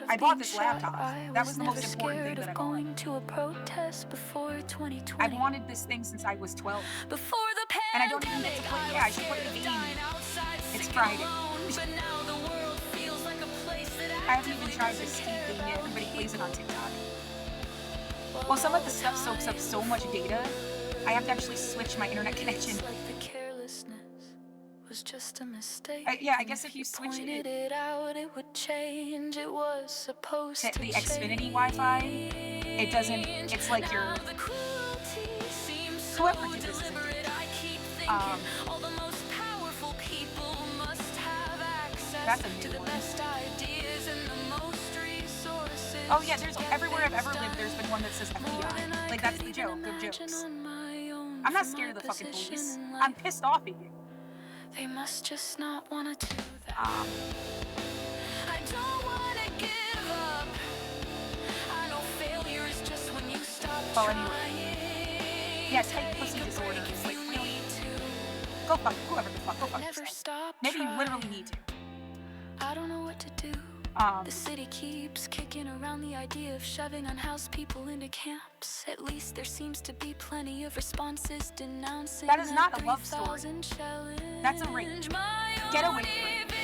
I bought this laptop. That was the most important thing that I bought. I've wanted this thing since I was 12. And I don't even get to play. Yeah, I should play the game. It's Friday. I haven't even tried this Steam thing yet. Everybody plays it on TikTok. Well, some of the stuff soaks up so much data, I have to actually switch my internet connection. Was just a mistake. Yeah, I guess if you switch it out, it would change. It was supposed to the Xfinity Wi-Fi, it doesn't. It's like your whoever did this is a dick. That's a new one. Oh yeah, there's everywhere I've ever lived. There's been one that says FBI. Like that's the joke of jokes. I'm not scared of the fucking police. I'm pissed off at you. They must just not want to do that. I don't want to give up. I know failure is just when you stop trying. Yeah, tight pussy disorder. Like, really? Go fuck whoever the fuck. Go fuck yourself. Maybe you literally need to. I don't know what to do. The city keeps kicking around the idea of shoving unhoused people into camps. At least there seems to be plenty of responses denouncing. That is not a love story. That's a rape. Get away from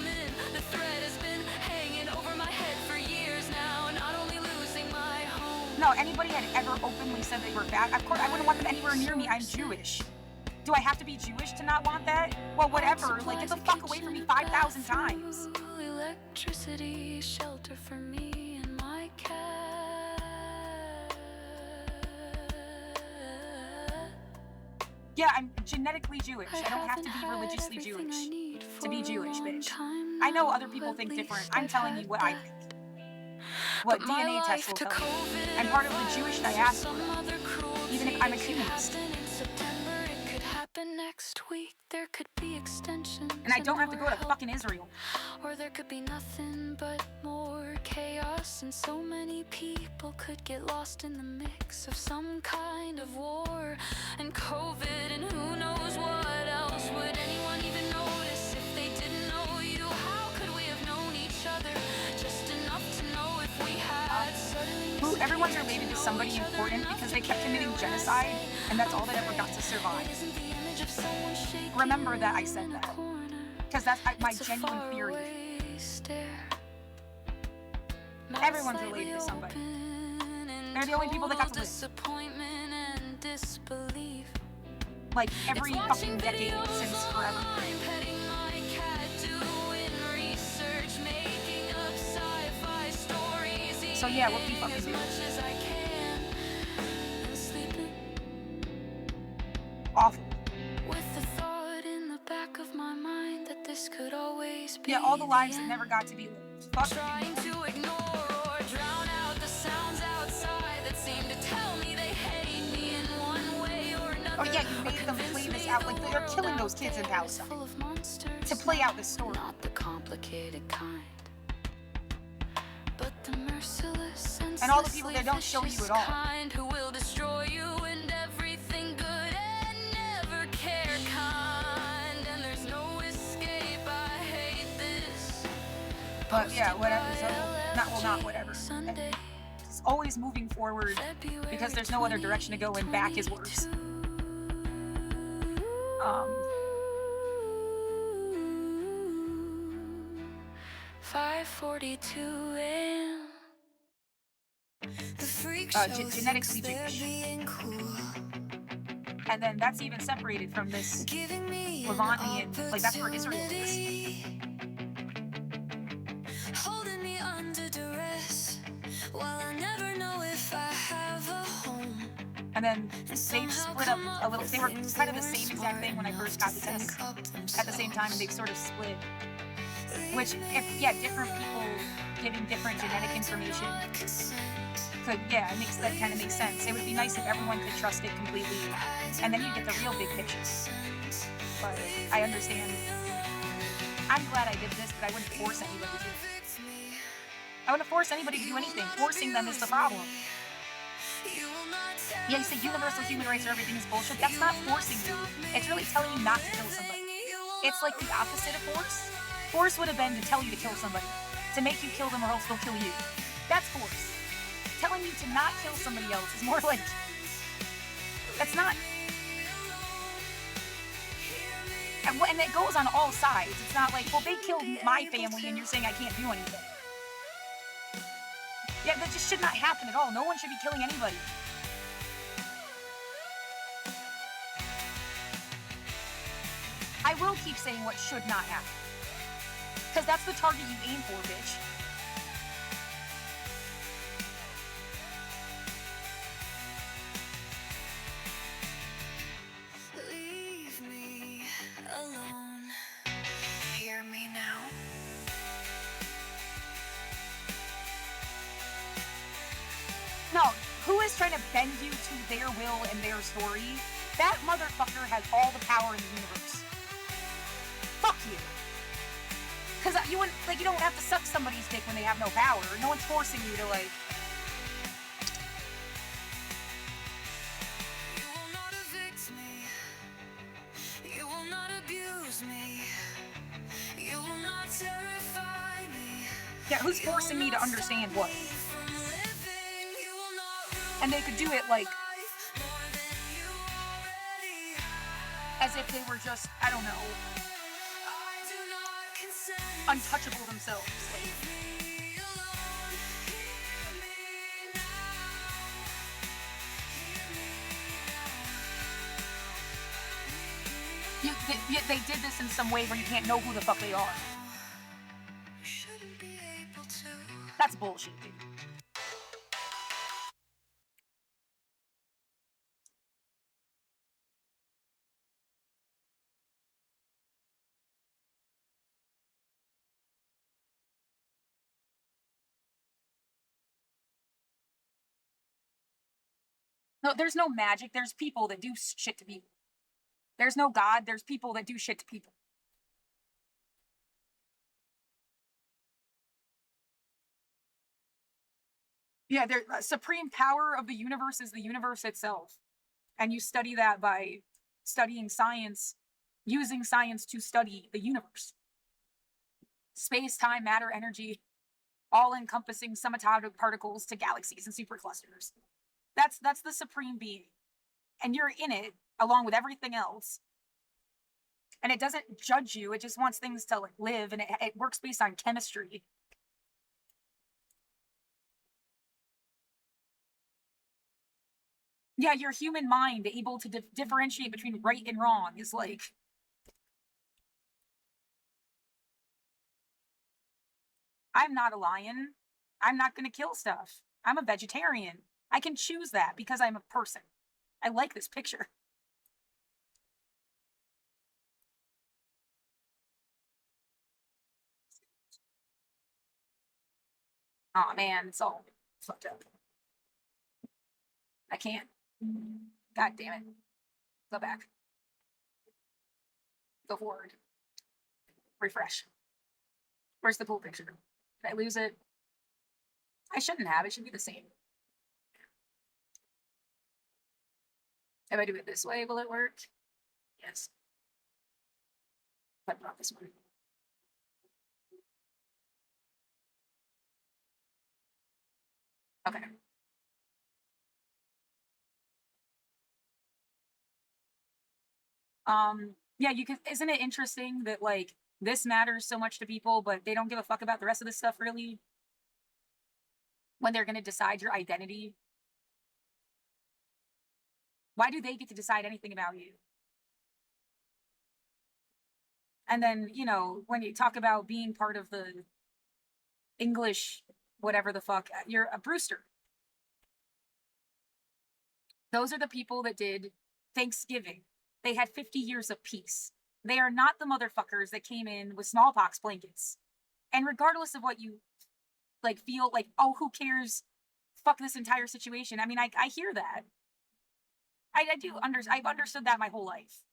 it. The threat has been hanging over my head for years now, not only losing my home. No, anybody had ever openly said they were bad. Of course, I wouldn't want them anywhere near me. I'm Jewish. Do I have to be Jewish to not want that? Well, whatever. Like, get the fuck away from me 5,000 times. Electricity, shelter for me and my cat. Yeah, I'm genetically Jewish. I don't have to be religiously Jewish to be Jewish, bitch. I know other people think different. I'm telling you what I think. What DNA tests will tell you. I'm part of the Jewish diaspora, even if I'm a humanist. Next week there could be extensions, and I don't have to go to fucking Israel. Or there could be nothing but more chaos, and so many people could get lost in the mix of some kind of war and COVID and who knows what else. Would anyone even notice if they didn't know you? How could we have known each other just enough to know if we had suddenly... Everyone's related to somebody important because they kept committing genocide, and that's all that ever got to survive. Remember that I said that, because that's my genuine theory. Everyone's related to somebody. They're the only people that got to live. Like every fucking decade since forever. So yeah, what the fuck is it? Awful. With the thought in the back of my mind that this could always be. Yeah, all the lives that never got to be lived. Fuck Trying to ignore or drown out the sounds outside that seem to tell me they hate me in one way or another. Oh yeah, you made them play this out like they're killing those kids in Palestine to play out this story. Not the complicated kind, but the merciless and all the people that don't show you at all. Kind who will destroy you and everything good and never care kind. And there's no escape. I hate this. But yeah, whatever. So not whatever. It's always moving forward because there's no other direction to go, and back is worse. 5:42 a.m. Genetic cleavage. And then that's even separated from this Levantine, like that's where Israel is. Holding me under duress while I never know if I have a home. And then they split up a little. They were kind of the same exact thing when I first got the test at the same time, and they've sort of split. Which, different people giving different genetic information could, that kind of makes sense. It would be nice if everyone could trust it completely, and then you get the real big picture. But I understand. I'm glad I did this, but I wouldn't force anybody to do it. I wouldn't force anybody to do anything. Forcing them is the problem. Yeah, you say universal human rights or everything is bullshit. That's not forcing you. It's really telling you not to kill somebody. It's like the opposite of force. Force would have been to tell you to kill somebody, to make you kill them or else they'll kill you. That's force. Telling you to not kill somebody else is more like, that's not. And it goes on all sides. It's not like, well, they killed my family and you're saying I can't do anything. Yeah, that just should not happen at all. No one should be killing anybody. I will keep saying what should not happen. Because that's the target you aim for, bitch. Leave me alone. Hear me now. No, who is trying to bend you to their will and their story? That motherfucker has all the power in the universe. Fuck you. Because you don't have to suck somebody's dick when they have no power. No one's forcing you to, like... You will not evict me. You will not abuse me. You will not terrify me. Yeah, who's forcing me to understand what? And they could do it, like... as if they were just, I don't know... untouchable themselves. They did this in some way where you can't know who the fuck they are. That's bullshit, dude. No, there's no magic. There's people that do shit to people. There's no God. There's people that do shit to people. Yeah, the supreme power of the universe is the universe itself. And you study that by studying science, using science to study the universe. Space, time, matter, energy, all-encompassing subatomic particles to galaxies and superclusters. That's the supreme being. And you're in it along with everything else. And it doesn't judge you. It just wants things to like live, and it works based on chemistry. Yeah, your human mind able to differentiate between right and wrong is like... I'm not a lion. I'm not going to kill stuff. I'm a vegetarian. I can choose that because I'm a person. I like this picture. Oh man, it's all fucked up. I can't. God damn it. Go back. Go forward. Refresh. Where's the pool picture? Did I lose it? I shouldn't have. It should be the same. If I do it this way, will it work? Yes. But not this one. Okay. Yeah, you can, isn't it interesting that like this matters so much to people, but they don't give a fuck about the rest of this stuff really? When they're gonna decide your identity? Why do they get to decide anything about you? And then, you know, when you talk about being part of the English, whatever the fuck, you're a Brewster. Those are the people that did Thanksgiving. They had 50 years of peace. They are not the motherfuckers that came in with smallpox blankets. And regardless of what you like feel like, oh, who cares? Fuck this entire situation. I mean, I hear that. I've understood that my whole life.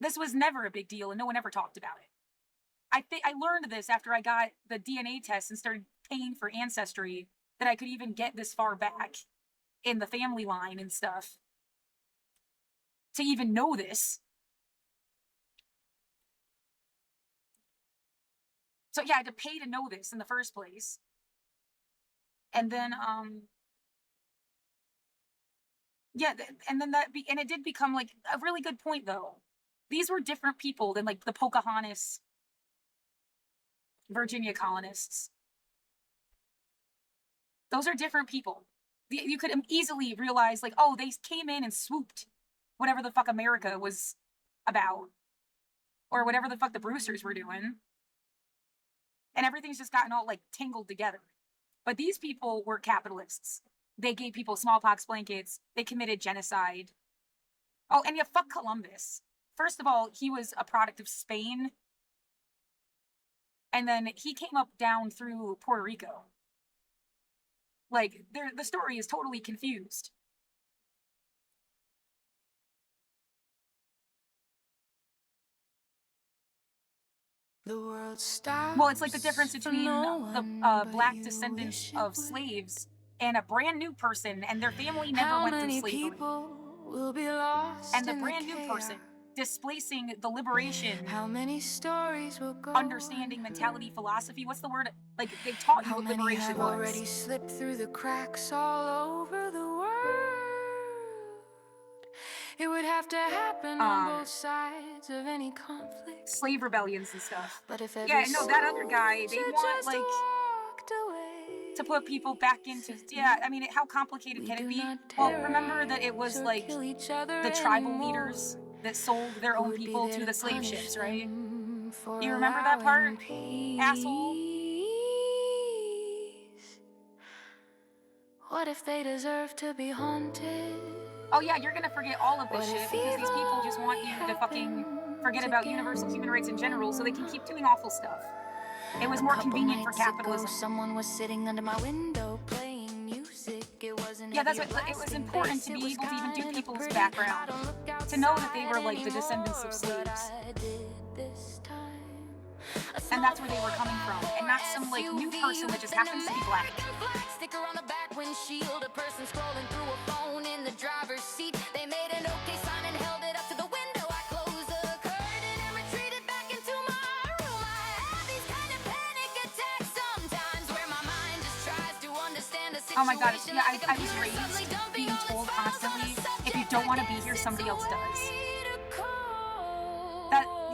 This was never a big deal and no one ever talked about it. I learned this after I got the DNA test and started paying for Ancestry, that I could even get this far back in the family line and stuff to even know this. So yeah, I had to pay to know this in the first place. And then, yeah, and then and it did become like a really good point though. These were different people than like the Pocahontas Virginia colonists. Those are different people. You could easily realize like, oh, they came in and swooped whatever the fuck America was about, or whatever the fuck the Brewsters were doing. And everything's just gotten all like tangled together. But these people were capitalists. They gave people smallpox blankets. They committed genocide. Oh, and yeah, fuck Columbus. First of all, he was a product of Spain. And then he came up down through Puerto Rico. Like, the story is totally confused. The world stops. Well, it's like the difference between the black descendants of slaves and a brand new person, and their family never went through slavery. Will be lost and the brand new person displacing the liberation, how many stories will go understanding mentality, philosophy. What's the word? Like, they taught you what liberation was. Already slipped through the cracks all over the world. It would have to happen on both sides of any conflict. Slave rebellions and stuff. But if every that other guy, they want like to put people back into, I mean, how complicated can it be? Well, remember that it was like the tribal leaders that sold their own people to the slave ships, right? You remember that part, asshole? What if they deserve to be haunted? Oh yeah, you're gonna forget all of this shit because these people just want you to fucking forget about universal human rights in general so they can keep doing awful stuff. It was more convenient for capitalism. Someone was sitting under my window playing music. It wasn't that's what it was important to be able to even do people's background, to know that they were like the descendants of slaves. And that's where they were coming from, and not some like new person that just happens to be black. Sticker on the back windshield, a person scrolling through a phone in the driver's seat. They made an okay sign and held it up to the window. I closed the curtain and retreated back into my room. I have these kind of panic attacks sometimes where my mind just tries to understand the situation. Oh my god, yeah, I was raised being told constantly, if you don't want to be here, somebody else does.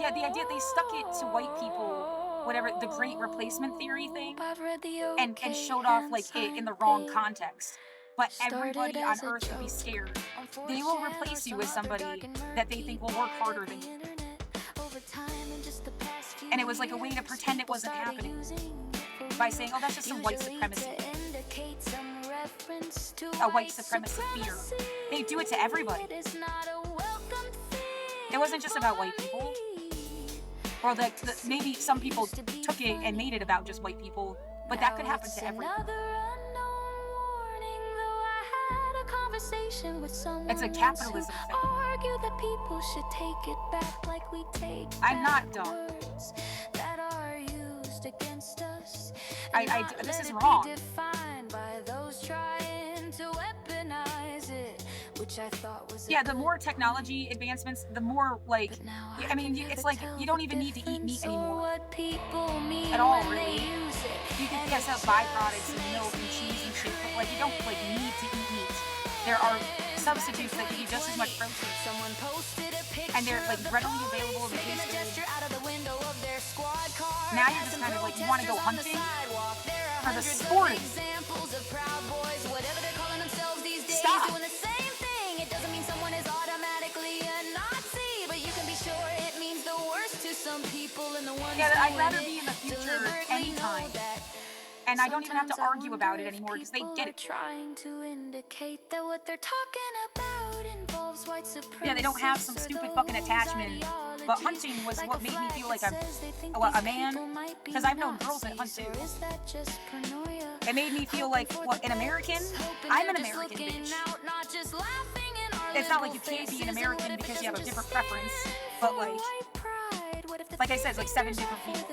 The idea they stuck it to white people, whatever, the great replacement theory thing, and showed off like it in the wrong context. But everybody on earth would be scared. They will replace you with somebody that they think will work harder than you. And it was like a way to pretend it wasn't happening. by saying, oh, that's just some white supremacy. A white supremacy fear. They do it to everybody. It wasn't just about white people. Or maybe some people took it and made it about just white people, but that could happen to everyone. It's a capitalism thing. I'm not dumb. This is wrong. Yeah, the more technology advancements, the more like, I mean, it's like you don't even need to eat meat anymore at all, really. You can guess up byproducts and milk and cheese and shit, but like you don't like need to eat meat. There are substitutes that give you just as much protein, and they're like readily available in the case. Now you're just kind of like you want to go hunting for the sport. Stop. Yeah, I'd rather be in the future anytime. And I don't even have to argue about it anymore because they get it. Yeah, they don't have some stupid fucking attachment. But hunting was what made me feel like I'm a man. Because I've known girls that hunt too. It made me feel like, what, an American? I'm an American, bitch. It's not like you can't be an American because you have a different preference. But like I said, it's like 7 different people.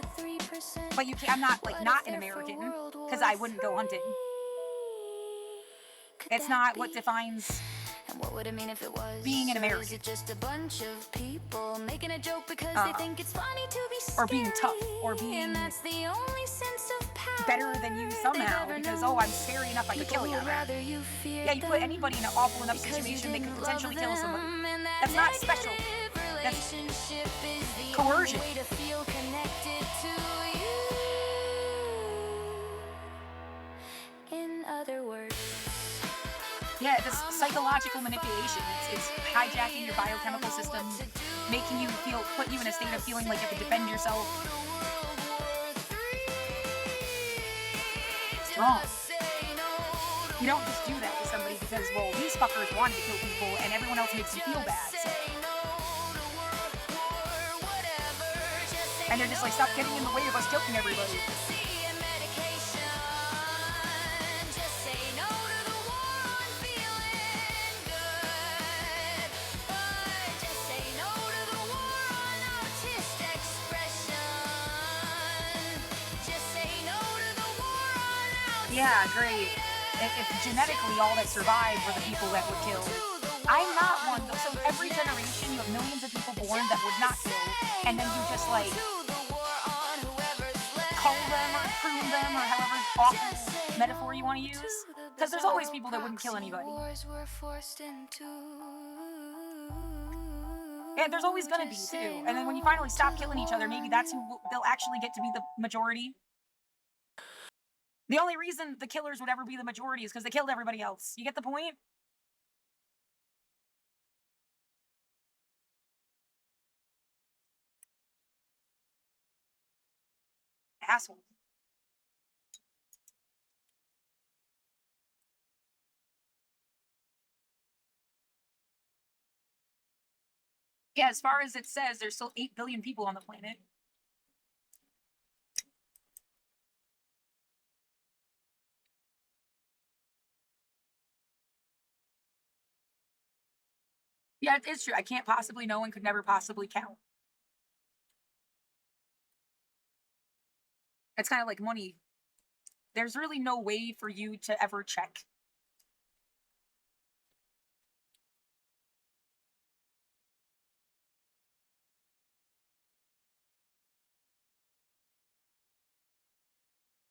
But you can't, I'm not like not an American because I wouldn't go hunting. It's not what defines what would it mean if it was being an American. Just a bunch of people making a joke because they think it's funny to be or being tough or being that's the only sense of power better than you somehow because I'm scary enough I could kill you. Yeah, you put anybody in an awful enough situation they could potentially kill somebody. That's not special. That's coercion. In other words. Yeah, this psychological manipulation. It's hijacking your biochemical system, making you put you in a state of feeling like you have to defend yourself. It's wrong. You don't just do that to somebody because, well, these fuckers wanted to kill people and everyone else makes you feel bad. So. And they're just like, stop getting in the way of us killing everybody. Yeah, great. If genetically all that survived were the people that were killed. I'm not one. So every generation you have millions of people born that would not kill, and then you just like cull them or prune them or however awful metaphor you want to use. Because there's always people that wouldn't kill anybody. Yeah, there's always gonna be too. And then when you finally stop killing each other, maybe that's who they'll actually get to be the majority. The only reason the killers would ever be the majority is because they killed everybody else. You get the point? Asshole. Yeah, as far as it says, there's still 8 billion people on the planet. Yeah, it's true. I can't possibly know and could never possibly count. It's kind of like money. There's really no way for you to ever check.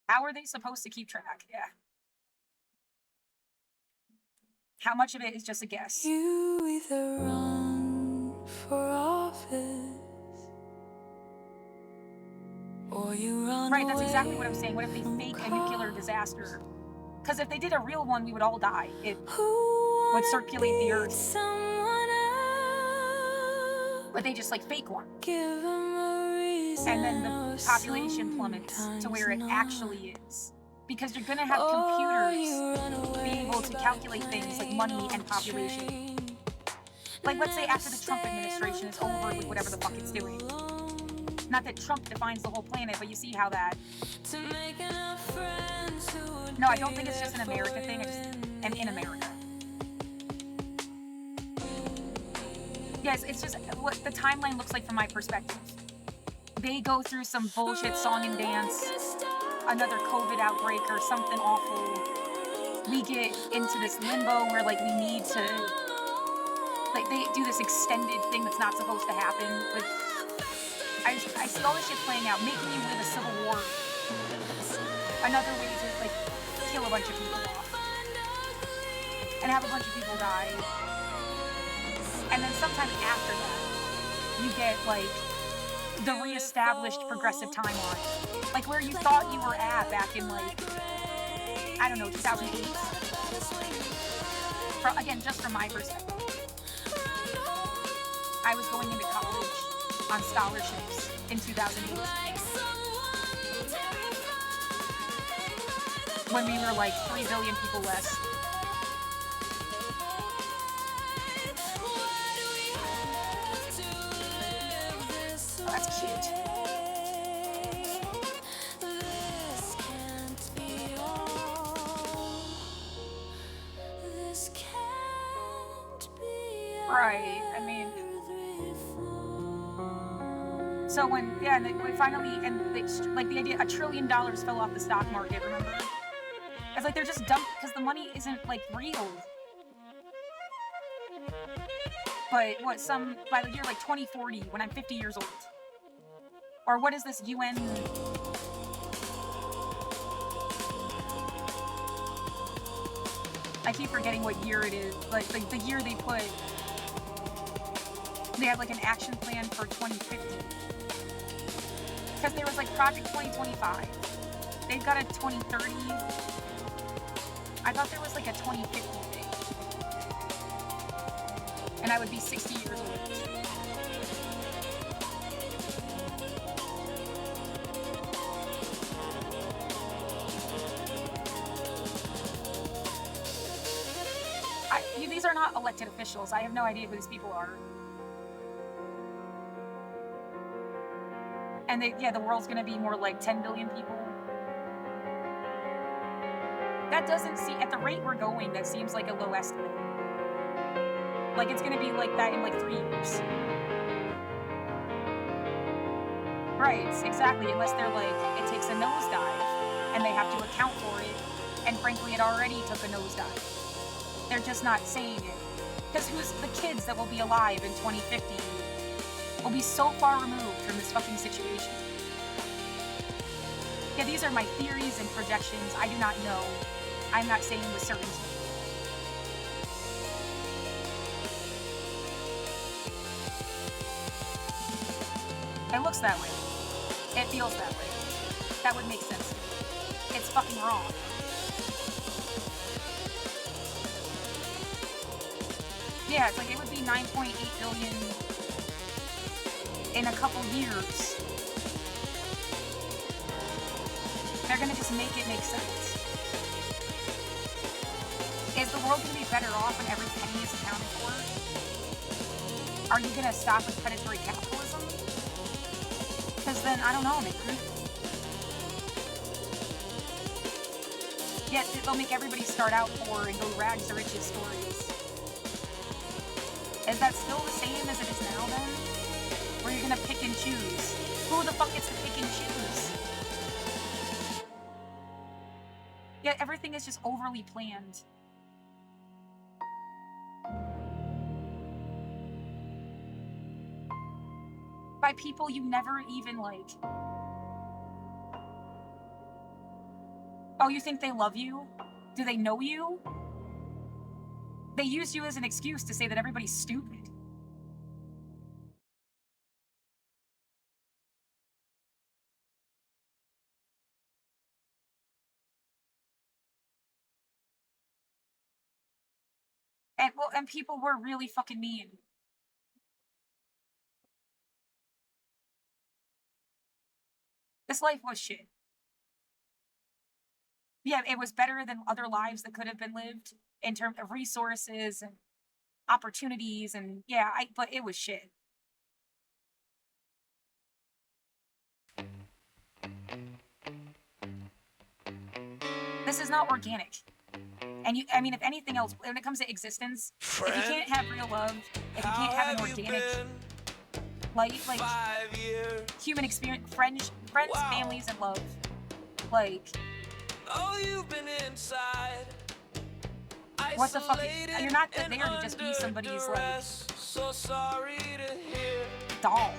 How are they supposed to keep track? Yeah. How much of it is just a guess? You either run for office or you run Right, that's exactly what I'm saying. What if they fake a nuclear disaster? Because if they did a real one, we would all die. It would circulate the earth. But they just like fake one. Give them a reason and then the population plummets to where it actually is. Because you're gonna have computers be able to calculate things like money and population. Like, let's say after the Trump administration is over with whatever the fuck it's doing. Not that Trump defines the whole planet, but you see how that... No, I don't think it's just an America thing, I just am in America. Yes, it's just what the timeline looks like from my perspective. They go through some bullshit song and dance, another COVID outbreak or something awful. We get into this limbo where, like, we need to... Like, they do this extended thing that's not supposed to happen. Like, I see all this shit playing out, making you live a civil war. Another way to, like, kill a bunch of people off. And have a bunch of people die. And then sometime after that, you get, like, the reestablished progressive timeline. Like, where you thought you were at back in, like, I don't know, 2008? Again, just from my perspective. I was going into college on scholarships in 2008. When we were like 3 billion people less. Oh, that's cute. Right, I mean... So when, yeah, and we finally, and they, like the idea, $1 trillion fell off the stock market, remember? It's like they're just dumb, because the money isn't, like, real. But what, by the year, like, 2040, when I'm 50 years old. Or what is this UN... I keep forgetting what year it is. Like, the year they put... They have, like, an action plan for 2050. Because there was, like, Project 2025. They've got a 2030. I thought there was, like, a 2050 thing. And I would be 60 years old. These are not elected officials. I have no idea who these people are. And the world's gonna be more like 10 billion people. That doesn't seem, at the rate we're going, that seems like a low estimate. Like, it's gonna be like that in like 3 years. Right, exactly, unless they're like, it takes a nosedive, and they have to account for it, and frankly, it already took a nosedive. They're just not saying it. Because who's the kids that will be alive in 2050 will be so far removed from this fucking situation. Yeah, these are my theories and projections. I do not know. I'm not saying with certainty. It looks that way. It feels that way. That would make sense. It's fucking wrong. Yeah, it's like it would be 9.8 billion in a couple years. They're gonna just make it make sense. Is the world gonna be better off when every penny is accounted for? Are you gonna stop with predatory capitalism? Because then, I don't know, man. Yeah, they'll make everybody start out poor and go rags to riches stories. Is that still the same as it is now, then? Where you're gonna pick and choose? Who the fuck gets to pick and choose? Yeah, everything is just overly planned. By people you never even, like... Oh, you think they love you? Do they know you? They use you as an excuse to say that everybody's stupid. And people were really fucking mean. This life was shit. Yeah, it was better than other lives that could have been lived in terms of resources and opportunities, and yeah, but it was shit. This is not organic. And I mean, if anything else, when it comes to existence, if you can't have real love, if you can't have an organic life, like human experience, friends, families, and love, like, Oh, you've been inside. what the fuck? You're not there to just be somebody's, like, So sorry to hear. doll.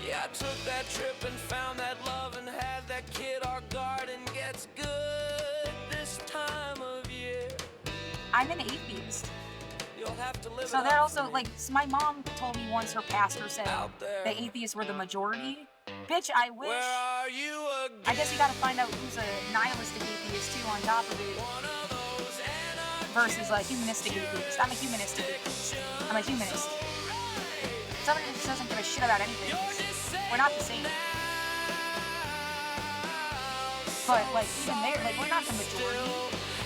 Yeah, I took that trip and found that love and had that kid. Our garden gets good this time of year. I'm an atheist. You'll have to live So it that up also, for me. like, my mom told me once her pastor said the atheists were the majority. Bitch, I wish. Where are you again? I guess you gotta find out who's a nihilistic atheist too on top of it. Versus a humanistic atheist. I'm a humanistic atheist. I'm a humanist. Somebody that just doesn't give a shit about anything. We're not the same. But, like, even there, like, we're not the majority.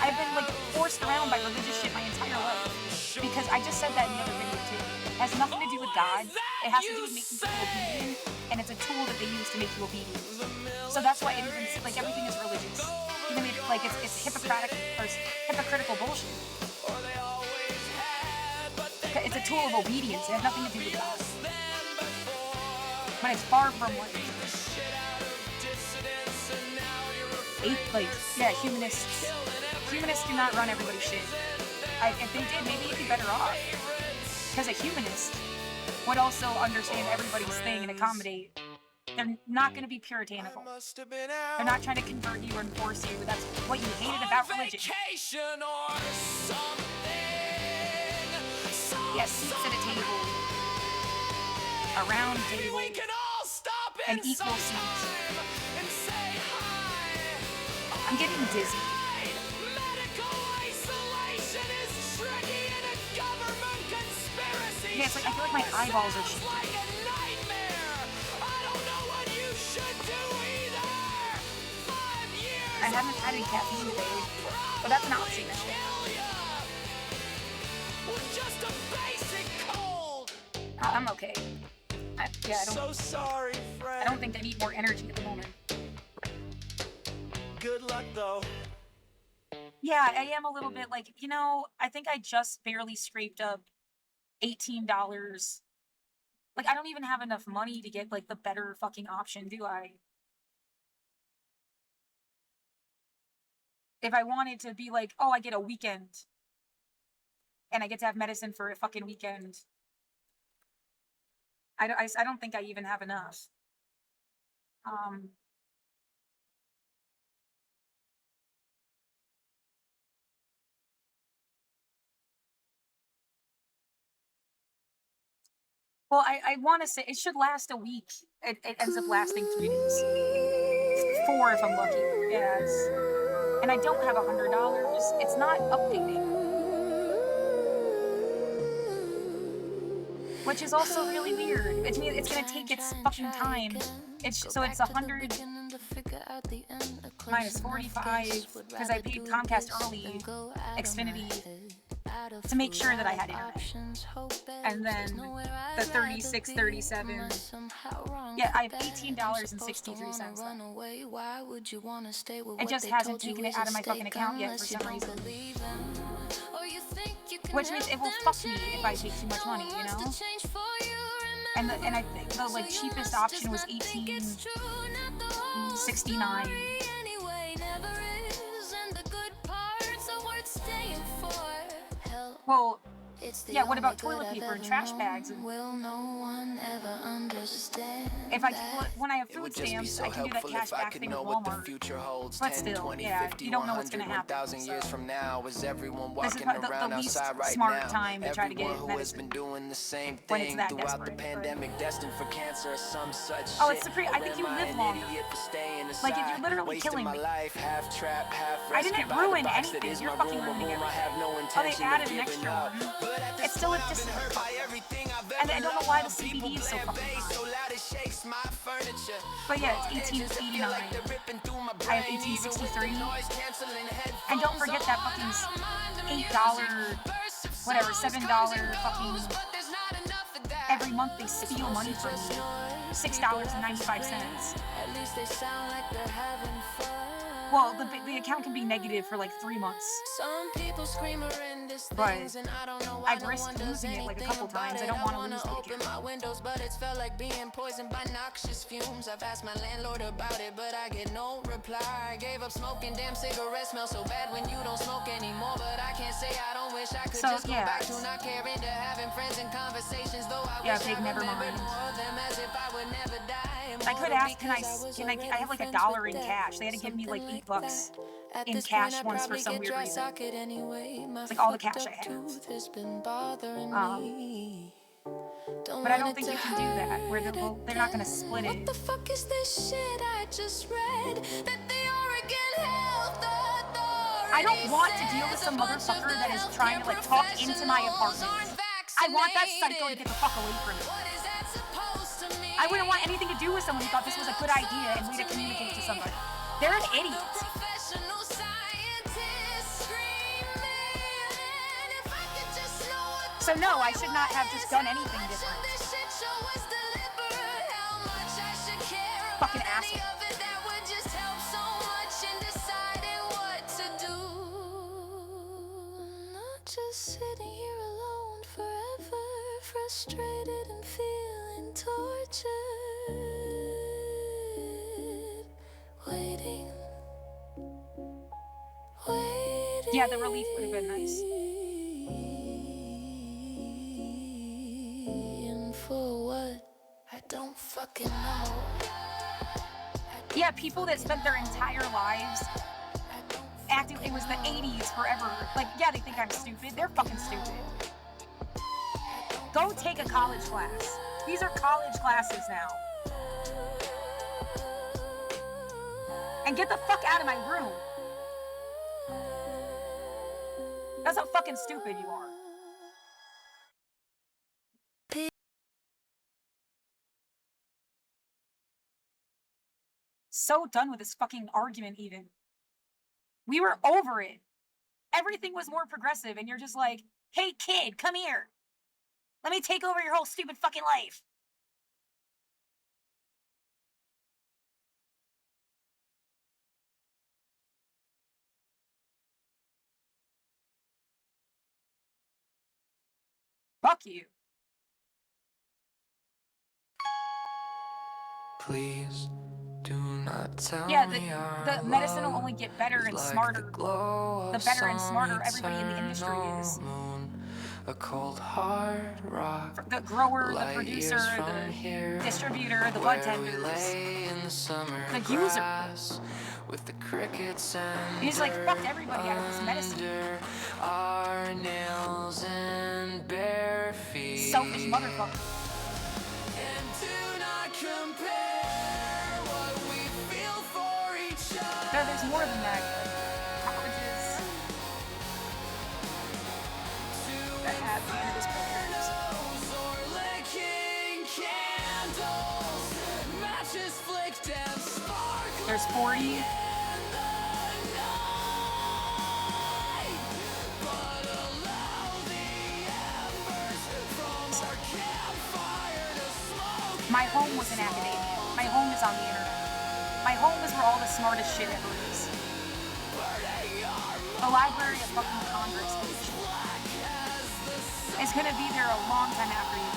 I've been, like, forced around by religious shit my entire life. Because I just said that in the other video, too. It has nothing to do with God. It has to do with making people obedient. And it's a tool that they use to make you obedient. So that's why it even, like, everything is religious. Even if, like, it's hypocritical bullshit. It's a tool of obedience. It has nothing to do with God. But it's far from what humanists. Humanists do not run everybody's shit. If they did, maybe you'd be better off. Because a humanist would also understand everybody's thing and accommodate. They're not going to be puritanical. They're not trying to convert you or enforce you. That's what you hated about religion. Yes, seats at a table. A round table. An equal seat. I'm getting dizzy. Yeah, it's like I feel like my eyeballs are shaking. I haven't had any caffeine today, but that's an option. I'm okay. I don't think I need more energy at the moment. Good luck, though. Yeah, I am a little bit like, I think I just barely scraped up $18. Like, I don't even have enough money to get, like, the better fucking option, do I? If I wanted to be like, oh, I get a weekend, and I get to have medicine for a fucking weekend, I don't think I even have enough. Well, I want to say it should last a week. It ends up lasting 3 days. 4 if I'm lucky. Yes. And I don't have $100. It's not updating. Which is also really weird. It means it's gonna take its fucking time. It's 100 minus 45 because I paid Comcast early, Xfinity, to make sure that I had internet. And then the 36.37. Yeah, I have $18.63. It just hasn't taken it out of my fucking account yet for some reason. Which means it will fuck me if I take too much money, And I think the like cheapest option was $18.69. Well, yeah, what about toilet paper and trash bags? If when I have food stamps, I can do that cash back thing with Walmart. But still, yeah, you don't know what's gonna happen. So. This is the least smart time to try to get medicine when it's that desperate. Oh, it's supreme. I think you live longer. Like, if you're literally killing me. I didn't ruin anything. You're fucking ruining everything. Oh, they added an extra one. It's still a dissonant. And I don't know why the CBD is so fucking high. But yeah, it's 1889. I have 1863. And don't forget that fucking $8, whatever, $7 fucking... Every month they steal money from you. $6.95. Well, the account can be negative for like 3 months. But I've risked losing it like a couple times. I don't want to lose the account. But it's felt like being poisoned by noxious fumes. I've asked my landlord about it, but I get no reply. I gave up smoking, damn cigarettes smell so bad when you don't smoke anymore. But I can't say I don't wish I could just go back to not caring, to having friends and conversations. Though I wish I never mind. more of them as if I would never die. I could ask, can I have like $1 in cash. They had to give me like $8 in cash once for some weird reason. It's like all the cash I have. But I don't think you can do that, where they're not gonna split it. What the fuck is this shit I just read? That the Oregon Health Authority I don't want to deal with some motherfucker that is trying to like talk into my apartment. I want that psycho to get the fuck away from me. I wouldn't want anything to do with someone who thought this was a good idea and way to communicate to somebody. They're an idiot. So no, I should not have just done anything different. Fucking asshole. Just sitting here alone forever, frustrated and feeling tortured, waiting. Yeah, the relief would have been nice. For what? I don't fucking know. Yeah, people that spent their entire lives acting, it was the 80s forever. Like, yeah, they think I'm stupid. They're fucking stupid. Go take a college class. These are college classes now. And get the fuck out of my room. That's how fucking stupid you are. So done with this fucking argument even. We were over it. Everything was more progressive and you're just like, hey kid, come here. Let me take over your whole stupid fucking life. Fuck you. Please do not tell yeah, me the medicine will only get better and smarter. The better and smarter everybody in the industry is. A cold hard rock. The grower, the producer, the distributor, the bud tenders, the user. With the crickets and he's like fucked everybody out of this medicine. Our nails and bare feet. Selfish motherfucker. And do not compare what we feel for each other. No, there's more than that. Colleges that have cannabis programs. Or licking candles, matches flicked and sparkling. There's 40. My home was in academia. My home is on the internet. My home is where all the smartest shit ever is. The Library of fucking Congress, bitch. It's gonna be there a long time after you leave.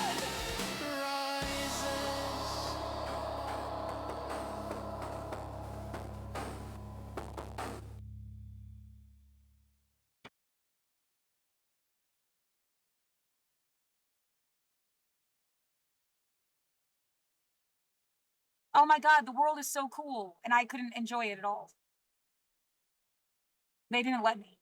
Oh my god, the world is so cool, and I couldn't enjoy it at all. They didn't let me.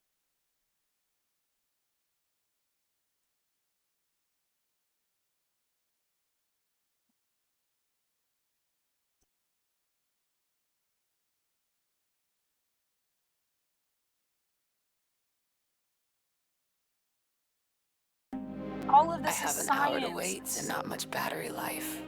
All of this I have is an hour to science. wait and not much battery life.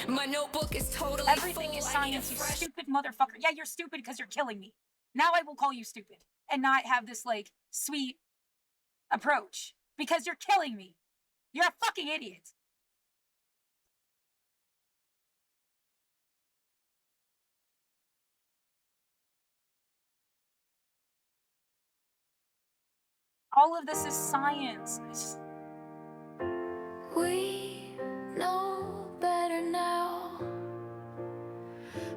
My notebook is totally Everything full. is I need a science, you fresh stupid motherfucker. Yeah, you're stupid because you're killing me. Now I will call you stupid and not have this, like, sweet approach because you're killing me. You're a fucking idiot. All of this is science. We know better now,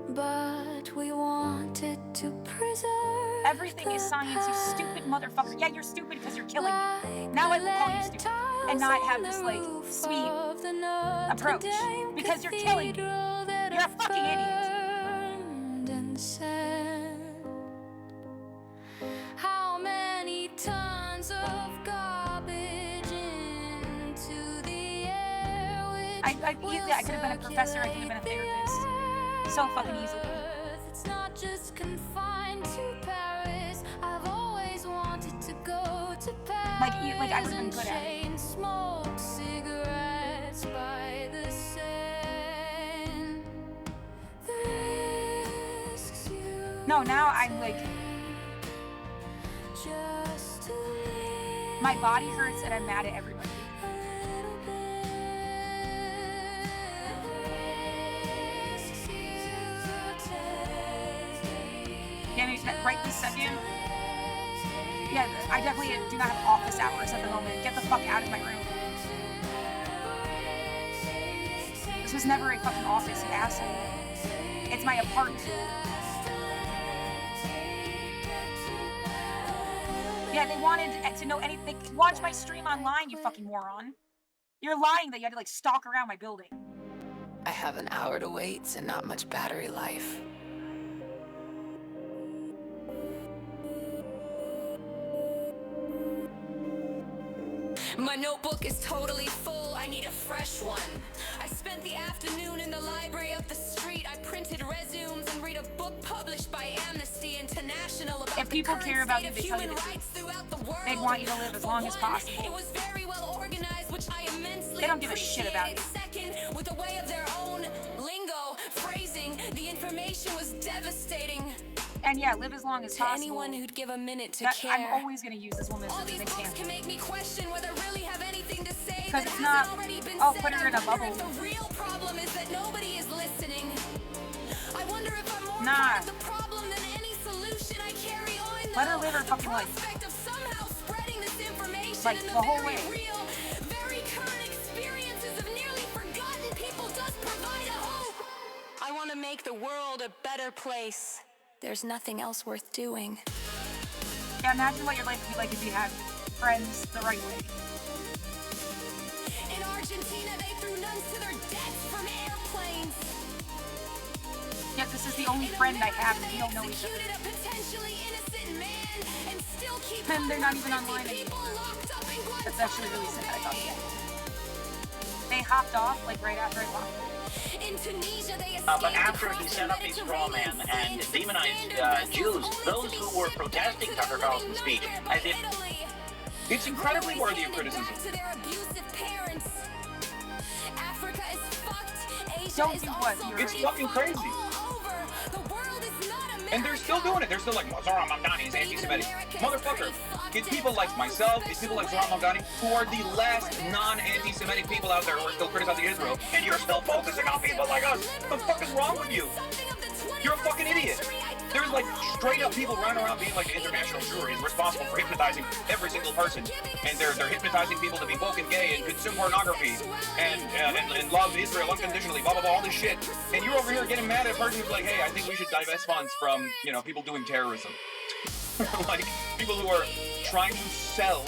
but we wanted to preserve. Everything is science, you stupid motherfucker. Yeah, you're stupid because you're killing me. Now I will call you stupid and not have this, like, sweet approach because you're killing me. You're a fucking idiot. How many tons of garbage into the air? I could have been a professor, I could have been a therapist. So fucking easily. It's not just confined to Paris. I've always wanted to go to Paris. Like I would have been good at it. And smoke cigarettes by the Seine. The risks you No, now I'm like, just to live my body hurts and I'm mad at everybody. Yeah, maybe right this second. Yeah, I definitely do not have office hours at the moment. Get the fuck out of my room. This was never a fucking office, you asshole. It's my apartment. Yeah, they wanted to know anything. Watch my stream online, you fucking moron. You're lying that you had to, like, stalk around my building. I have an hour to wait and not much battery life. My notebook is totally full. I need a fresh one. I spent the afternoon in the library up the street. I printed resumes and read a book published by Amnesty International about If people the care current about state you, of they tell you human the rights truth. throughout the world. They'd want you to live as long as possible. It was very well organized, which I immensely They don't give a shit about you. Second, with a way of their own lingo, phrasing, the information was devastating. And yeah, live as long as To possible. anyone who'd give a minute to I'm care. always going to use this woman as All an these books example. can make me question whether I really have anything to say Because that it's hasn't not, already been oh, said. put her in a I wonder bubble. if the real problem is that nobody is listening. I wonder if I'm more Nah. part of the problem than any solution I carry on. Let her now. live her The fucking life. prospect of somehow spreading this information Like, and the whole very way. real, very current experiences of nearly forgotten people does provide a hope. I want to make the world a better place. There's nothing else worth doing. Yeah, imagine what your life would be like if you had friends the right way. In Argentina, they threw nuns to their deaths from airplanes. Yeah, this is the only friend I have and we don't know each other. Executed a potentially innocent man and still keep And they're not even 150 online people anymore. locked up in That's actually really sad, I thought. They hopped off, like, right after I locked them. In Tunisia, they but after he set up a straw man and demonized Jews, those who were protesting Tucker Carlson's speech, as if it's incredibly worthy of criticism. to their abusive parents. Africa is fucked. Asia Don't is do also what? It's pretty fucking fucked crazy. all over. The world is not America. And they're still doing it. They're still like, Zohran Mamdani is anti-Semitic. Motherfucker, it's people like myself, it's people like Zohran Mamdani, who are the last non-anti-Semitic people out there who are still criticizing Israel, and you're still focusing on people like us. What the fuck is wrong with you? You're a fucking idiot. There's like straight up people running around being like the international jury is responsible for hypnotizing every single person. And they're hypnotizing people to be woke and gay and consume pornography and love Israel unconditionally, blah, blah, blah, all this shit. And you're over here getting mad at a person who's like, hey, I think we should divest funds from, you know, people doing terrorism. Like, people who are trying to sell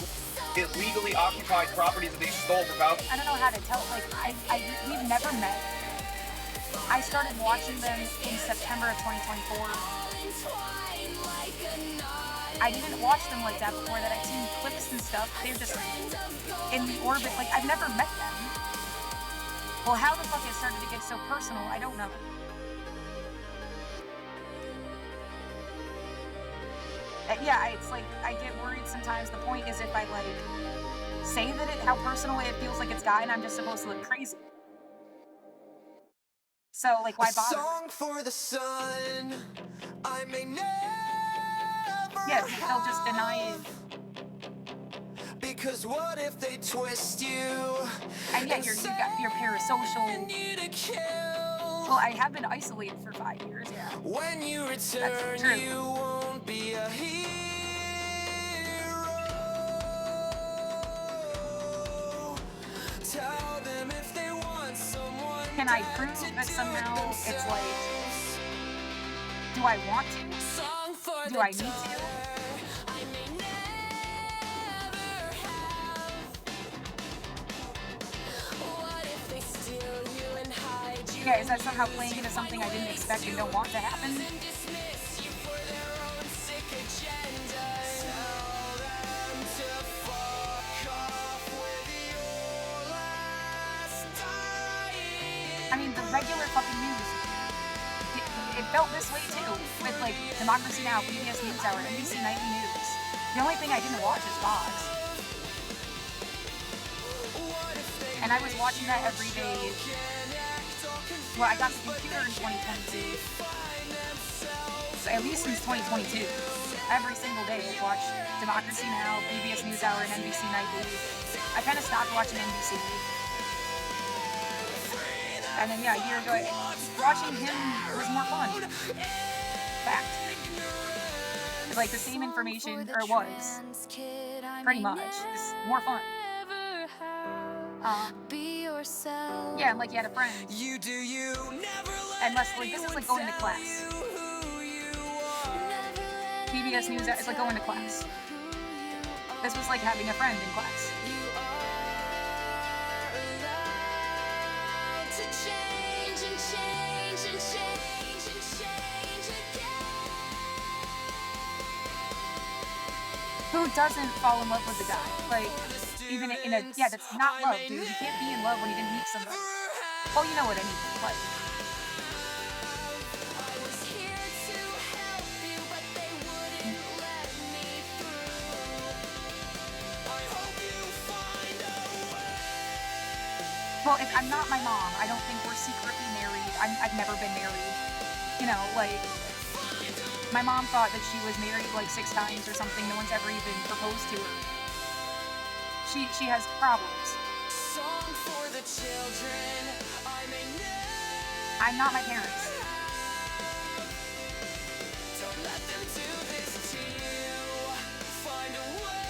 illegally occupied properties that they stole for thousands. I don't know how to tell, like, we've never met. I started watching them in September of 2024. I didn't watch them like that before that. I've seen clips and stuff. They're just in the orbit. Like, I've never met them. Well, how the fuck it started to get so personal, I don't know. Yeah, it's like I get worried sometimes. The point is if I like say that how personal it feels like it's gotten, I'm just supposed to look crazy. So like, why bother? Song for the sun. I may never. Yeah, they'll just deny it. Because what if they twist you? And yeah, you got your parasocial. Well, I have been isolated for 5 years. Yeah. When you return, you won't be a hero. Tell them if they want someone. Can I prove that somehow it's like? Do I want to? Do I need to? Yeah, is that somehow playing into something I didn't expect and don't want to happen? I mean, the regular fucking news, it felt this way too, with like Democracy Now!, PBS NewsHour, NBC Nightly News. The only thing I didn't watch is Fox. And I was watching that every day. Well, I got the computer in 2022. So at least since 2022. Every single day I watched Democracy Now!, PBS NewsHour, and NBC Nightly. I kind of stopped watching NBC. And then, yeah, a year ago, watching him was more fun. Fact. It's like the same information, or it was. Pretty much. It's more fun. Yeah, and like you had a friend. And less like this is like going to class. PBS News, it's like going to class. This was like having a friend in class. Who doesn't fall in love with the guy? Like, even in a, yeah, that's not love, dude. You can't be in love when you didn't meet somebody. Oh, you know what I mean. Like, well, if I'm not my mom, I don't think we're secretly married. I've never been married. You know, like, my mom thought that she was married like 6 times or something. No one's ever even proposed to her. She has problems. I'm not my parents. Don't let them do this to you. Find a way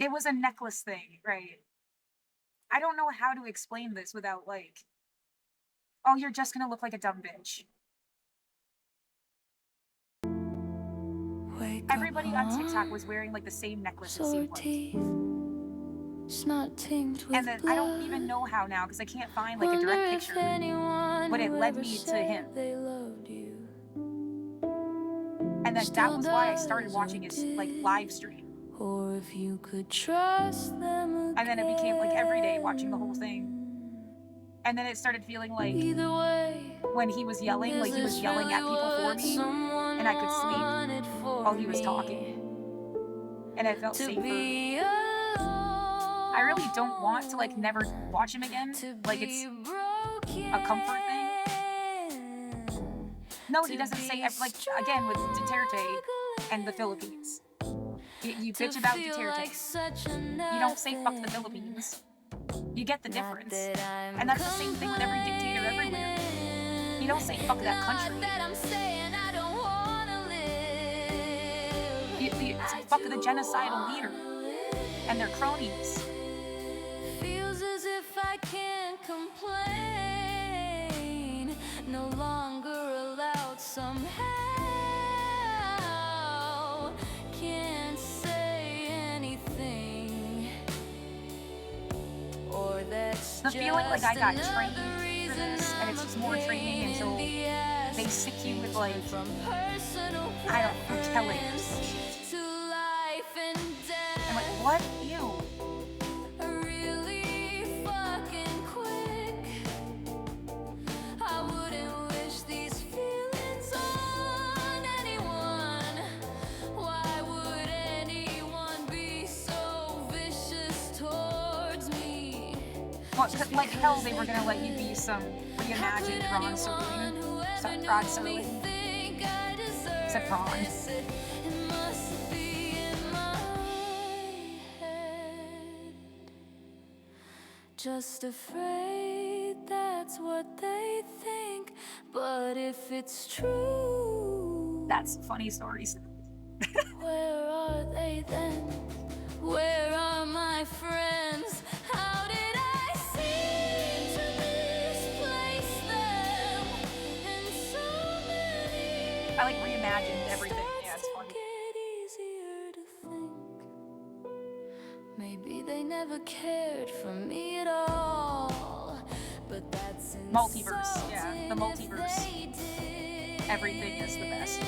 It was a necklace thing, right? I don't know how to explain this without like, oh, you're just gonna look like a dumb bitch. Everybody on TikTok was wearing like the same necklace it seemed like. And then I don't even know how now because I can't find like a direct picture. But it led me to him. And then that was why I started watching his like live stream. Or if you could trust them. And then it became like every day watching the whole thing. And then it started feeling like when he was yelling, like he was yelling at people for me, and I could sleep while he was talking. And I felt safer. I really don't want to like never watch him again. Like it's a comfort thing. No, he doesn't say, like, again with Duterte and the Philippines. You bitch about Duterte. You don't say fuck the Philippines. You get the difference. And that's the same thing with every dictator everywhere. You don't say fuck that country. You fuck the genocidal leader and their cronies. Feels as if I can't complain. No longer allowed somehow. Can't say anything. Or that's the feeling like I got trained for this, and it's just more training until they they sick you with like, I don't know, Kelly. I'm like, what? Ew. Like hell, they were gonna let you be some reimagined Ron Serling. Rod Serling. Except Ron. Just afraid that's what they think, but if it's true, that's funny stories. Where are they then? Where are my friends? How did I seem to misplace them in so many? I like reimagined everything. Yeah, it's funny. Easier to think. Maybe they never cared for me at all. But that's multiverse. Yeah, the multiverse. Everything is the best.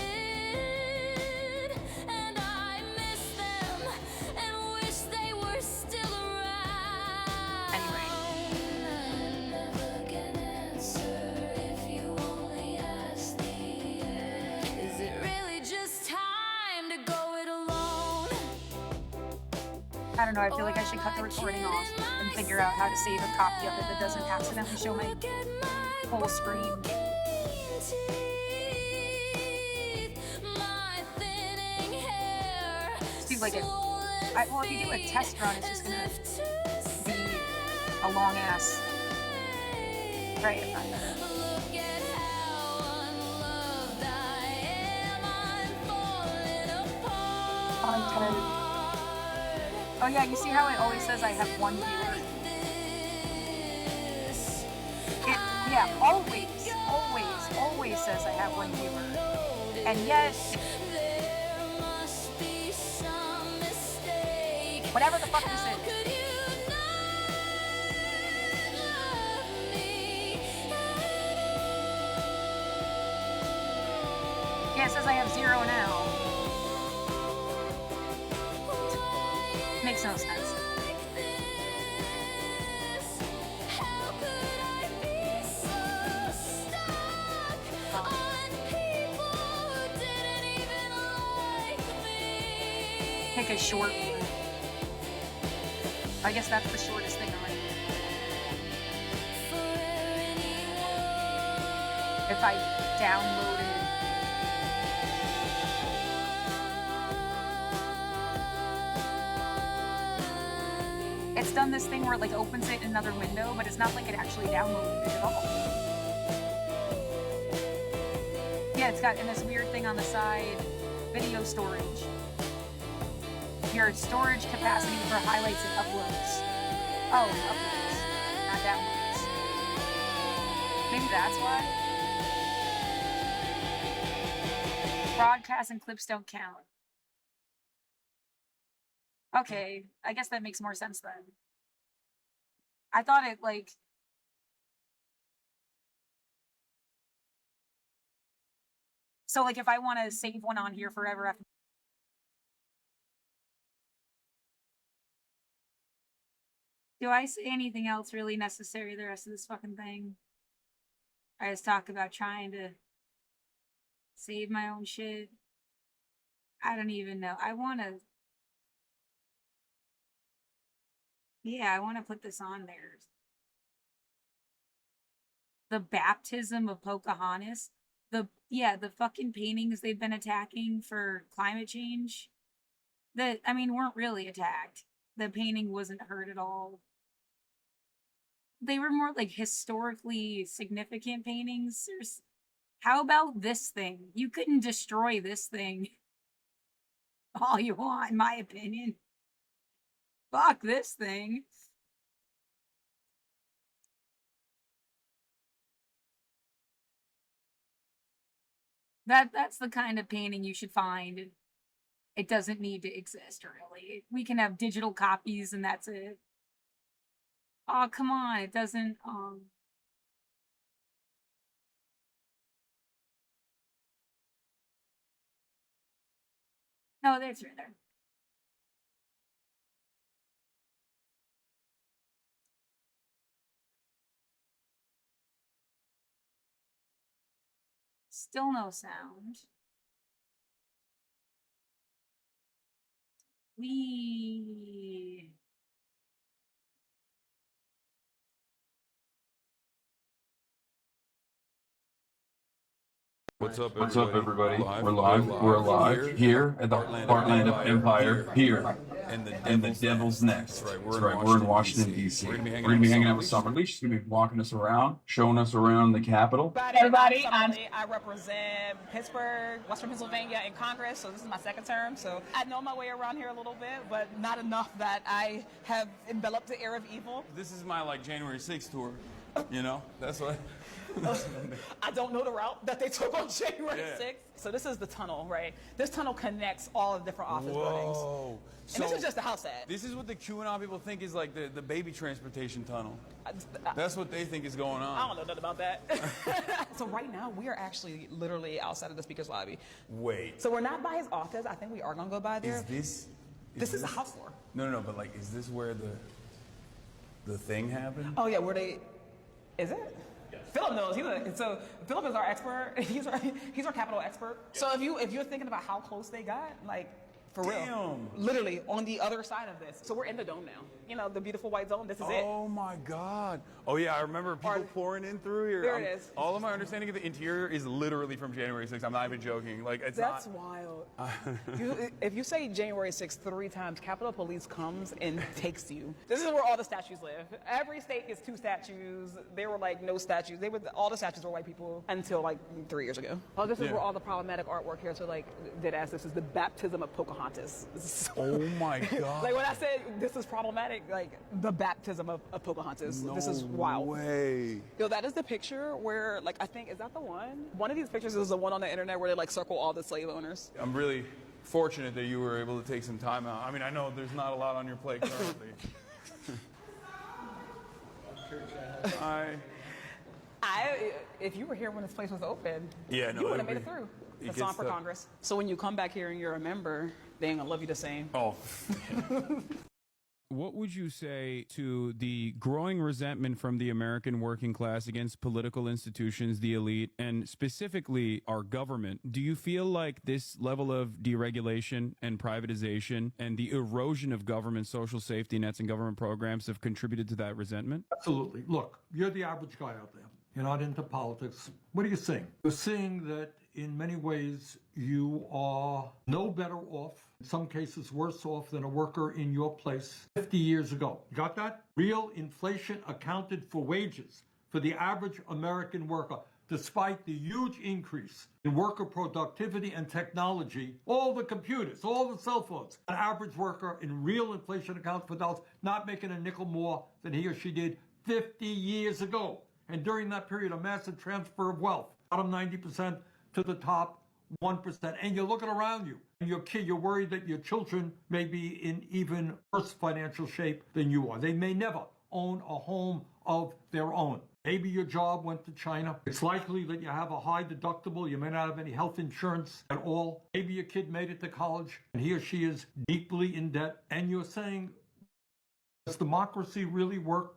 I don't know, I feel like I should cut the recording off and figure out how to save a copy of it that doesn't accidentally show my full screen. Just do like well, if you do a test run, it's just gonna be a long ass. Right, if I'm better. Oh yeah, you see how it always says I have one viewer? Yeah, always says I have one viewer. And yet, whatever the fuck this is. Yeah, it says I have 0 now. Makes no sense. Pick a short one. I guess that's the shortest thing on it. If I downloaded it's done this thing where it like opens it in another window, but it's not like it actually downloaded it at all. Yeah, it's got in this weird thing on the side, video storage. Your storage capacity for highlights and uploads. Oh, uploads, not downloads. Maybe that's why. Broadcasts and clips don't count. Okay, I guess that makes more sense then. I thought it like... So like if I want to save one on here forever after... Do I say anything else really necessary the rest of this fucking thing? I just talk about trying to save my own shit. I don't even know. I want to... Yeah, I want to put this on there. The baptism of Pocahontas. The fucking paintings they've been attacking for climate change. That, I mean, weren't really attacked. The painting wasn't hurt at all. They were more like historically significant paintings. How about this thing? You couldn't destroy this thing all you want, in my opinion. Fuck this thing. That's the kind of painting you should find. It doesn't need to exist, really. We can have digital copies and that's it. Oh, come on. It doesn't, No, that's right there. Still no sound. What's up, everybody? We're live. We're alive here at the Heartland of Empire here. And the Devil's Nest. That's right. We're in Washington, D.C. We're gonna be hanging out with Summer Lee. She's gonna be walking us around, showing us around the Capitol. Everybody, I represent Pittsburgh, Western Pennsylvania in Congress, so this is my second term. So I know my way around here a little bit, but not enough that I have enveloped the air of evil. This is my January 6th tour. You know, that's what. I don't know the route that they took on January 6th. So this is the tunnel, right? This tunnel connects all the different office buildings. And this is just the house ad. This is what the QAnon people think is like the baby transportation tunnel. That's what they think is going on. I don't know nothing about that. So right now, we are actually literally outside of the speaker's lobby. Wait. So we're not by his office. I think we are going to go by there. This is the house floor. No, but is this where the thing happened? Oh, yeah, where they... Is it? Philip knows. So Philip is our expert. He's our capital expert. So if you're thinking about how close they got, for real, literally on the other side of this. So we're in the dome now. You know, the beautiful white zone. This is it. Oh my God. Oh yeah, I remember people pouring in through here. There it is. All of my understanding of the interior is literally from January 6th. I'm not even joking. That's wild. If you say January 6th 3 times, Capitol Police comes and takes you. This is where all the statues live. Every state gets 2 statues. There were no statues. All the statues were white people until 3 years ago. Oh, this is where all the problematic artwork here. So deadass, this is the baptism of Pocahontas. Oh my God. When I said this is problematic, the baptism of Pocahontas. No this is wild. way. Yo, that is the picture where, I think, is that the one? One of these pictures is the one on the internet where they, circle all the slave owners. I'm really fortunate that you were able to take some time out. I mean, I know there's not a lot on your plate currently. If you were here when this place was open, you would have made it through. It's on for Congress. So when you come back here and you're a member, they ain't gonna love you the same. Oh. What would you say to the growing resentment from the American working class against political institutions, the elite, and specifically our government? Do you feel like this level of deregulation and privatization and the erosion of government social safety nets and government programs have contributed to that resentment? Absolutely. Look, you're the average guy out there. You're not into politics. What are you seeing? You're seeing that in many ways you are no better off, in some cases worse off than a worker in your place 50 years ago. You got that? Real inflation accounted for wages for the average American worker, despite the huge increase in worker productivity and technology, all the computers, all the cell phones. An average worker in real inflation accounts for dollars, not making a nickel more than he or she did 50 years ago. And during that period, a massive transfer of wealth, bottom 90% to the top 1%. And you're looking around you, and you're worried that your children may be in even worse financial shape than you are. They may never own a home of their own. Maybe your job went to China. It's likely that you have a high deductible. You may not have any health insurance at all. Maybe your kid made it to college, and he or she is deeply in debt. And you're saying, does democracy really work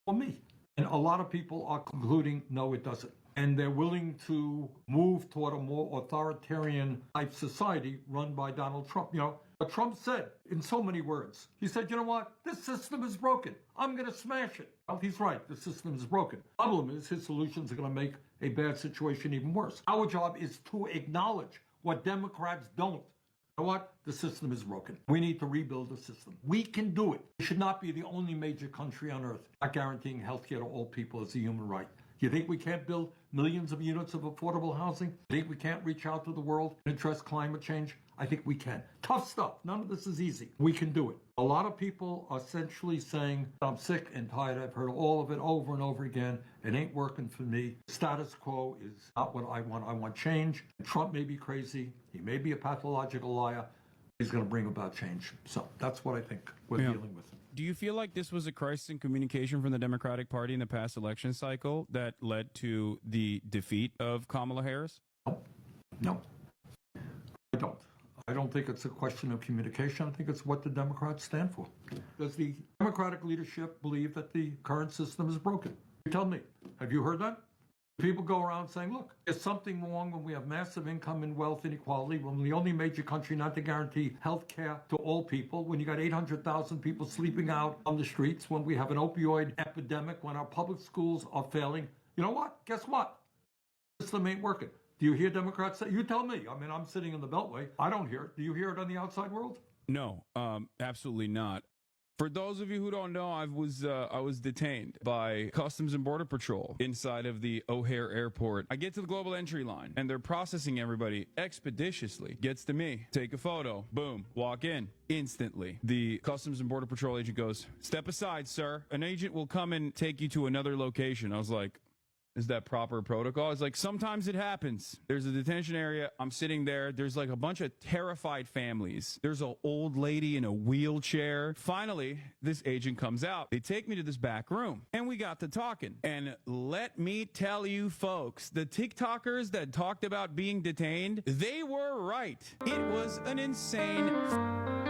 for me? And a lot of people are concluding, no, it doesn't. And they're willing to move toward a more authoritarian type society run by Donald Trump. You know, what Trump said in so many words. He said, you know what? This system is broken. I'm going to smash it. Well, he's right. The system is broken. Problem is, his solutions are going to make a bad situation even worse. Our job is to acknowledge what Democrats don't. You know what? The system is broken. We need to rebuild the system. We can do it. We should not be the only major country on earth not guaranteeing health care to all people as a human right. You think we can't build millions of units of affordable housing? You think we can't reach out to the world and address climate change? I think we can. Tough stuff. None of this is easy. We can do it. A lot of people are essentially saying, I'm sick and tired. I've heard all of it over and over again. It ain't working for me. Status quo is not what I want. I want change. Trump may be crazy. He may be a pathological liar. He's going to bring about change. So that's what I think we're dealing with. Do you feel like this was a crisis in communication from the Democratic Party in the past election cycle that led to the defeat of Kamala Harris? No, I don't. I don't think it's a question of communication. I think it's what the Democrats stand for. Does the Democratic leadership believe that the current system is broken? You tell me. Have you heard that? People go around saying, look, there's something wrong when we have massive income and wealth inequality, when we're the only major country not to guarantee health care to all people, when you got 800,000 people sleeping out on the streets, when we have an opioid epidemic, when our public schools are failing. You know what? Guess what? The system ain't working. Do you hear Democrats say? You tell me. I mean, I'm sitting in the Beltway. I don't hear it. Do you hear it on the outside world? No, absolutely not. For those of you who don't know, I was detained by Customs and Border Patrol inside of the O'Hare Airport. I get to the global entry line, and they're processing everybody expeditiously. Gets to me, take a photo, boom, walk in. Instantly, the Customs and Border Patrol agent goes, "Step aside, sir. An agent will come and take you to another location." I was like, is that proper protocol? It's like, sometimes it happens. There's a detention area. I'm sitting there. There's like a bunch of terrified families. There's an old lady in a wheelchair. Finally, this agent comes out. They take me to this back room, and we got to talking. And let me tell you, folks, the TikTokers that talked about being detained, they were right. It was an insane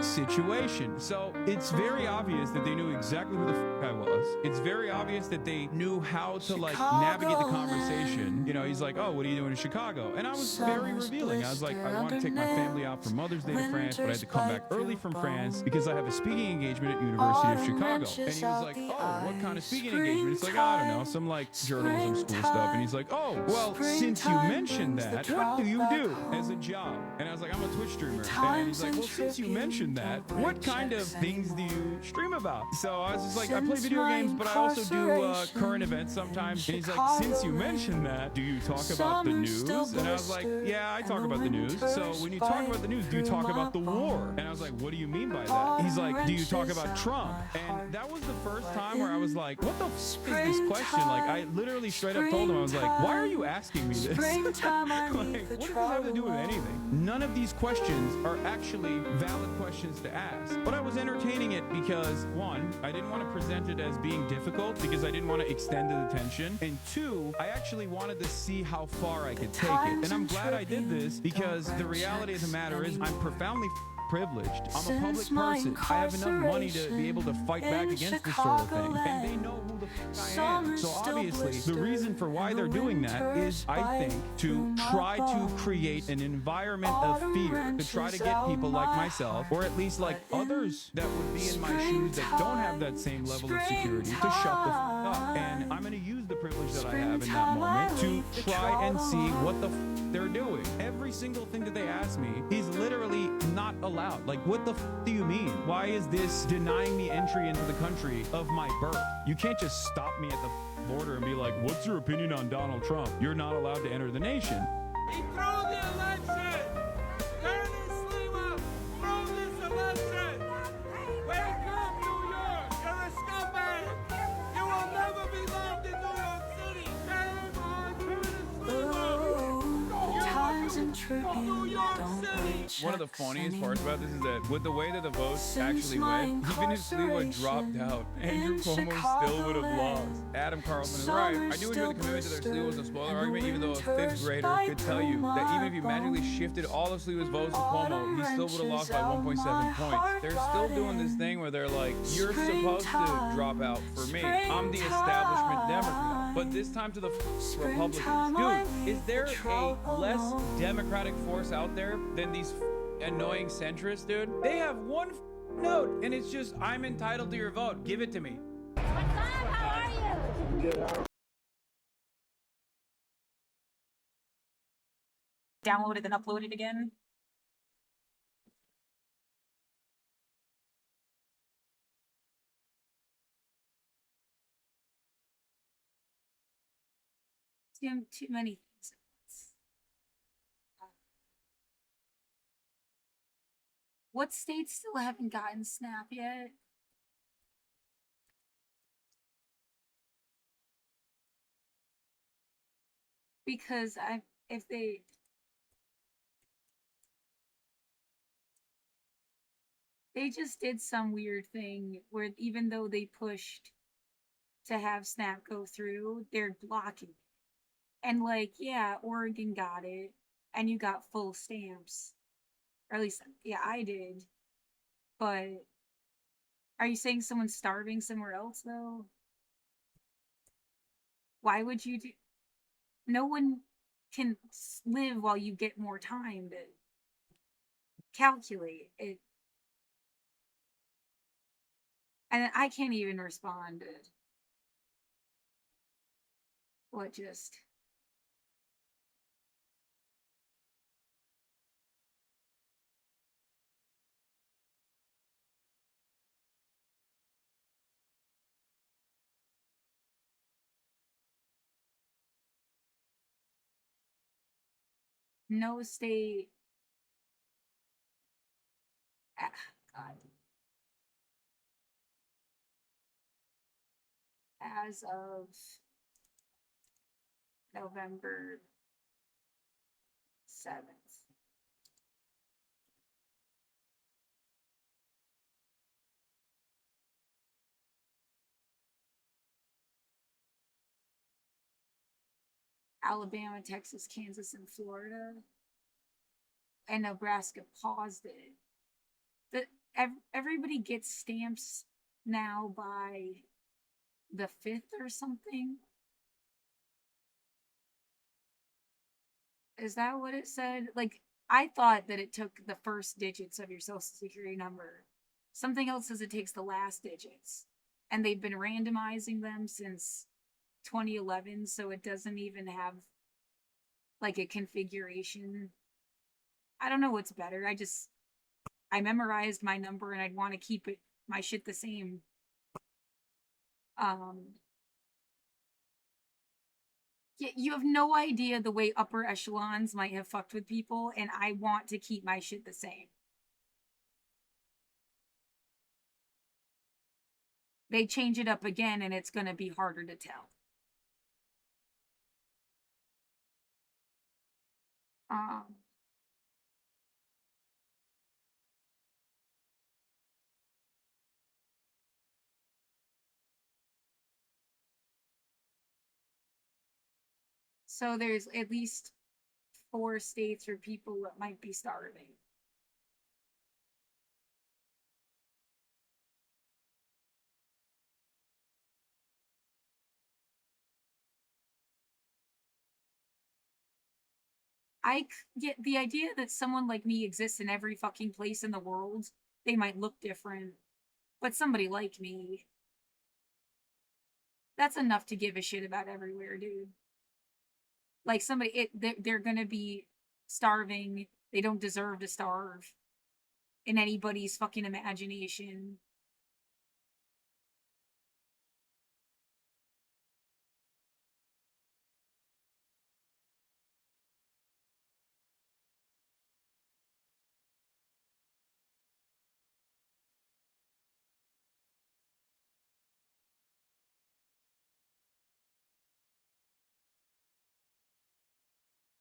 situation. So it's very obvious that they knew exactly who the I was. It's very obvious that they knew how to like navigate the conversation. You know, he's like, "Oh, what are you doing in Chicago?" And I was very revealing. I was like, "I want to take my family out for Mother's Day to France, but I had to come back early from France because I have a speaking engagement at University of Chicago." And he was like, "Oh, what kind of speaking engagement?" It's like, I don't know, some like journalism school stuff. And he's like, "Oh, well, since you mentioned that, what do you do as a job?" And I was like, "I'm a Twitch streamer." And he's like, "Well, since you mentioned that, what kind of things do you stream about?" So I was just like, "I play video games, but I also do current events sometimes." And he's like, "Since you mentioned that, do you talk about the news?" And I was like, "Yeah, I talk about the news." So when you talk about the news, do you talk about the war? And I was like, "What do you mean by that?" He's like, "Do you talk about Trump?" And that was the first time where I was like, what the f is this question? Like, I literally straight up told him, I was like, "Why are you asking me this?" Like, what does this have to do with anything? None of these questions are actually valid questions to ask. But I was entertaining it because, one, I didn't want to present it as being difficult because I didn't want to extend the detention. And two, I actually wanted to see how far I could take it. And I'm glad I did this because the reality of the matter is I'm profoundly privileged. I'm a public person. I have enough money to be able to fight back against this sort of thing. And they know who the f I am. So obviously, the reason for why they're doing that is, I think, to try to create an environment of fear, to try to get people like myself, or at least like others that would be in my shoes that don't have that same level of security, to shut the f up. And I'm going to use the privilege that I have in that moment to try and see what the f they're doing. Every single thing that they ask me is literally not allowed. Like, what the f do you mean? Why is this denying me entry into the country of my birth? You can't just stop me at the border and be like, "What's your opinion on Donald Trump?" You're not allowed to enter the nation. He threw the election! Curtis Sliwa threw this election! Wake up, New York! You're a scumbag! You will never be loved in New York City! Shame on Curtis Sliwa! New York City! One of the funniest parts about this is that with the way that the votes actually went, even if Sliwa dropped out, Andrew Cuomo still would have lost. Adam Carlson is right. I do enjoy the commitment to their Sliwa was a spoiler argument, even though a fifth grader could tell you that even if you magically shifted all of Sliwa's votes to Cuomo, he still would have lost by 1.7 points. They're still doing this thing where they're like, "You're supposed to drop out for me. I'm the establishment Democrat." But this time to the Republicans. Dude, is there a less Democratic force out there than these annoying centrists, dude? They have one note, and it's just, "I'm entitled to your vote. Give it to me." What's up? How are you? Download it and upload it again. Too many things at once. What states still haven't gotten Snap yet? Because if they just did some weird thing where even though they pushed to have Snap go through, they're blocking it. And like, yeah, Oregon got it, and you got full stamps. Or at least, yeah, I did. But are you saying someone's starving somewhere else, though? Why would you do... No one can live while you get more time to calculate it. And I can't even respond to what just... No state... God. As of November 7th. Alabama, Texas, Kansas, and Florida. And Nebraska paused it. Everybody gets stamps now by the 5th or something. Is that what it said? Like, I thought that it took the first digits of your social security number. Something else says it takes the last digits. And they've been randomizing them since 2011, so it doesn't even have like a configuration. I don't know what's better. I memorized my number and I'd want to keep my shit the same. You have no idea the way upper echelons might have fucked with people, and I want to keep my shit the same. They change it up again and it's gonna be harder to tell. So there's at least 4 states or people that might be starving. I get the idea that someone like me exists in every fucking place in the world. They might look different, but somebody like me, that's enough to give a shit about everywhere, dude. Like they're gonna be starving. They don't deserve to starve in anybody's fucking imagination.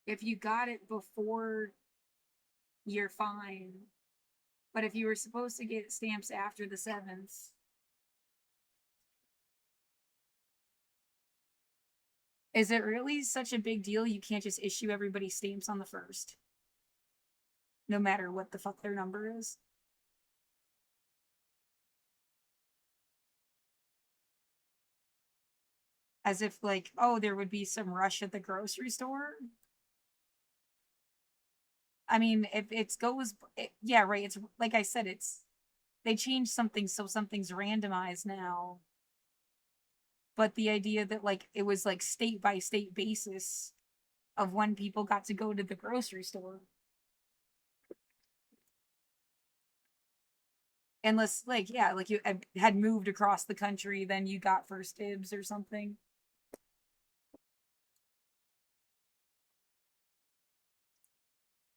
If you got it before, you're fine. But if you were supposed to get stamps after the 7th, is it really such a big deal you can't just issue everybody stamps on the 1st? No matter what the fuck their number is? As if, like, oh, there would be some rush at the grocery store? I mean, if it goes... yeah, right, it's... like I said, it's... they changed something so something's randomized now. But the idea that, like, it was, like, state-by-state basis of when people got to go to the grocery store. Unless, like, yeah, like you had moved across the country, then you got first dibs or something.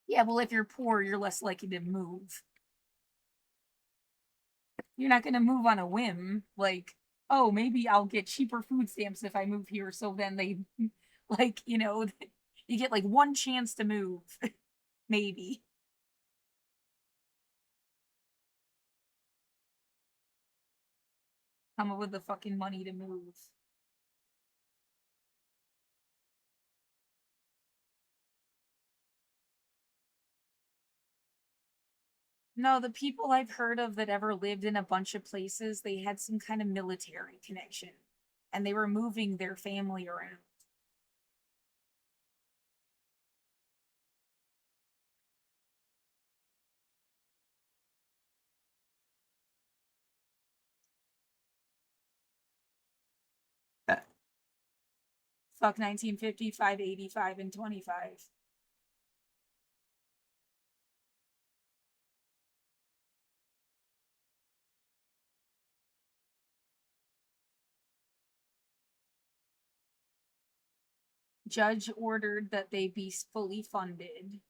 Yeah, well, if you're poor, you're less likely to move. You're not going to move on a whim. Like, oh, maybe I'll get cheaper food stamps if I move here. So then they, like, you know, you get like one chance to move. Maybe. Come up with the fucking money to move. No, the people I've heard of that ever lived in a bunch of places, they had some kind of military connection. And they were moving their family around. Fuck 1955, 85, and 25. Judge ordered that they be fully funded.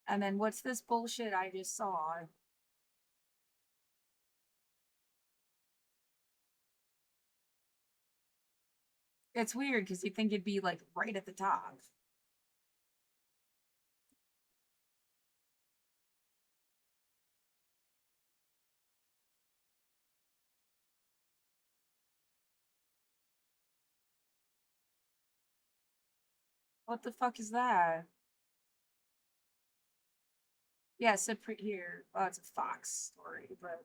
And then what's this bullshit I just saw? It's weird because you'd think it'd be like right at the top. What the fuck is that? Yeah, here. Oh, it's a Fox story, but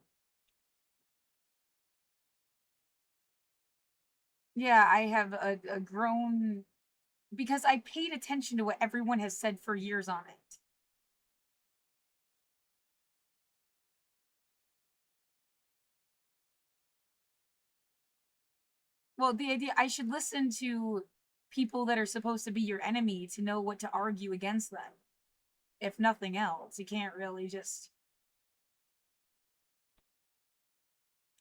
yeah, I have a grown because I paid attention to what everyone has said for years on it. Well, the idea I should listen to people that are supposed to be your enemy to know what to argue against them. If nothing else, you can't really just.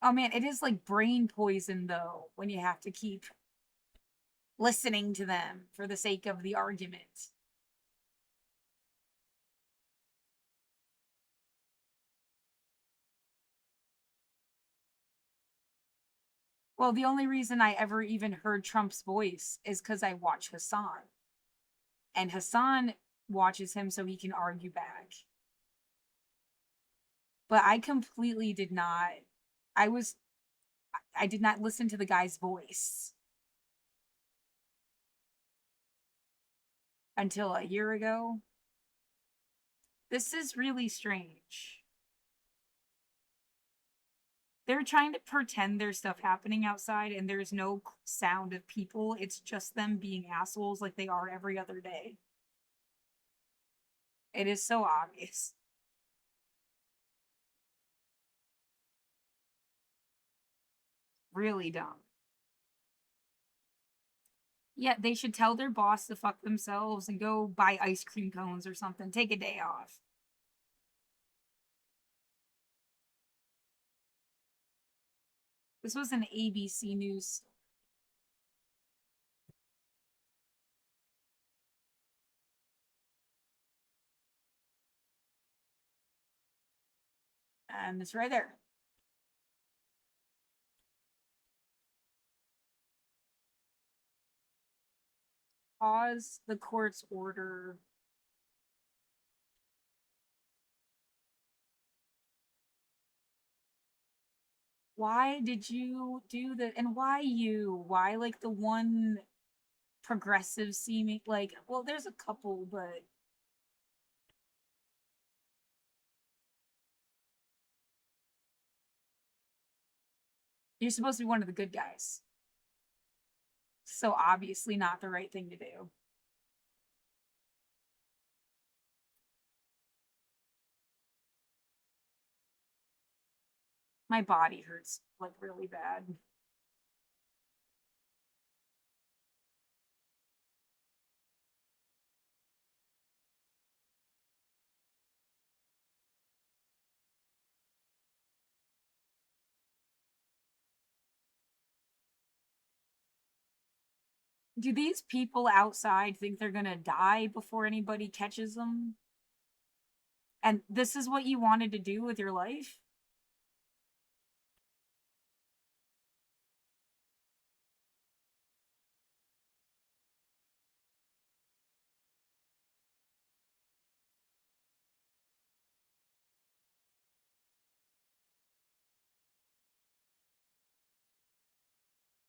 Oh man, it is like brain poison though when you have to keep listening to them for the sake of the argument. Well, the only reason I ever even heard Trump's voice is because I watch Hassan. And Hassan watches him so he can argue back. But I completely did not. I did not listen to the guy's voice until a year ago. This is really strange. They're trying to pretend there's stuff happening outside and there's no sound of people. It's just them being assholes like they are every other day. It is so obvious. Really dumb. Yeah, they should tell their boss to fuck themselves and go buy ice cream cones or something. Take a day off. This was an ABC News. And it's right there. Pause the court's order. Why did you do that? And why you? Why like the one progressive seeming like, well, there's a couple, but you're supposed to be one of the good guys. So obviously not the right thing to do. My body hurts like really bad. Do these people outside think they're gonna die before anybody catches them? And this is what you wanted to do with your life?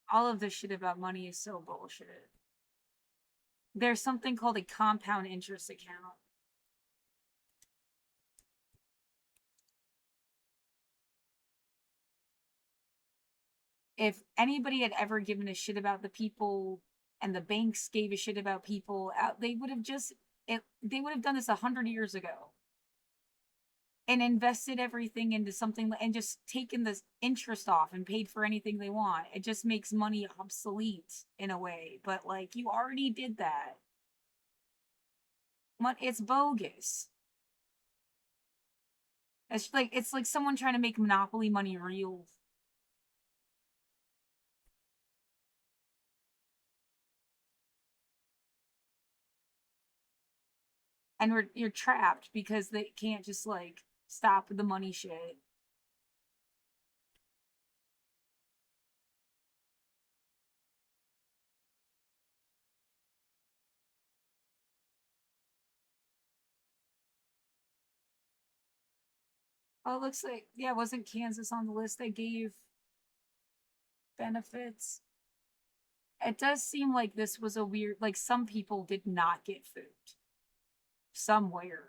All of this shit about money is so bullshit. There's something called a compound interest account. if anybody had ever given a shit about the people and the banks gave a shit about people, they would have they would have done this 100 years ago and invested everything into something and just taken the interest off and paid for anything they want. It just makes money obsolete in a way, but like you already did that. It's bogus. It's like someone trying to make monopoly money real. And you're trapped because they can't just like stop the money shit. Oh, it looks like, yeah, wasn't Kansas on the list that gave benefits? It does seem like this was a weird, like some people did not get food. Somewhere.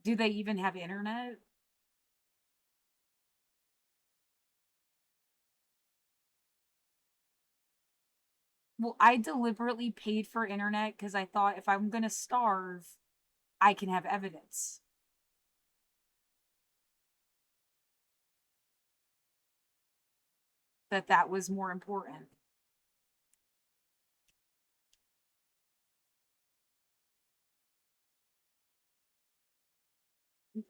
Do they even have internet? Well, I deliberately paid for internet because I thought if I'm gonna starve, I can have evidence. That was more important.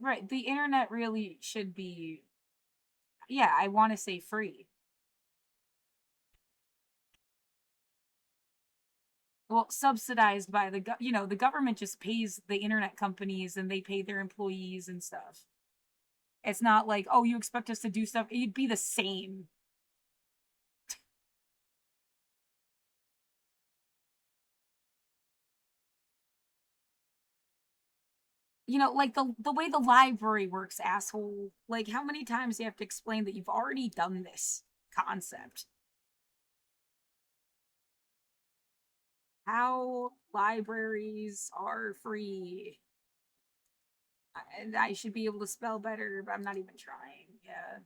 Right, the internet really should be, yeah, I want to say free. Well, subsidized by the the government just pays the internet companies and they pay their employees and stuff. It's not like, oh, you expect us to do stuff. It'd be the same. Like the way the library works, asshole. Like, how many times do you have to explain that you've already done this concept? How libraries are free. And I should be able to spell better, but I'm not even trying. Yeah.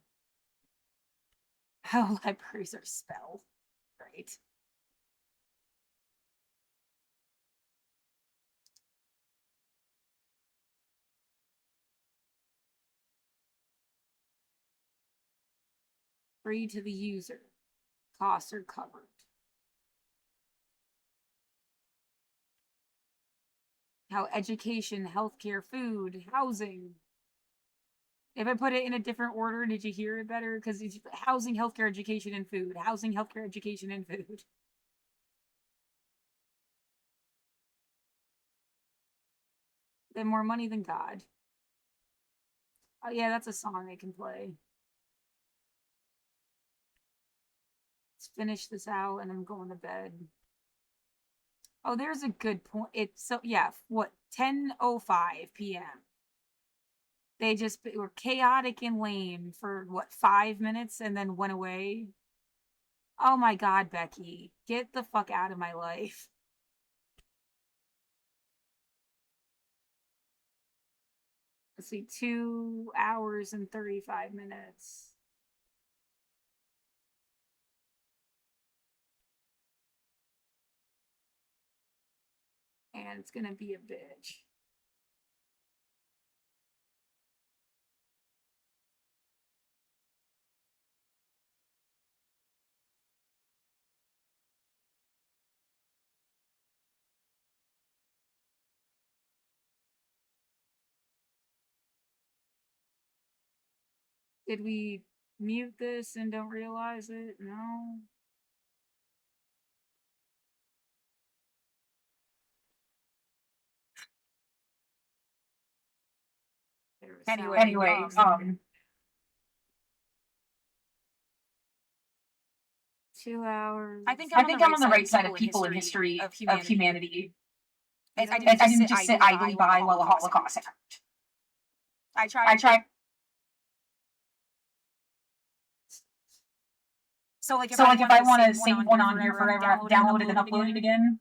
How libraries are spelled. Right. Free to the user. Costs are covered. How education, healthcare, food, housing. If I put it in a different order, did you hear it better? Because it's housing, healthcare, education, and food. Housing, healthcare, education, and food. Then more money than God. Oh yeah, that's a song I can play. Let's finish this out and I'm going to bed. Oh, there's a good point. It's so, yeah, what, 10:05 p.m. They just were chaotic and lame for what, 5 minutes and then went away. Oh my God, Becky, get the fuck out of my life. Let's see, 2 hours and 35 minutes. And it's gonna be a bitch. Did we mute this and don't realize it? No. Anyway, 2 hours. I think I'm on the right side of people in history of humanity. I didn't just sit idly by while the Holocaust happened. I tried. So like if I want to save one on here forever, download it and upload it again.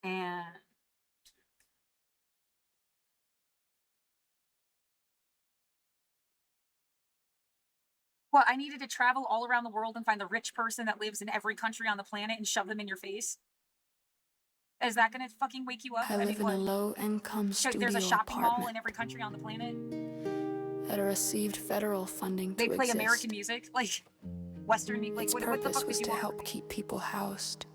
And What, I needed to travel all around the world and find the rich person that lives in every country on the planet and shove them in your face? Is that gonna fucking wake you up? I live in a low-income studio There's a shopping mall apartment in every country on the planet. that received federal funding They to play exist. American music, like Western music. Like, Its what the purpose fuck was did to you want? help keep people housed.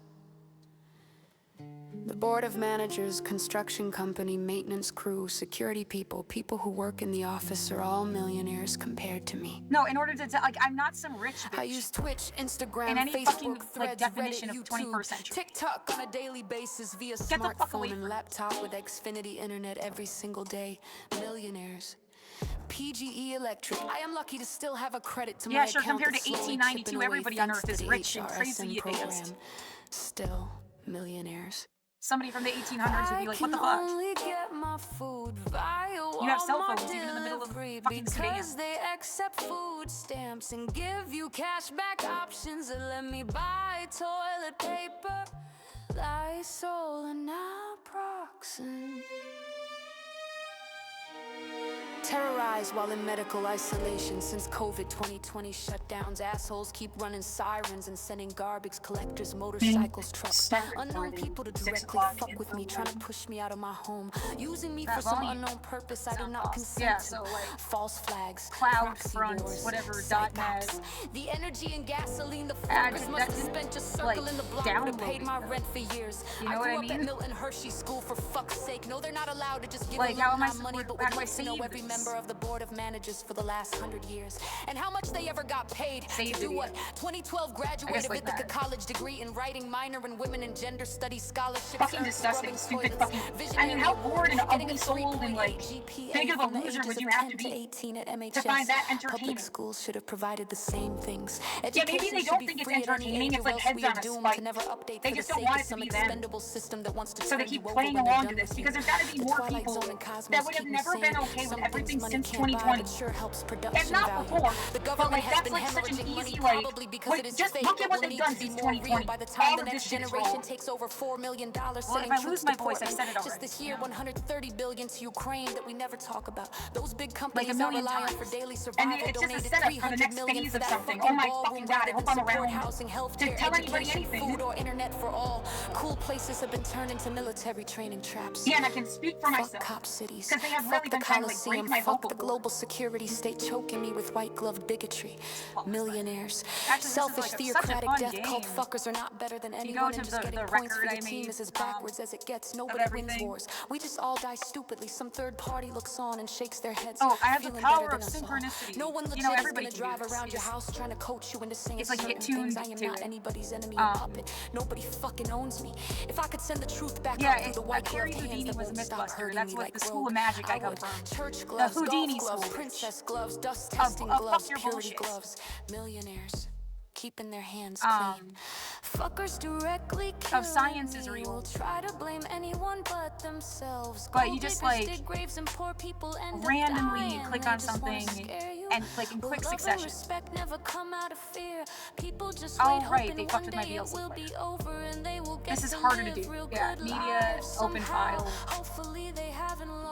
The board of managers, construction company, maintenance crew, security people, people who work in the office are all millionaires compared to me. No, in order to like, I'm not some rich bitch. I use Twitch, Instagram, in any Facebook, fucking Threads, like definition Reddit, of 21st century. TikTok on a daily basis via Get the fuck away smartphone and from laptop with Xfinity internet every single day. Millionaires. PGE Electric. I am lucky to still have a credit to my account. Compared to that's slowly 1892, chipping away everybody on thanks Earth is to the rich and HRSN crazy advanced. program. Still millionaires. Somebody from the 1800s would be like, what the fuck? Only get my food via You have cell Walmart phones even in the middle of delivery fucking Sudan. because they accept food stamps and give you cashback options and let me buy toilet paper, Lysol and naproxen. Terrorized while in medical isolation since COVID 2020 shutdowns. Assholes keep running sirens and sending garbage collectors, motorcycles, trucks. Unknown people to directly fuck with me, trying to push me out of my home, using me for some unknown purpose I do not consent to. False flags, cloud fronts, whatever, .net. The energy and gasoline, the fuckers must have spent just circling the block to have paid my rent for years. You know I what grew I up at mean? Milton Hershey School for fuck's sake. No, they're not allowed to just give Like, a how am I little money, but how would do I like to know save every this? member of the board of managers for the last 100 years and how much they ever got paid to do what. 2012 graduated with a college degree in writing, minor in women and gender studies, scholarships. Fucking disgusting, stupid fucking. I mean, how bored and ugly souled and like big of a loser would you have to be 18 at MHS. to find that entertaining? Public schools should have provided the same things. Yeah, maybe they don't think it's entertaining. It's like heads on a spike. They just don't want it to be them. So they keep playing along to this because there's got to be more people that would have never been okay with everything since 2020. And not before, but like that's like such an easy like. Wait, just look at what they've done since 2020. By the time All the of this next shit is generation wrong. takes over $4 million, Well, sending if I troops lose my to voice, I've Portland. said it Just already. this year, $130 billion to Ukraine that we never talk about. Those big companies Like a million rely on times. for daily And survival. it's just a Donated setup for the next $300 million phase for of that something. fucking Oh my ballroom fucking god, I rather hope than I'm support around housing, to healthcare, tell anybody education, anything. food, or internet for all. Cool places have been turned into military training traps. Yeah, and I can speak for myself. Fuck cop cities. Because they have Fuck really the been trying to like break Coliseum. my Fuck vocal the cord. global security state choking me with white-gloved bigotry. Millionaires. Actually, this is Selfish, like such a theocratic fun death game. cult fuckers are not better than If you anyone, go to and just getting the points for record the I team made, is as backwards as it gets. Nobody wins everything. wars. We just all die stupidly. Some third party looks on and shakes their heads. Oh, I have the feeling power better of than us all. synchronicity. No one You legit know, is everybody gonna can do drive this. around You your just- house trying to coach you into saying It's like certain get tuned things. I am to not it. anybody's enemy or puppet. Nobody fucking owns me. If I could send the truth back Yeah, out through the white Carrie gloved hands Houdini that was a won't stop Mythbuster. hurting That's me what like the school rogue. of magic I I come would. from. Church The gloves, Houdini golf gloves, school. princess gloves, dust testing fuck gloves, your purity bullshit. gloves. Millionaires keeping their hands clean. Fuckers directly kill science is me. real. Will try to blame anyone but themselves. But you Gold just, diggers like, dig graves and poor people end up randomly dying. click They on just wanna something scare you. and like in quick Love and succession. respect never come out of fear. People just Oh, wait, right, hoping they one fucked with my day it VLC will player. be over and they will get This is to harder to live do. real Yeah, good media, lives open somehow. file. Hopefully they haven't lost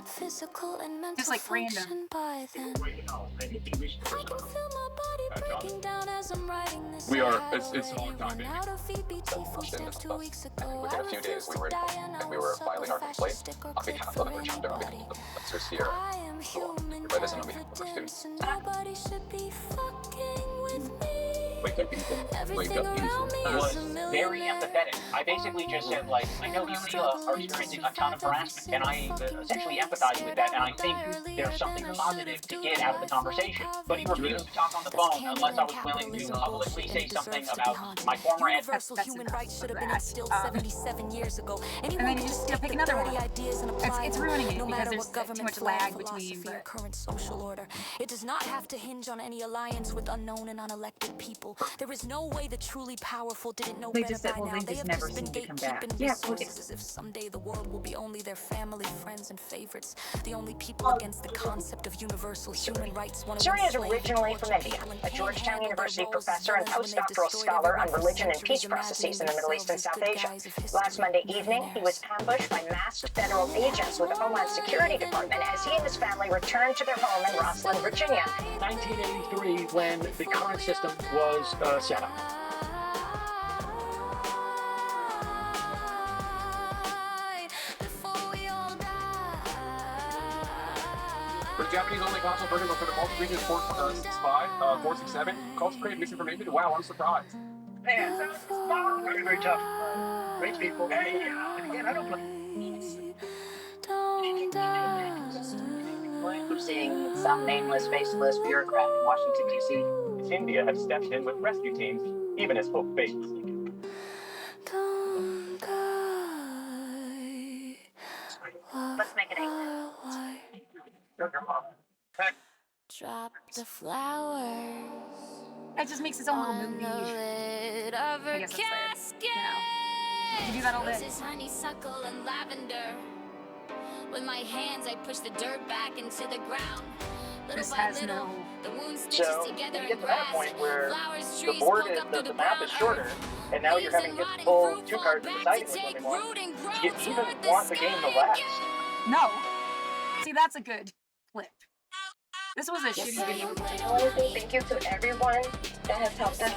physical and mental Just, like, random. function by then. I can feel my body breaking down as I'm writing this. We are. I had It's already all time, run baby. out of VBT food stamps 2 weeks ago. Within a few days, we were filing our complaint on behalf of the return on behalf of the officers here. I am human By this and on behalf of our evidence, students. and nobody should be fucking with me. Wake up, people. Wake Everything up, around me people. is a Very million. empathetic. I basically just said, like, I know you are experiencing a ton of harassment, and I essentially empathize with that, and I think there's something positive to get out of the conversation. But he refused to talk on the phone unless I was willing to publicly say something about my former Universal human rights should have been instilled 77 years ago. And then Anyone you can just just pick take the another dirty one. ideas and apply It's them, ruining it no because matter there's what too government much flag, lag between. philosophy, or But current social order. It does not have to hinge on any alliance with unknown and unelected people. powerful. There is no way the truly powerful didn't know They better just said, by well, now. they They just have never just been seem to come back. gatekeeping Yeah, resources as if someday the world will be only their family, friends, and favorites. The only people against the concept of universal human rights want to Surya is enslave and originally torture from India, people and a Georgetown panhandle their University roles as professor and villains when they've postdoctoral destroyed scholar everyone on for religion and centuries, peace processes in imagining the Middle East and themselves as South good Asia. guys of Last history, Monday evening, he was millionaires. ambushed by masked federal agents with the Homeland Security Department as he and his family returned to their home in Rosslyn, Virginia. 1983, when the current system was set up. For the Japanese-only console version for the multi-region 465, 467, calls to create misinformation. Wow, I'm surprised. Man, very, very tough. Great people. Hey, and again, I don't blame We're seeing some nameless, faceless bureaucrat in Washington, D.C. India has stepped in with rescue teams, even as hope fades. Let's make it 8. Drop the flowers. It just makes its own little movie. I guess that's it. You know, you can do that all day. Roses, honeysuckle, and lavender. With my hands, I push the dirt back into the ground. This has no. The wound stitches So together you get in to that grass. point where Flowers, the trees board poke is, up through the the map brown is shorter, earth. and now you're Leaves having and to rotting pull fruit 2 fall cards to back decide to which one take they want. root and Do grow you even toward the want the game to last? No. See, that's a good clip. This was a shitty video. I want to say thank you to everyone that has helped us,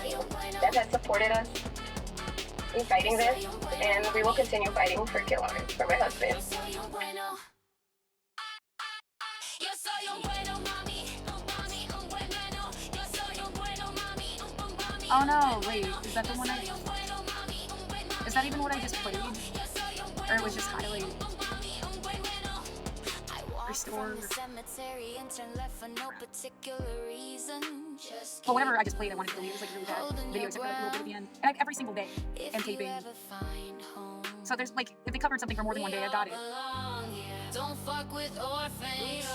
that has supported us in fighting this, and we will continue fighting for Killarn, for my husband. Oh no, wait, is that the one is that even what I just played? Or it was just highlighted? Restore. Well, whatever I just played, I wanted to delete. It was like a really bad video, except for like a little bit at the end. And like every single day, I'm taping. So there's like, if they covered something for more than one day, I got it. Don't fuck with orphans.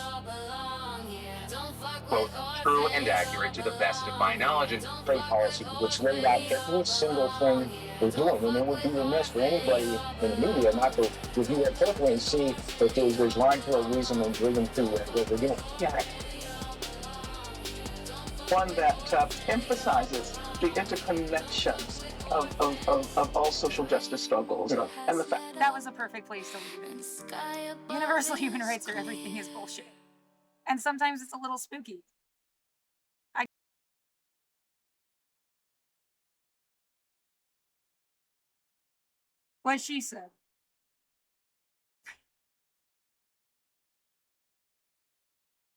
Both true and accurate to the best of my knowledge, and trade policy, which laid out every single thing they're doing. And it would be remiss for anybody in the media not to review it carefully and see that there's rhyme for a reason and driven to what they're doing. Yeah. One that emphasizes the interconnections of all social justice struggles, and the fact that was a perfect place to leave it. Universal human rights or everything is bullshit. And sometimes it's a little spooky. What she said.